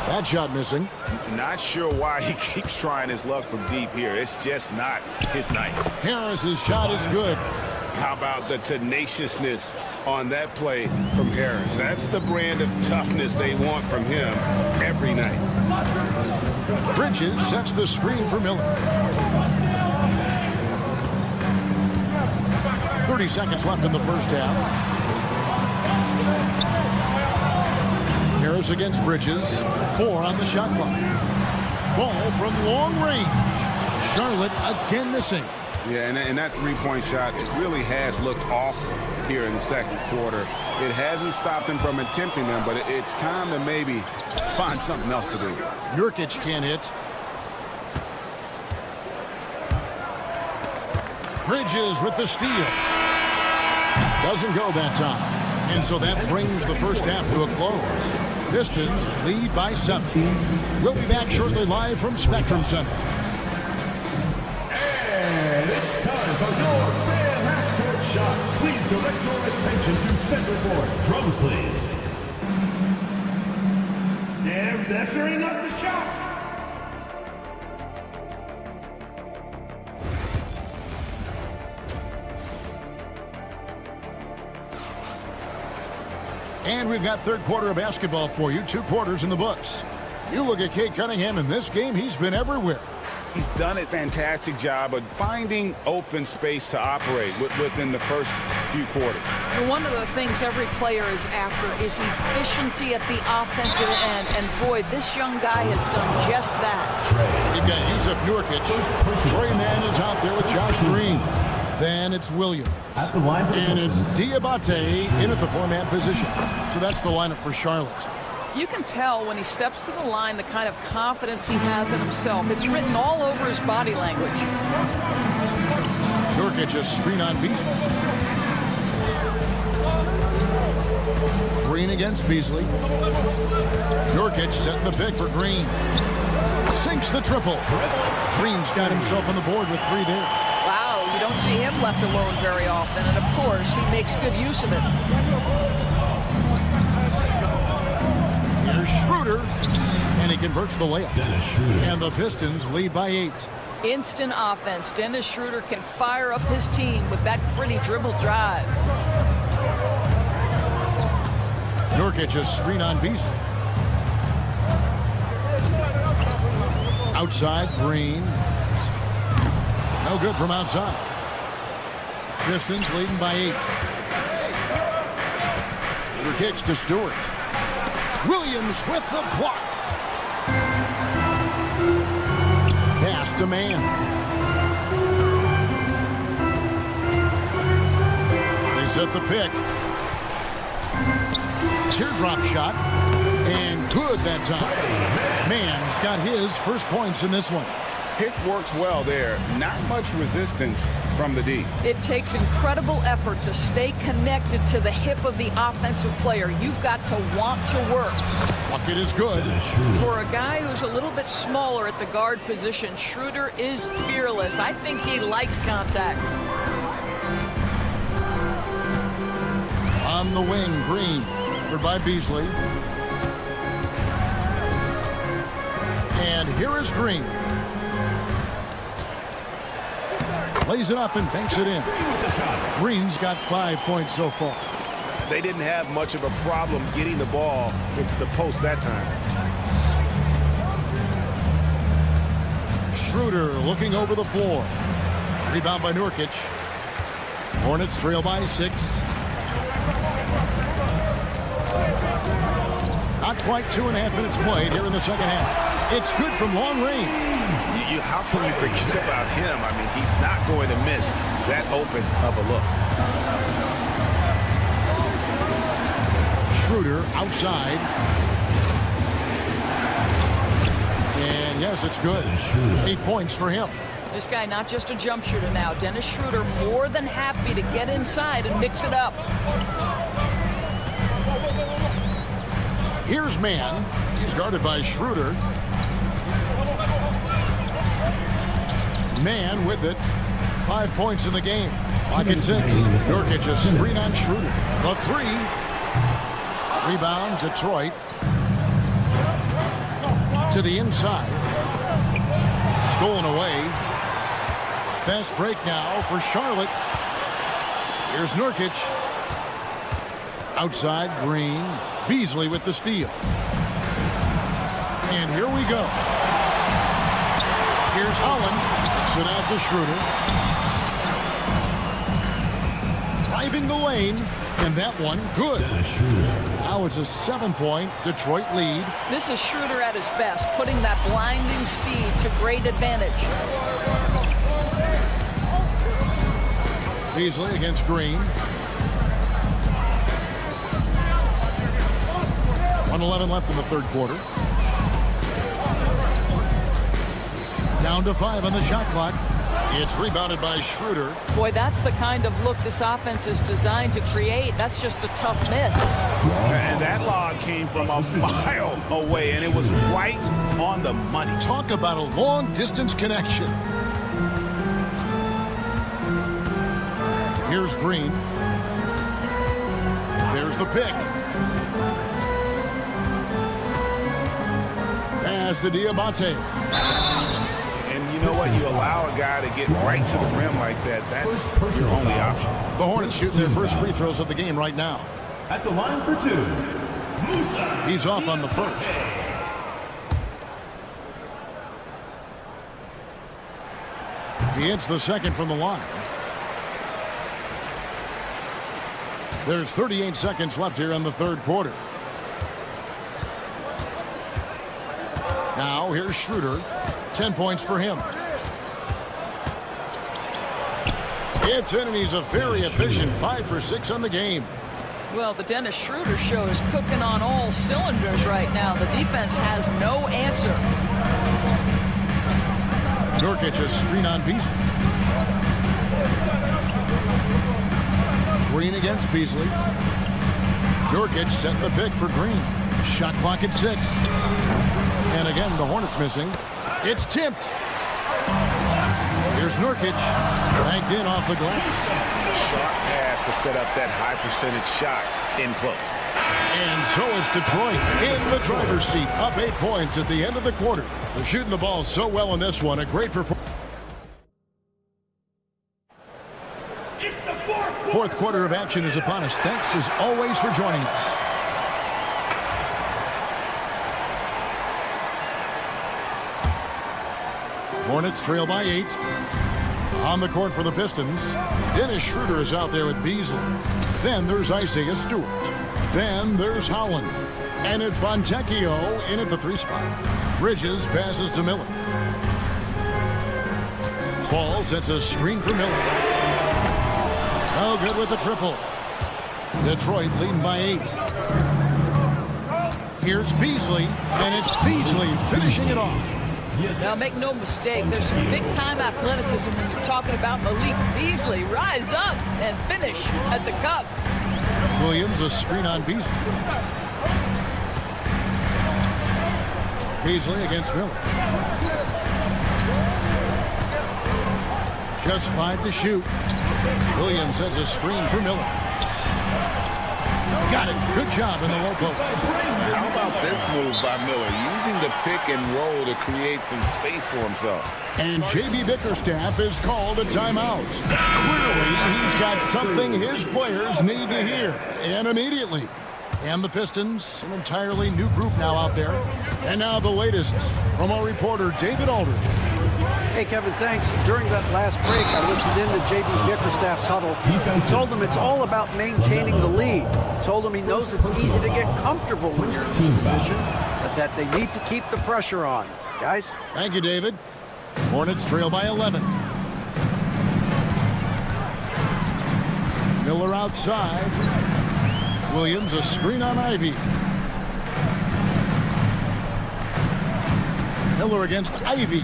That shot missing. Not sure why he keeps trying his luck from deep here. It's just not his night. Harris's shot is good. How about the tenaciousness on that play from Harris? That's the brand of toughness they want from him every night. Bridges sets the screen for Miller. 30 seconds left in the first half. Harris against Bridges. 4 on the shot clock. Ball from long range. Charlotte again missing. Yeah, and that three-point shot, it really has looked awful here in the second quarter. It hasn't stopped him from attempting them, but it's time to maybe find something else to do. Nurkic can't hit. Bridges with the steal. Doesn't go that time. And so that brings the first half to a close. Pistons lead by 7. We'll be back shortly live from Spectrum Center. And it's time for your fan half-court shot. Please direct your attention to center court. Drums, please. And measuring up the shot. And we've got third quarter of basketball for you. 2 quarters in the books. You look at Cade Cunningham in this game, he's been everywhere. He's done a fantastic job of finding open space to operate within the first few quarters. One of the things every player is after is efficiency at the offensive end. And boy, this young guy has done just that. You've got Yusuf Nurkic. Trey Mann is out there with Josh Green. Then it's Williams. At the line for and it's Diabate in at the 4-man position. So that's the lineup for Charlotte. You can tell when he steps to the line the kind of confidence he has in himself. It's written all over his body language. Nurkic just screen on Beasley. Green against Beasley. Nurkic setting the pick for Green. Sinks the triple. Green's got himself on the board with 3 there. Wow, you don't see him left alone very often. And of course, he makes good use of it. Here's Schroeder, and he converts the layup. And the Pistons lead by 8. Instant offense. Dennis Schroeder can fire up his team with that pretty dribble drive. Nurkic just screen on Beasley. Outside, Green. No good from outside. Pistons leading by 8. Schroeder kicks to Stewart. Williams with the block. Pass to Mann. They set the pick. Teardrop shot. And good that time. Mann's got his first points in this one. Pick works well there. Not much resistance from the D. It takes incredible effort to stay connected to the hip of the offensive player. You've got to want to work. Bucket is good. For a guy who's a little bit smaller at the guard position, Schroeder is fearless. I think he likes contact. On the wing, Green. Covered by Beasley. And here is Green. Lays it up and banks it in. Green's got 5 points so far. They didn't have much of a problem getting the ball into the post that time. Schroeder looking over the floor. Rebound by Nurkic. Hornets trail by 6. Not quite 2.5 minutes played here in the second half. It's good from long range. How can you forget about him? I mean, he's not going to miss that open of a look. Schroeder outside. And yes, it's good. 8 points for him. This guy not just a jump shooter now. Dennis Schroeder more than happy to get inside and mix it up. Here's Mann. He's guarded by Schroeder. Mann with it. 5 points in the game. Clock at 6. Nurkic a screen on Schroeder. The 3. Rebound, Detroit. To the inside. Stolen away. Fast break now for Charlotte. Here's Nurkic. Outside, Green. Beasley with the steal. And here we go. Here's Holland. Sit out to Schroeder. Driving the lane. And that one, good. Now it's a 7-point Detroit lead. This is Schroeder at his best, putting that blinding speed to great advantage. Beasley against Green. 1:11 left in the third quarter. Down to 5 on the shot clock. It's rebounded by Schroeder. Boy, that's the kind of look this offense is designed to create. That's just a tough miss. And that lob came from a mile away, and it was right on the money. Talk about a long-distance connection. Here's Green. There's the pick. Pass to Diamante. And you know what? You allow a guy to get right to the rim like that. That's your only option. The Hornets shooting their first free throws of the game right now. At the line for 2, Musa. He's off on the first. He hits the second from the line. There's 38 seconds left here in the third quarter. Now here's Schroeder. 10 points for him. It's in, and he's a very efficient 5 for 6 on the game. Well, the Dennis Schroeder show is cooking on all cylinders right now. The defense has no answer. Nurkic a screen on Beasley. Green against Beasley. Nurkic setting the pick for Green. Shot clock at 6. And again, the Hornets missing. It's tipped. Here's Nurkic. Banked in off the glass. Sharp pass to set up that high percentage shot in close. And so is Detroit in the driver's seat. Up 8 points at the end of the quarter. They're shooting the ball so well in this one. A great performance. Fourth quarter of action is upon us. Thanks as always for joining us. Hornets trail by 8. On the court for the Pistons. Dennis Schroeder is out there with Beasley. Then there's Isaiah Stewart. Then there's Holland. And it's Fontecchio in at the 3 spot. Bridges passes to Miller. Ball sets a screen for Miller. Oh, good with the triple. Detroit leading by 8. Here's Beasley, and it's Beasley finishing it off. Now, make no mistake, there's some big-time athleticism when you're talking about Malik Beasley. Rise up and finish at the cup. Williams, a screen on Beasley. Beasley against Miller. Just 5 to shoot. Williams sends a screen for Miller. Got it. Good job in the low post. How about this move by Miller? Using the pick and roll to create some space for himself. And J.B. Bickerstaff is called a timeout. Clearly, he's got something his players need to hear. And immediately. And the Pistons, an entirely new group now out there. And now the latest from our reporter, David Aldridge. Hey, Kevin, thanks. During that last break, I listened in to J.B. Bickerstaff's huddle. He told him it's all about maintaining the lead. Told him he knows it's easy to get comfortable when you're in this position, but that they need to keep the pressure on. Guys? Thank you, David. Hornets trail by 11. Miller outside. Williams, a screen on Ivy. Miller against Ivy.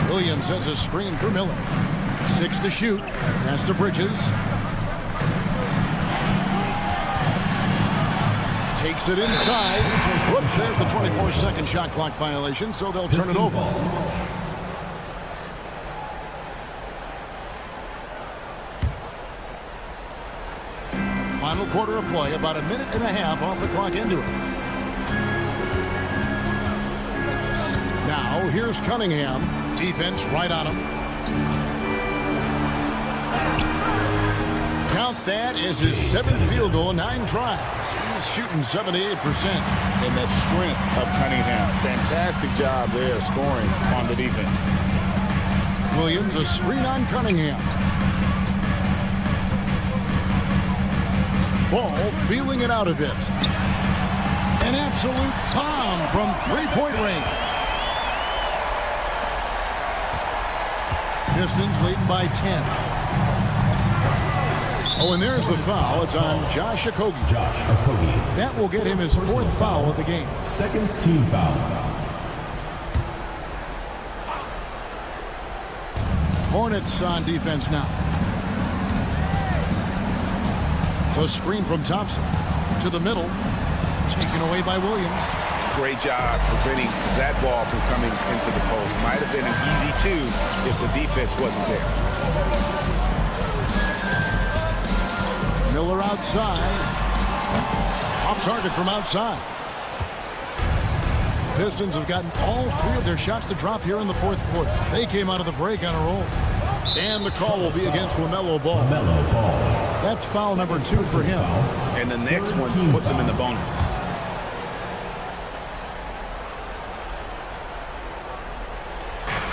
Williams sends a screen for Miller. 6 to shoot. Pass to Bridges. Takes it inside. Whoops, there's the 24-second shot clock violation, so they'll turn it over. Final quarter of play, about a minute and a half off the clock into it. Now, here's Cunningham. Defense right on him. Count that as his 7th field goal, 9 tries. He's shooting 78%. And the strength of Cunningham. Fantastic job there scoring on the defense. Williams, a screen on Cunningham. Ball feeling it out a bit. An absolute bomb from three-point range. Pistons leading by 10. Oh, and there's the foul. It's on Josh Okogie. That will get him his 4th foul of the game. 2nd team foul. Hornets on defense now. The screen from Thompson to the middle. Taken away by Williams. Great job preventing that ball from coming into the post. Might have been an easy 2 if the defense wasn't there. Miller outside. Off target from outside. The Pistons have gotten all 3 of their shots to drop here in the 4th quarter. They came out of the break on a roll. And the call will be against LaMelo Ball. That's foul number 2 for him. And the next one puts him in the bonus.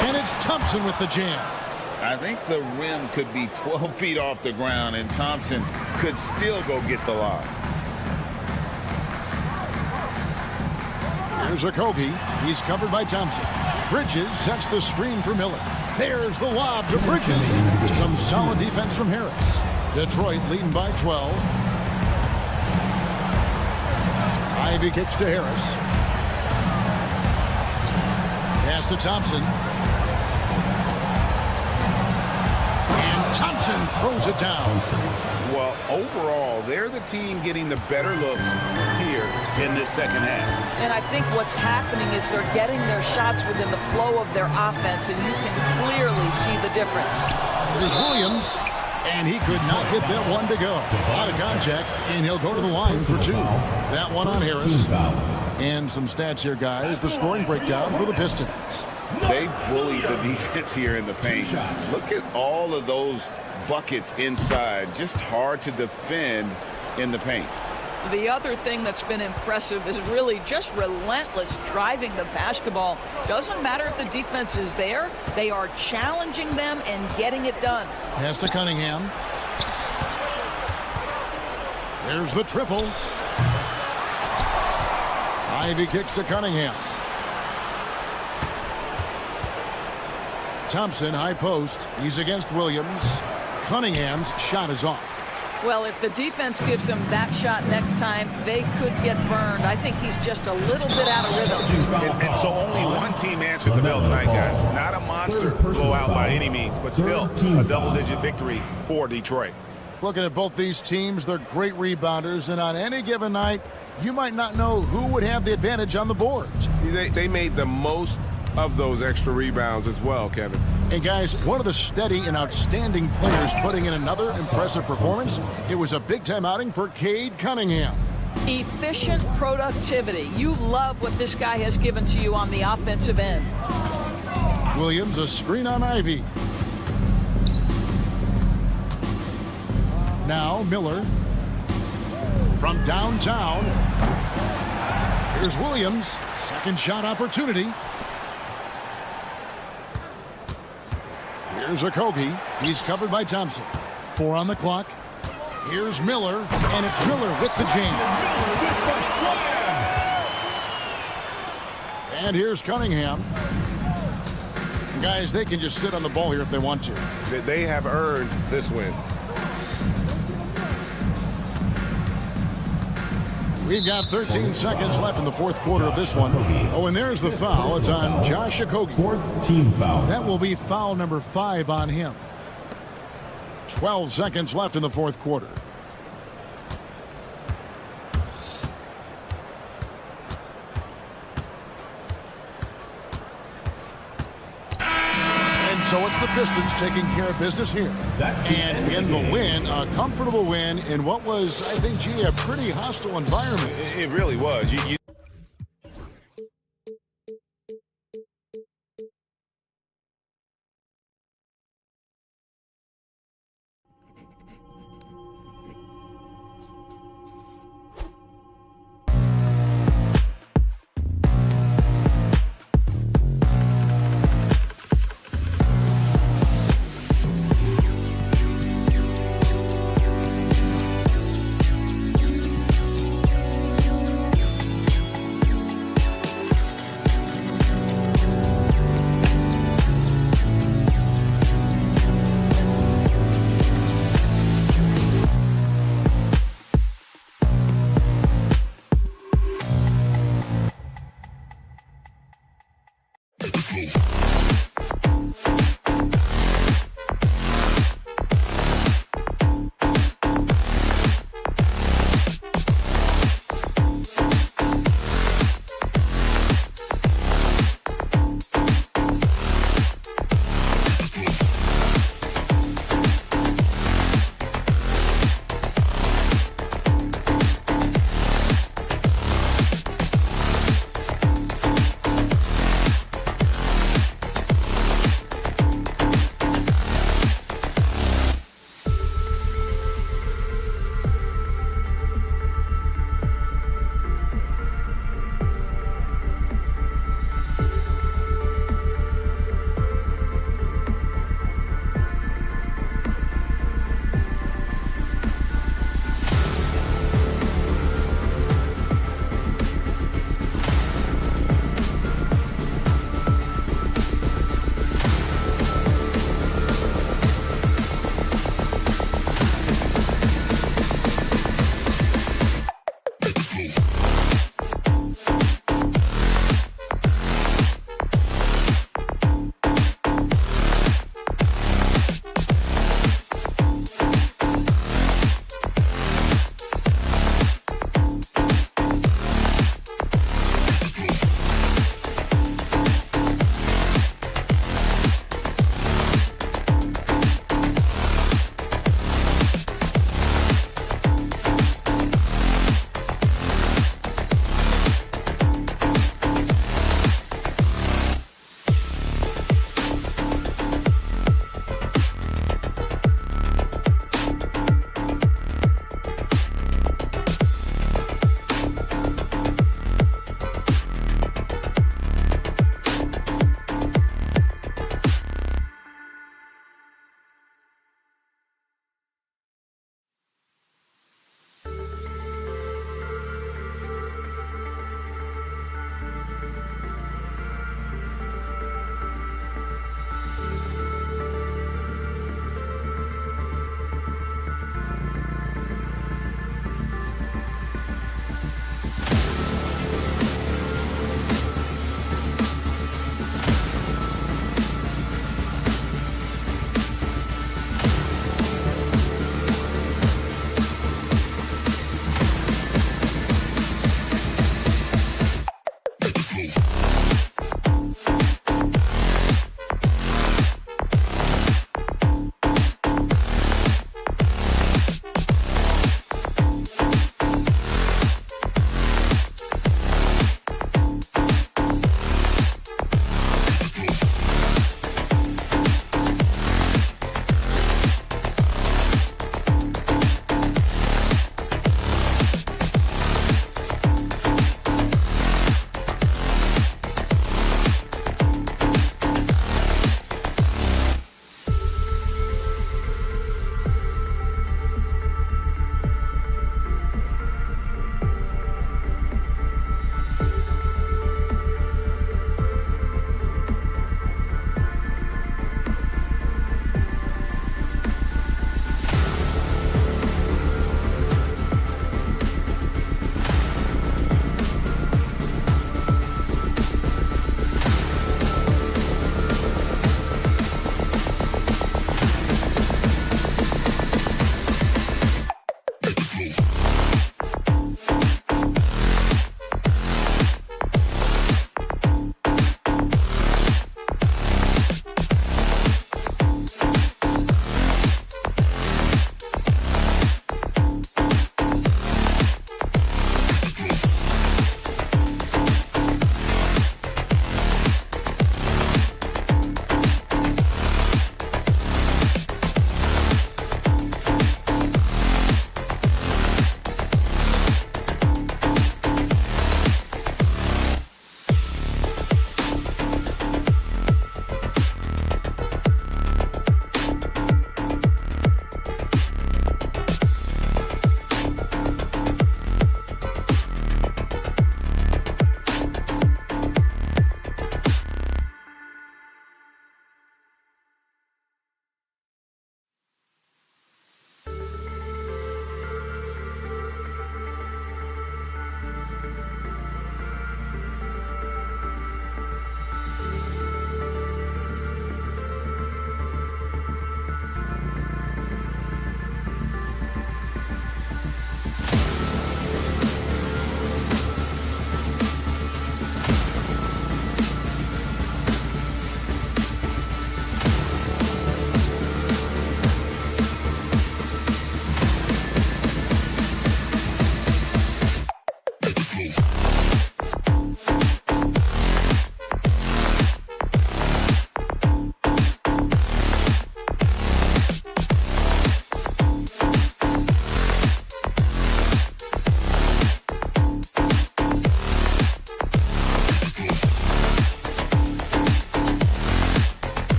And it's Thompson with the jam. I think the rim could be 12 feet off the ground, and Thompson could still go get the lob. Here's Okogie. He's covered by Thompson. Bridges sets the screen for Miller. There's the lob to Bridges. Some solid defense from Harris. Detroit leading by 12. Ivy kicks to Harris. Pass to Thompson. And Thompson throws it down. Well, overall, they're the team getting the better looks here in this second half. And I think what's happening is they're getting their shots within the flow of their offense, and you can clearly see the difference. Here's Williams, and he could not get that one to go. Out of contact, and he'll go to the line for 2. That one on Harris. And some stats here, guys. The scoring breakdown for the Pistons. They bullied the defense here in the paint. Look at all of those buckets inside. Just hard to defend in the paint. The other thing that's been impressive is really just relentless driving the basketball. Doesn't matter if the defense is there. They are challenging them and getting it done. Pass to Cunningham. There's the triple. Ivy kicks to Cunningham. Thompson, high post. He's against Williams. Cunningham's shot is off. Well, if the defense gives him that shot next time, they could get burned. I think he's just a little bit out of rhythm. And so only one team answered the bell tonight, guys. Not a monster blowout by any means, but still a double-digit victory for Detroit. Looking at both these teams, they're great rebounders, and on any given night, you might not know who would have the advantage on the boards. They made the most of those extra rebounds as well, Kevin. And guys, one of the steady and outstanding players putting in another impressive performance. It was a big-time outing for Cade Cunningham. Efficient productivity. You love what this guy has given to you on the offensive end. Williams, a screen on Ivy. Now Miller from downtown. Here's Williams. Second shot opportunity. Here's Okogie. He's covered by Thompson. 4 on the clock. Here's Miller, and it's Miller with the jam. And here's Cunningham. Guys, they can just sit on the ball here if they want to. They have earned this win. We've got 13 seconds left in the fourth quarter of this one. Oh, and there's the foul. It's on Josh Okogie. Fourth team foul. That will be foul number 5 on him. 12 seconds left in the fourth quarter. And so it's the Pistons taking care of business here. And in the win, a comfortable win in what was, I think, G, a pretty hostile environment. It really was.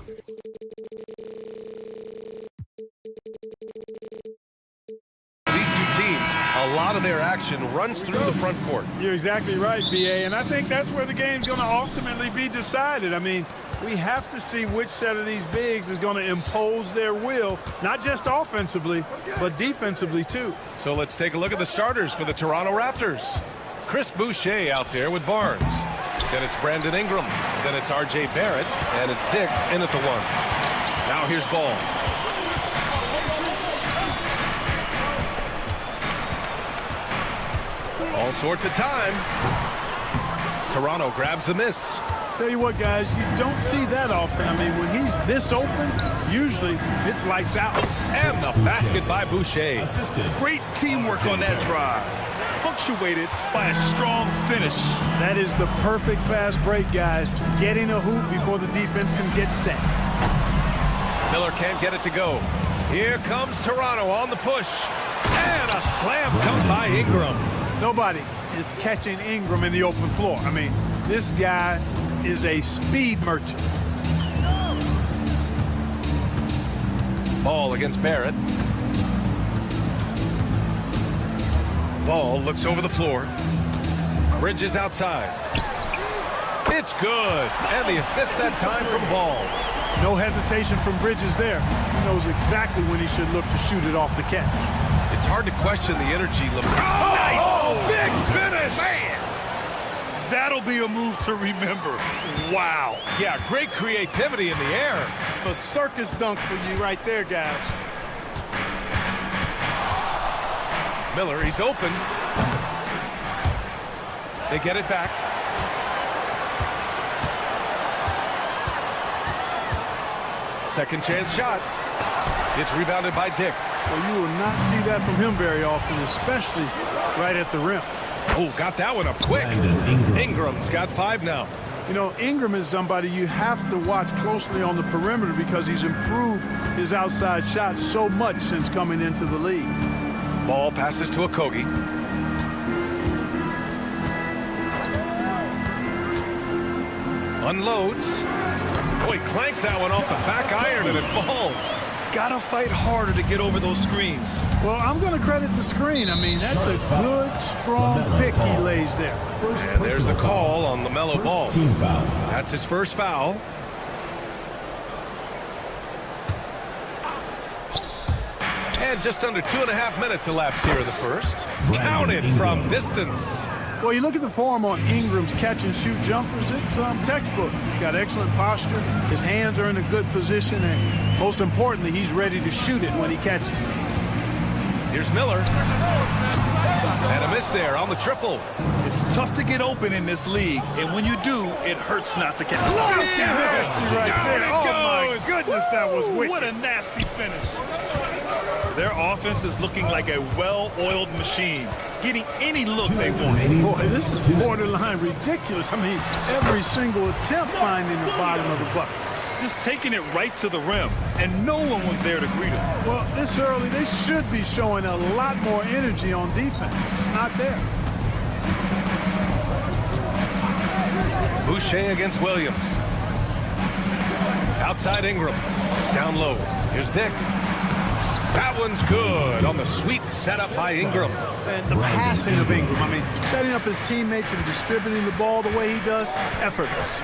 These two teams, a lot of their action runs through the front court. You're exactly right, B.A., and I think that's where the game's going to ultimately be decided. I mean, we have to see which set of these bigs is going to impose their will, not just offensively, but defensively, too. So let's take a look at the starters for the Toronto Raptors. Chris Boucher out there with Barnes. Then it's Brandon Ingram. Then it's R.J. Barrett. And it's Dick in at the 1. Now here's Ball. All sorts of time. Toronto grabs the miss. Tell you what, guys, you don't see that often. I mean, when he's this open, usually it's lights out. And the basket by Boucher. Great teamwork on that drive, punctuated by a strong finish. That is the perfect fast break, guys. Getting a hoop before the defense can get set. Miller can't get it to go. Here comes Toronto on the push. And a slam dunk by Ingram. Nobody is catching Ingram in the open floor. I mean, this guy is a speed merchant. Ball against Barrett. Ball looks over the floor. Bridges outside. It's good. And the assist that time from Ball. No hesitation from Bridges there. He knows exactly when he should look to shoot it off the catch. It's hard to question the energy. Nice! Oh, big finish! Man! That'll be a move to remember. Wow. Yeah, great creativity in the air. A circus dunk for you right there, guys. Miller, he's open. They get it back. Second chance shot. It's rebounded by Dick. Well, you will not see that from him very often, especially right at the rim. Oh, got that one up quick. Ingram's got 5 now. You know, Ingram is somebody you have to watch closely on the perimeter because he's improved his outside shot so much since coming into the league. Ball passes to Okogie. Unloads. Oh, he clanks that one off the back iron and it falls. Gotta fight harder to get over those screens. Well, I'm going to credit the screen. I mean, that's a good, strong pick he lays there. And there's the call on LaMelo Ball. That's his first foul. And just under 2.5 minutes elapsed here in the first. Counted from distance. Well, you look at the form on Ingram's catch-and-shoot jumpers, it's textbook. He's got excellent posture. His hands are in a good position, and most importantly, he's ready to shoot it when he catches it. Here's Miller. And a miss there on the triple. It's tough to get open in this league, and when you do, it hurts not to catch. Nasty right there. Oh, my goodness, that was wicked. What a nasty finish. Their offense is looking like a well-oiled machine, getting any look they want. Boy, this is borderline ridiculous. I mean, every single attempt finding the bottom of the bucket. Just taking it right to the rim, and no one was there to greet him. Well, this early, they should be showing a lot more energy on defense. It's not there. Boucher against Williams. Outside Ingram. Down low. Here's Dick. That one's good on the sweet setup by Ingram. And the passing of Ingram, I mean, setting up his teammates and distributing the ball the way he does, effortless.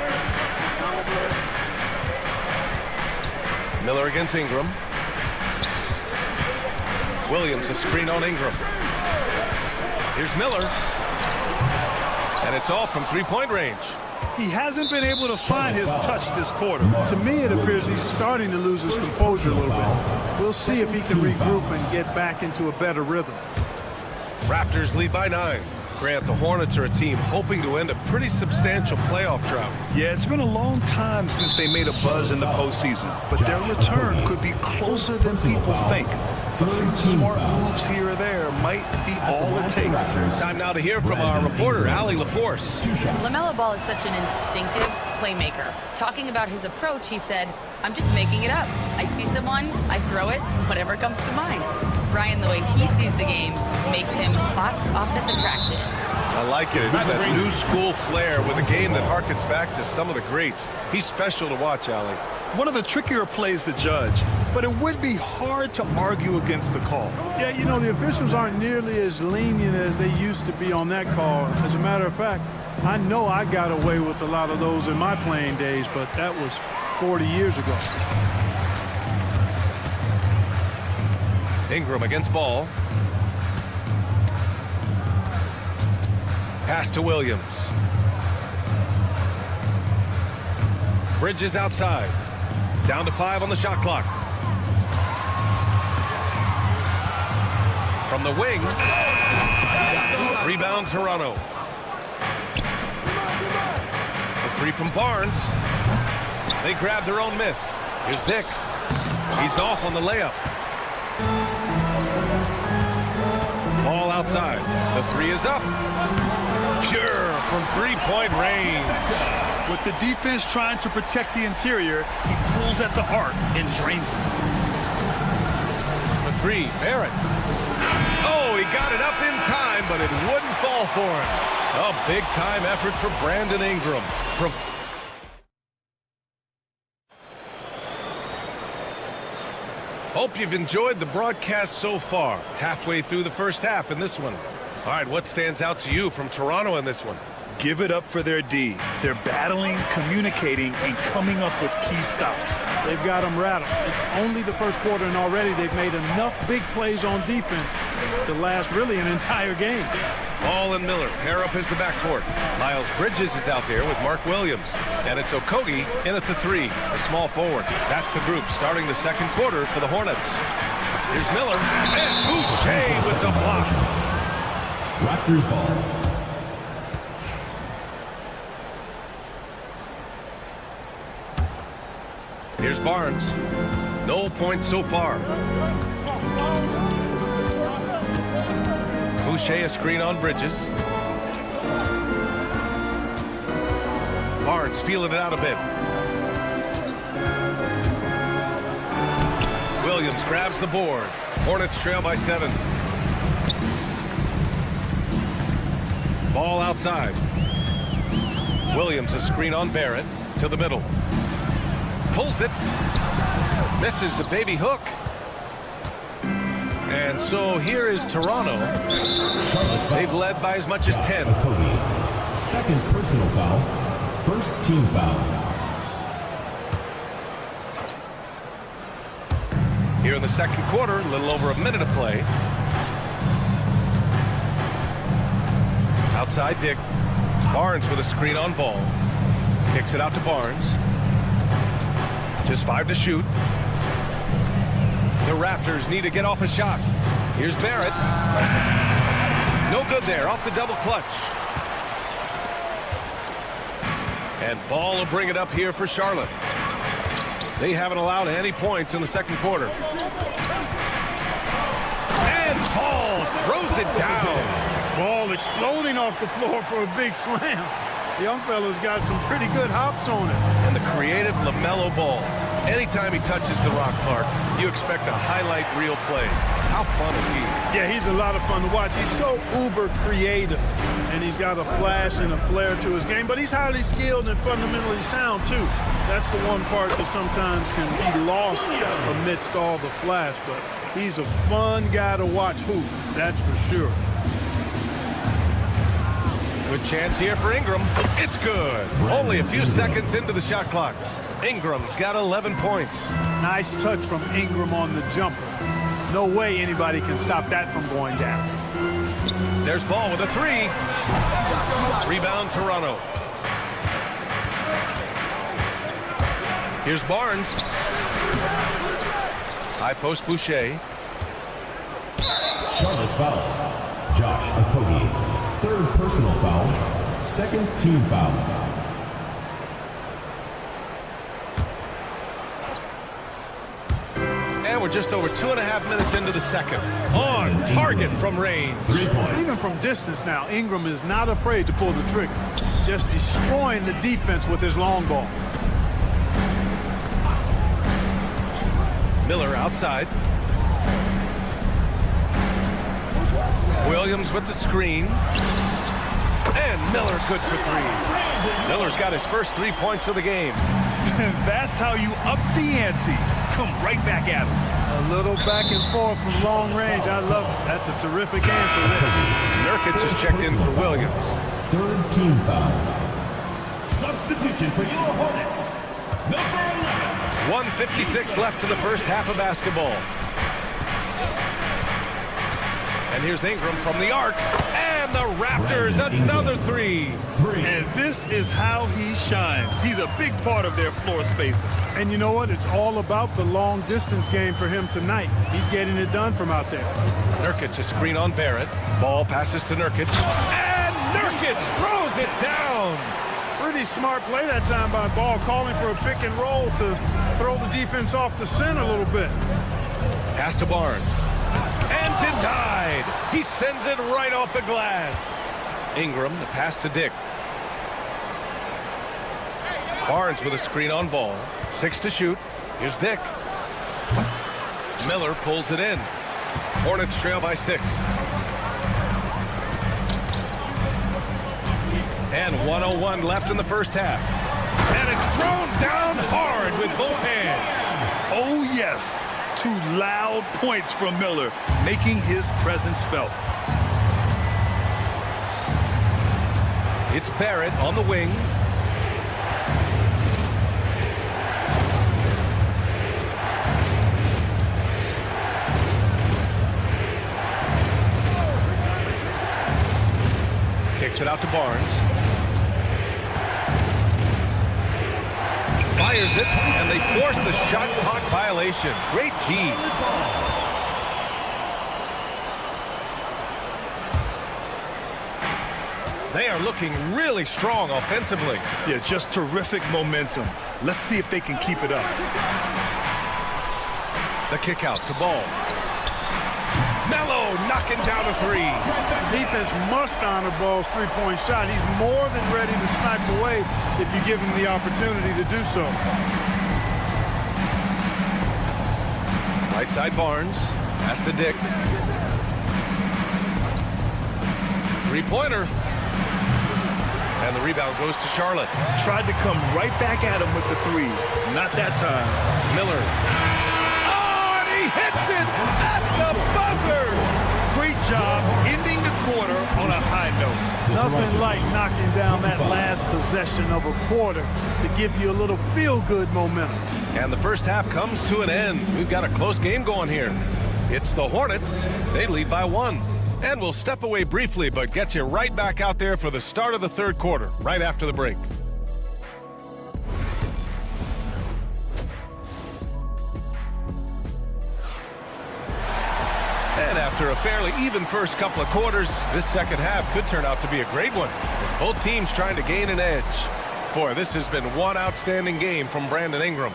Miller against Ingram. Williams a screen on Ingram. Here's Miller. And it's off from three-point range. He hasn't been able to find his touch this quarter. To me, it appears he's starting to lose his composure a little bit. We'll see if he can regroup and get back into a better rhythm. Raptors lead by 9. Grant, the Hornets are a team hoping to end a pretty substantial playoff drought. Yeah, it's been a long time since they made a buzz in the postseason, but their return could be closer than people think. A few smart moves here or there might be all it takes. Time now to hear from our reporter, Allie LaForce. LaMelo Ball is such an instinctive playmaker. Talking about his approach, he said, "I'm just making it up. I see someone, I throw it, whatever comes to mind." Ryan, the way he sees the game makes him box office attraction. I like it. It's that new school flair with a game that harkens back to some of the greats. He's special to watch, Allie. One of the trickier plays to judge, but it would be hard to argue against the call. Yeah, you know, the officials aren't nearly as lenient as they used to be on that call. As a matter of fact, I know I got away with a lot of those in my playing days, but that was 40 years ago. Ingram against Ball. Pass to Williams. Bridges outside. Down to 5 on the shot clock. From the wing. Rebound Toronto. The 3 from Barnes. They grab their own miss. Here's Dick. He's off on the layup. Ball outside. The 3 is up. Pure from 3-point range. With the defense trying to protect the interior, he pulls at the arc and drains it. For 3, Barrett. Oh, he got it up in time, but it wouldn't fall for him. A big-time effort for Brandon Ingram. Hope you've enjoyed the broadcast so far. Halfway through the first half in this one. All right, what stands out to you from Toronto in this one? Give it up for their D. They're battling, communicating, and coming up with key stops. They've got them rattled. It's only the first quarter, and already they've made enough big plays on defense to last really an entire game. Ball and Miller pair up as the backcourt. Miles Bridges is out there with Mark Williams. And it's Okogie in at the 3, the small forward. That's the group starting the second quarter for the Hornets. Here's Miller, and Boucher with the block. Raptors ball. Here's Barnes. No points so far. Boucher a screen on Bridges. Barnes feeling it out a bit. Williams grabs the board. Hornets trail by 7. Ball outside. Williams a screen on Barrett to the middle. Pulls it. Misses the baby hook. And so here is Toronto. They've led by as much as 10. Second personal foul. First team foul. Here in the second quarter, a little over a minute of play. Outside Dick. Barnes with a screen on Ball. Kicks it out to Barnes. Just 5 to shoot. The Raptors need to get off a shot. Here's Barrett. No good there, off the double clutch. And Ball will bring it up here for Charlotte. They haven't allowed any points in the second quarter. And Ball throws it down. Ball exploding off the floor for a big slam. The young fella's got some pretty good hops on it. And the creative LaMelo Ball. Anytime he touches the rock, Clark, you expect a highlight reel play. How fun is he? Yeah, he's a lot of fun to watch. He's so uber creative, and he's got a flash and a flair to his game, but he's highly skilled and fundamentally sound, too. That's the one part that sometimes can be lost amidst all the flash, but he's a fun guy to watch hoop, that's for sure. Good chance here for Ingram. It's good. Only a few seconds into the shot clock. Ingram's got 11 points. Nice touch from Ingram on the jumper. No way anybody can stop that from going down. There's Ball with a 3. Rebound Toronto. Here's Barnes. High post Boucher. Charlotte's foul. Josh Okogie. Third personal foul. Second team foul. And we're just over 2.5 minutes into the second. On target from range. 3 points. Even from distance now, Ingram is not afraid to pull the trigger. Just destroying the defense with his long ball. Miller outside. Williams with the screen. And Miller good for 3. Miller's got his first 3 points of the game. That's how you up the ante. Come right back at him. A little back and forth from long range. I love it. That's a terrific answer there. Nurkic just checked in for Williams. Third team foul. Substitution for your Hornets. Number 11. 1:56 left in the first half of basketball. And here's Ingram from the arc. And the Raptors, another three. And this is how he shines. He's a big part of their floor spacing. And you know what? It's all about the long distance game for him tonight. He's getting it done from out there. Nurkic, a screen on Barrett. Ball passes to Nurkic. And Nurkic throws it down. Pretty smart play that time by Ball, calling for a pick and roll to throw the defense off the center a little bit. Pass to Barnes. And denied. He sends it right off the glass. Ingram, the pass to Dick. Barnes with a screen on Ball. 6 to shoot. Here's Dick. Miller pulls it in. Hornets trail by 6. And 1:01 left in the first half. And it's thrown down hard with both hands. Oh, yes. 2 loud points from Miller, making his presence felt. It's Barrett on the wing. Kicks it out to Barnes. Fires it, and they force the shot clock violation. Great D. They are looking really strong offensively. Yeah, just terrific momentum. Let's see if they can keep it up. The kick out to Ball. Melo knocking down a 3. Defense must honor Ball's three-point shot. He's more than ready to snipe away if you give him the opportunity to do so. Right side Barnes. Pass to Dick. 3-pointer. And the rebound goes to Charlotte. Tried to come right back at him with the 3. Not that time. Miller. Oh, and he hits it at the buzzer. Great job ending the quarter on a high note. Nothing like knocking down that last possession of a quarter to give you a little feel-good momentum. And the first half comes to an end. We've got a close game going here. It's the Hornets. They lead by 1. And we'll step away briefly, but get you right back out there for the start of the third quarter, right after the break. And after a fairly even first couple of quarters, this second half could turn out to be a great one, as both teams trying to gain an edge. Boy, this has been one outstanding game from Brandon Ingram.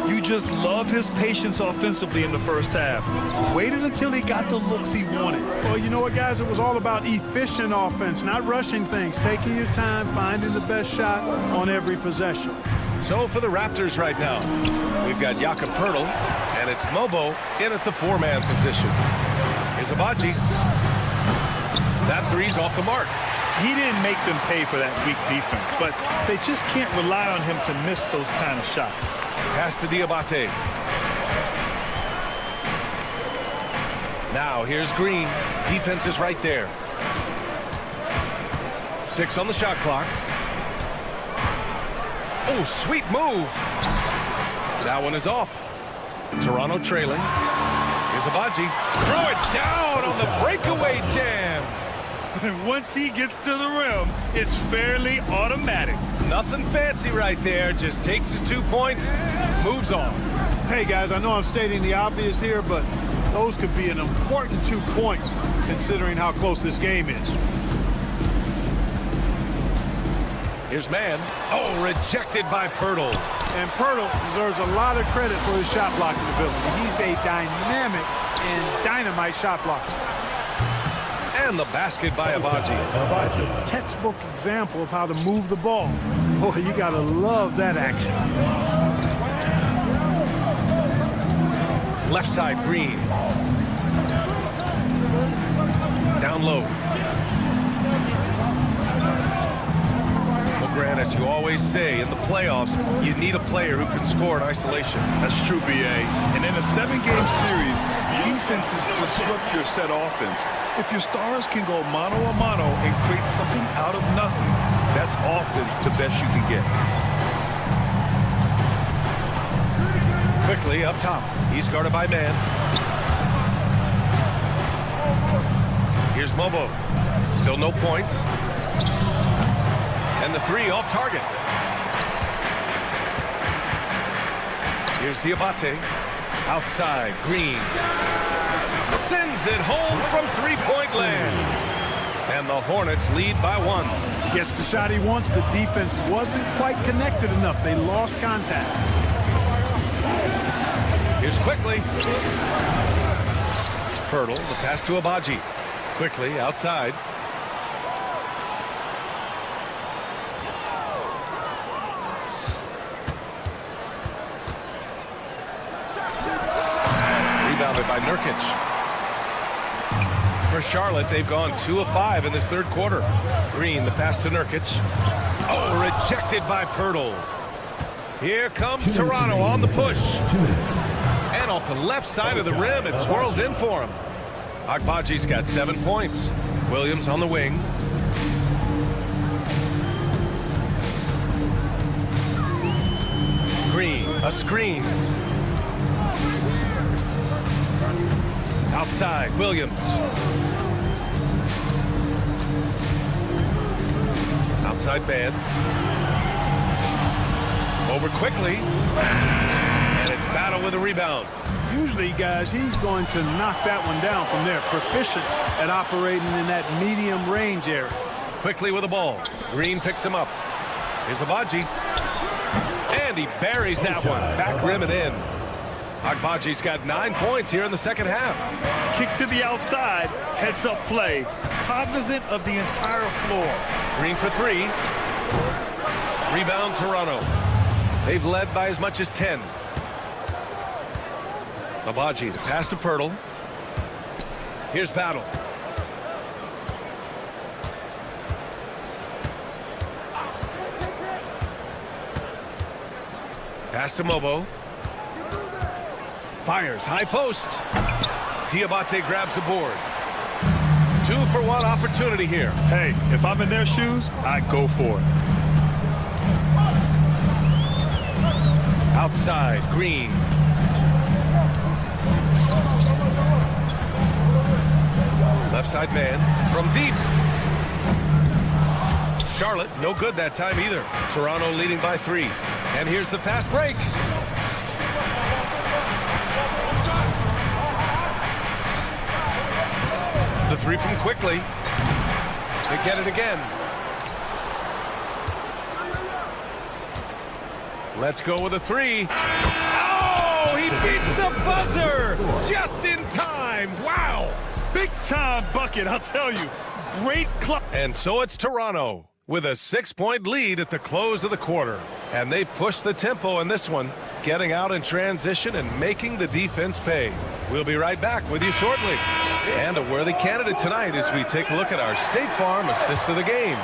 You just love his patience offensively in the first half. Waited until he got the looks he wanted. Well, you know what, guys? It was all about efficient offense, not rushing things, taking your time, finding the best shot on every possession. So for the Raptors right now, we've got Jakob Poeltl, and it's Mobo in at the 4-man position. Here's Abaji. That 3's off the mark. He didn't make them pay for that weak defense, but they just can't rely on him to miss those kind of shots. Pass to Diabate. Now here's Green. Defense is right there. 6 on the shot clock. Oh, sweet move. That one is off. Toronto trailing. Here's Abaji. Throw it down on the breakaway jam. And once he gets to the rim, it's fairly automatic. Nothing fancy right there. Just takes his 2 points, moves on. Hey, guys, I know I'm stating the obvious here, but those could be an important 2 points considering how close this game is. Here's Mann. Oh, rejected by Poeltl. And Poeltl deserves a lot of credit for his shot blocking ability. He's a dynamic and dynamite shot blocker. And the basket by Abaji. It's a textbook example of how to move the ball. Boy, you gotta love that action. Left side, Green. Down low. Grant, as you always say, in the playoffs, you need a player who can score in isolation. That's true, B.A. And in a 7-game series, defense is disrupt your set offense. If your stars can go mano-a-mano and create something out of nothing, that's often the best you can get. Quickly up top. He's guarded by man. Here's Mobo. Still no points. And the 3 off target. Here's Diabate. Outside. Green. Sends it home from three-point land. And the Hornets lead by 1. Gets the shot he wants. The defense wasn't quite connected enough. They lost contact. Here's Quickly. Pirtle. The pass to Abaji. Quickly outside. Rebounded by Nurkic. For Charlotte, they've gone 2 of 5 in this third quarter. Green, the pass to Nurkic. Oh, rejected by Pirtle. Here comes Toronto on the push. And off the left side of the rim, it swirls in for him. Agbaji's got 7 points. Williams on the wing. Green, a screen. Outside, Williams. Outside man. Over Quickly. And it's Battle with a rebound. Usually, guys, he's going to knock that one down from there. Proficient at operating in that medium range area. Quickly with the ball. Green picks him up. Here's Agbaji. And he buries that one. Back rim and in. Agbaji's got 9 points here in the second half. Kick to the outside. Heads up play. Cognizant of the entire floor. Green for 3. Rebound Toronto. They've led by as much as 10. Agbaji, the pass to Pirtle. Here's Battle. Pass to Mobo. Fires, high post. Diabate grabs the board. 2-for-1 opportunity here. Hey, if I'm in their shoes, I'd go for it. Outside, Green. Left side man from deep. Charlotte, no good that time either. Toronto leading by 3. And here's the fast break. The 3 from Quickly. They get it again. Let's go with a 3. Oh, he beats the buzzer just in time. Wow. Big time bucket, I'll tell you. Great club. And so it's Toronto with a 6-point lead at the close of the quarter. And they push the tempo in this one, getting out in transition and making the defense pay. We'll be right back with you shortly. And a worthy candidate tonight as we take a look at our State Farm assist of the game.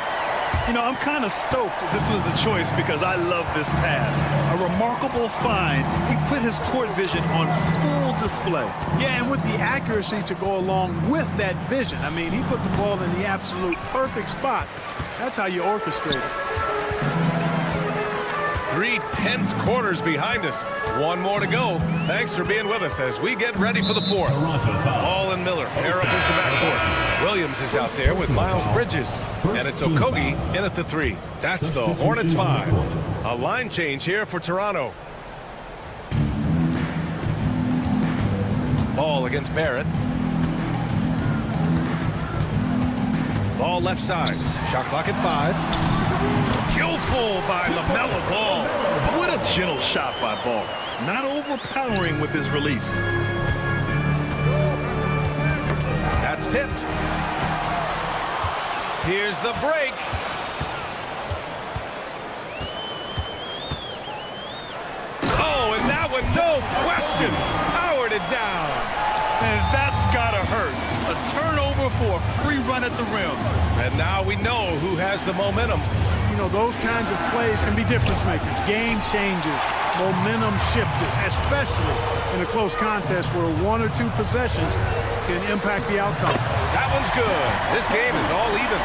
You know, I'm kind of stoked this was a choice because I love this pass. A remarkable find. He put his court vision on full display. Yeah, and with the accuracy to go along with that vision. I mean, he put the ball in the absolute perfect spot. That's how you orchestrate it. 3 tense quarters behind us. 1 more to go. Thanks for being with us as we get ready for the 4th. Ball and Miller pair up as the backcourt. Williams is out there with Miles Bridges. And it's Okogie in at the 3. That's the Hornets 5. A line change here for Toronto. Ball against Barrett. Ball left side. Shot clock at 5. Skillful by LaMelo Ball. What a gentle shot by Ball. Not overpowering with his release. That's tipped. Here's the break. Oh, and that one, no question, powered it down. And that's gotta hurt. A turnover for a free run at the rim. And now we know who has the momentum. You know, those kinds of plays can be difference makers, game changers, momentum shifters, especially in a close contest where 1 or 2 possessions can impact the outcome. That one's good. This game is all even.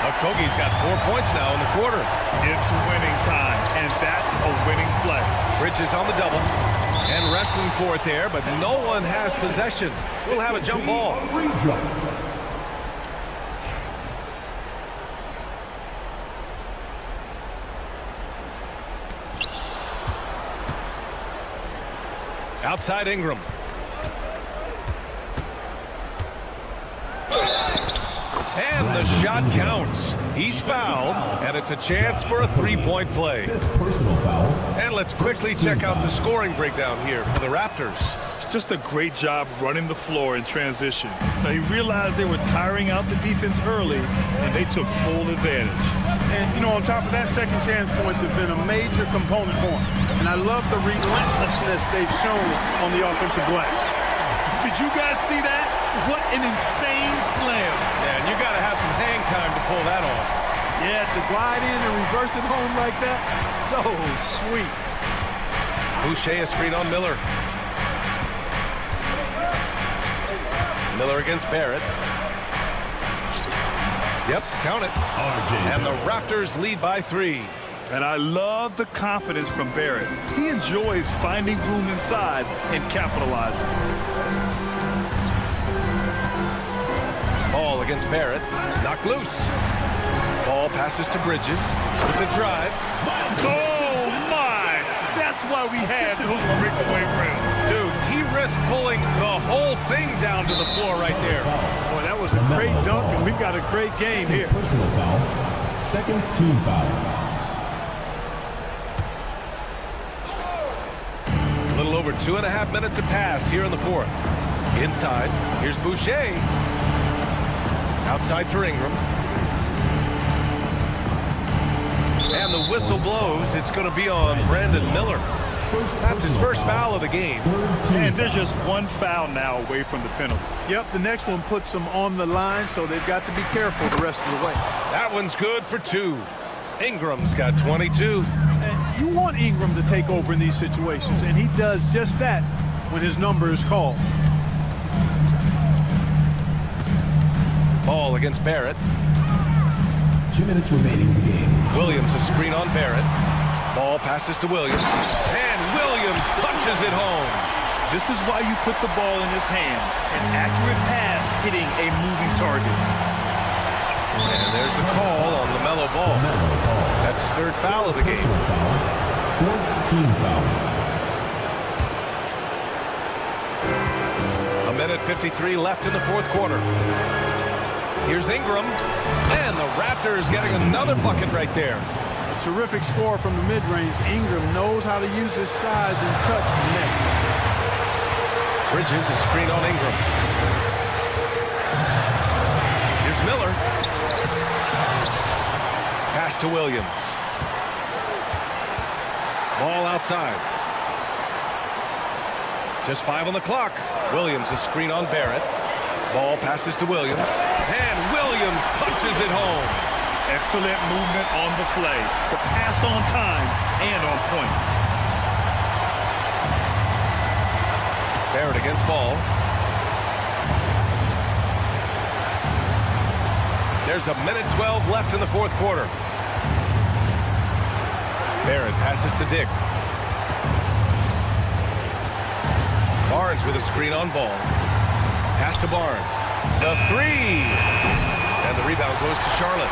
Okogie's got 4 points now in the quarter. It's winning time, and that's a winning play. Bridges on the double and wrestling for it there, but no one has possession. We'll have a jump ball. Outside Ingram. And the shot counts. He's fouled, and it's a chance for a 3-point play. Personal foul. And let's quickly check out the scoring breakdown here for the Raptors. Just a great job running the floor in transition. Now, he realized they were tiring out the defense early, and they took full advantage. And, you know, on top of that, second chance points have been a major component for him. And I love the relentlessness they've shown on the offensive glass. Did you guys see that? What an insane slam. Yeah, and you got to have some hang time to pull that off. Yeah, to glide in and reverse it home like that, so sweet. Boucher a screen on Miller. Miller against Barrett. Yep, count it. And the Raptors lead by 3. And I love the confidence from Barrett. He enjoys finding room inside and capitalizing. Ball against Barrett. Knocked loose. Ball passes to Bridges with the drive. Oh, my! That's why we had those breakaway rims. Dude, he risked pulling the whole thing down to the floor right there. Boy, that was a great dunk, and we've got a great game here. Personal foul. Second team foul. A little over 2.5 minutes have passed here in the 4th. Inside, here's Boucher. Outside for Ingram. And the whistle blows. It's going to be on Brandon Miller. That's his first foul of the game. And they're just one foul now away from the penalty. Yep, the next one puts them on the line, so they've got to be careful the rest of the way. That one's good for 2. Ingram's got 22. And you want Ingram to take over in these situations, and he does just that when his number is called. Ball against Barrett. 2 minutes remaining in the game. Williams a screen on Barrett. Ball passes to Williams. And Williams punches it home. This is why you put the ball in his hands. An accurate pass hitting a moving target. And there's the call on LaMelo Ball. That's his 3rd foul of the game. Fourth team foul. 1:53 left in the 4th quarter. Here's Ingram. And the Raptors getting another bucket right there. A terrific score from the mid-range. Ingram knows how to use his size and touch from there. Bridges a screen on Ingram. Here's Miller. Pass to Williams. Ball outside. Just 5 on the clock. Williams a screen on Barrett. Ball passes to Williams. And Williams punches it home. Excellent movement on the play. The pass on time and on point. Barrett against Ball. There's 1:12 left in the 4th quarter. Barrett passes to Dick. Barnes with a screen on Ball. Pass to Barnes. The 3. And the rebound goes to Charlotte.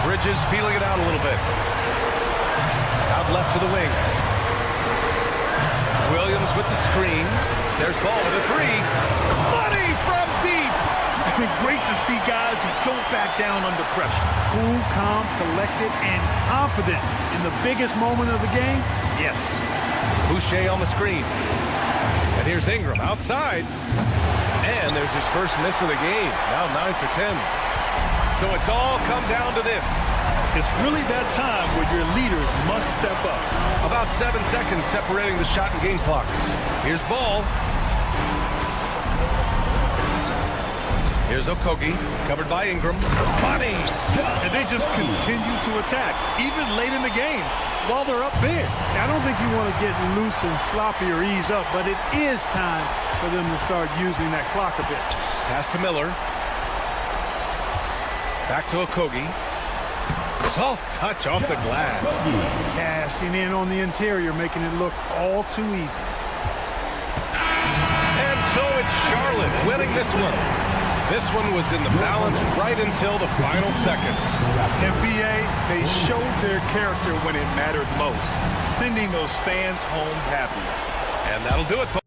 Bridges feeling it out a little bit. Out left to the wing. Williams with the screen. There's Ball with a 3. Money from deep. Great to see guys who don't back down under pressure. Cool, calm, collected, and confident in the biggest moment of the game. Yes. Boucher on the screen. And here's Ingram outside. And there's his first miss of the game. Now 9 for 10. So it's all come down to this. It's really that time where your leaders must step up. About 7 seconds separating the shot and game clocks. Here's Ball. Here's Okogie, covered by Ingram. Money! And they just continue to attack, even late in the game, while they're up big. I don't think you want to get loose and sloppy or ease up, but it is time for them to start using that clock a bit. Pass to Miller. Back to Okogie. Soft touch off the glass. Cashing in on the interior, making it look all too easy. And so it's Charlotte winning this one. This one was in the balance right until the final seconds. NBA, they showed their character when it mattered most, sending those fans home happy. And that'll do it, folks.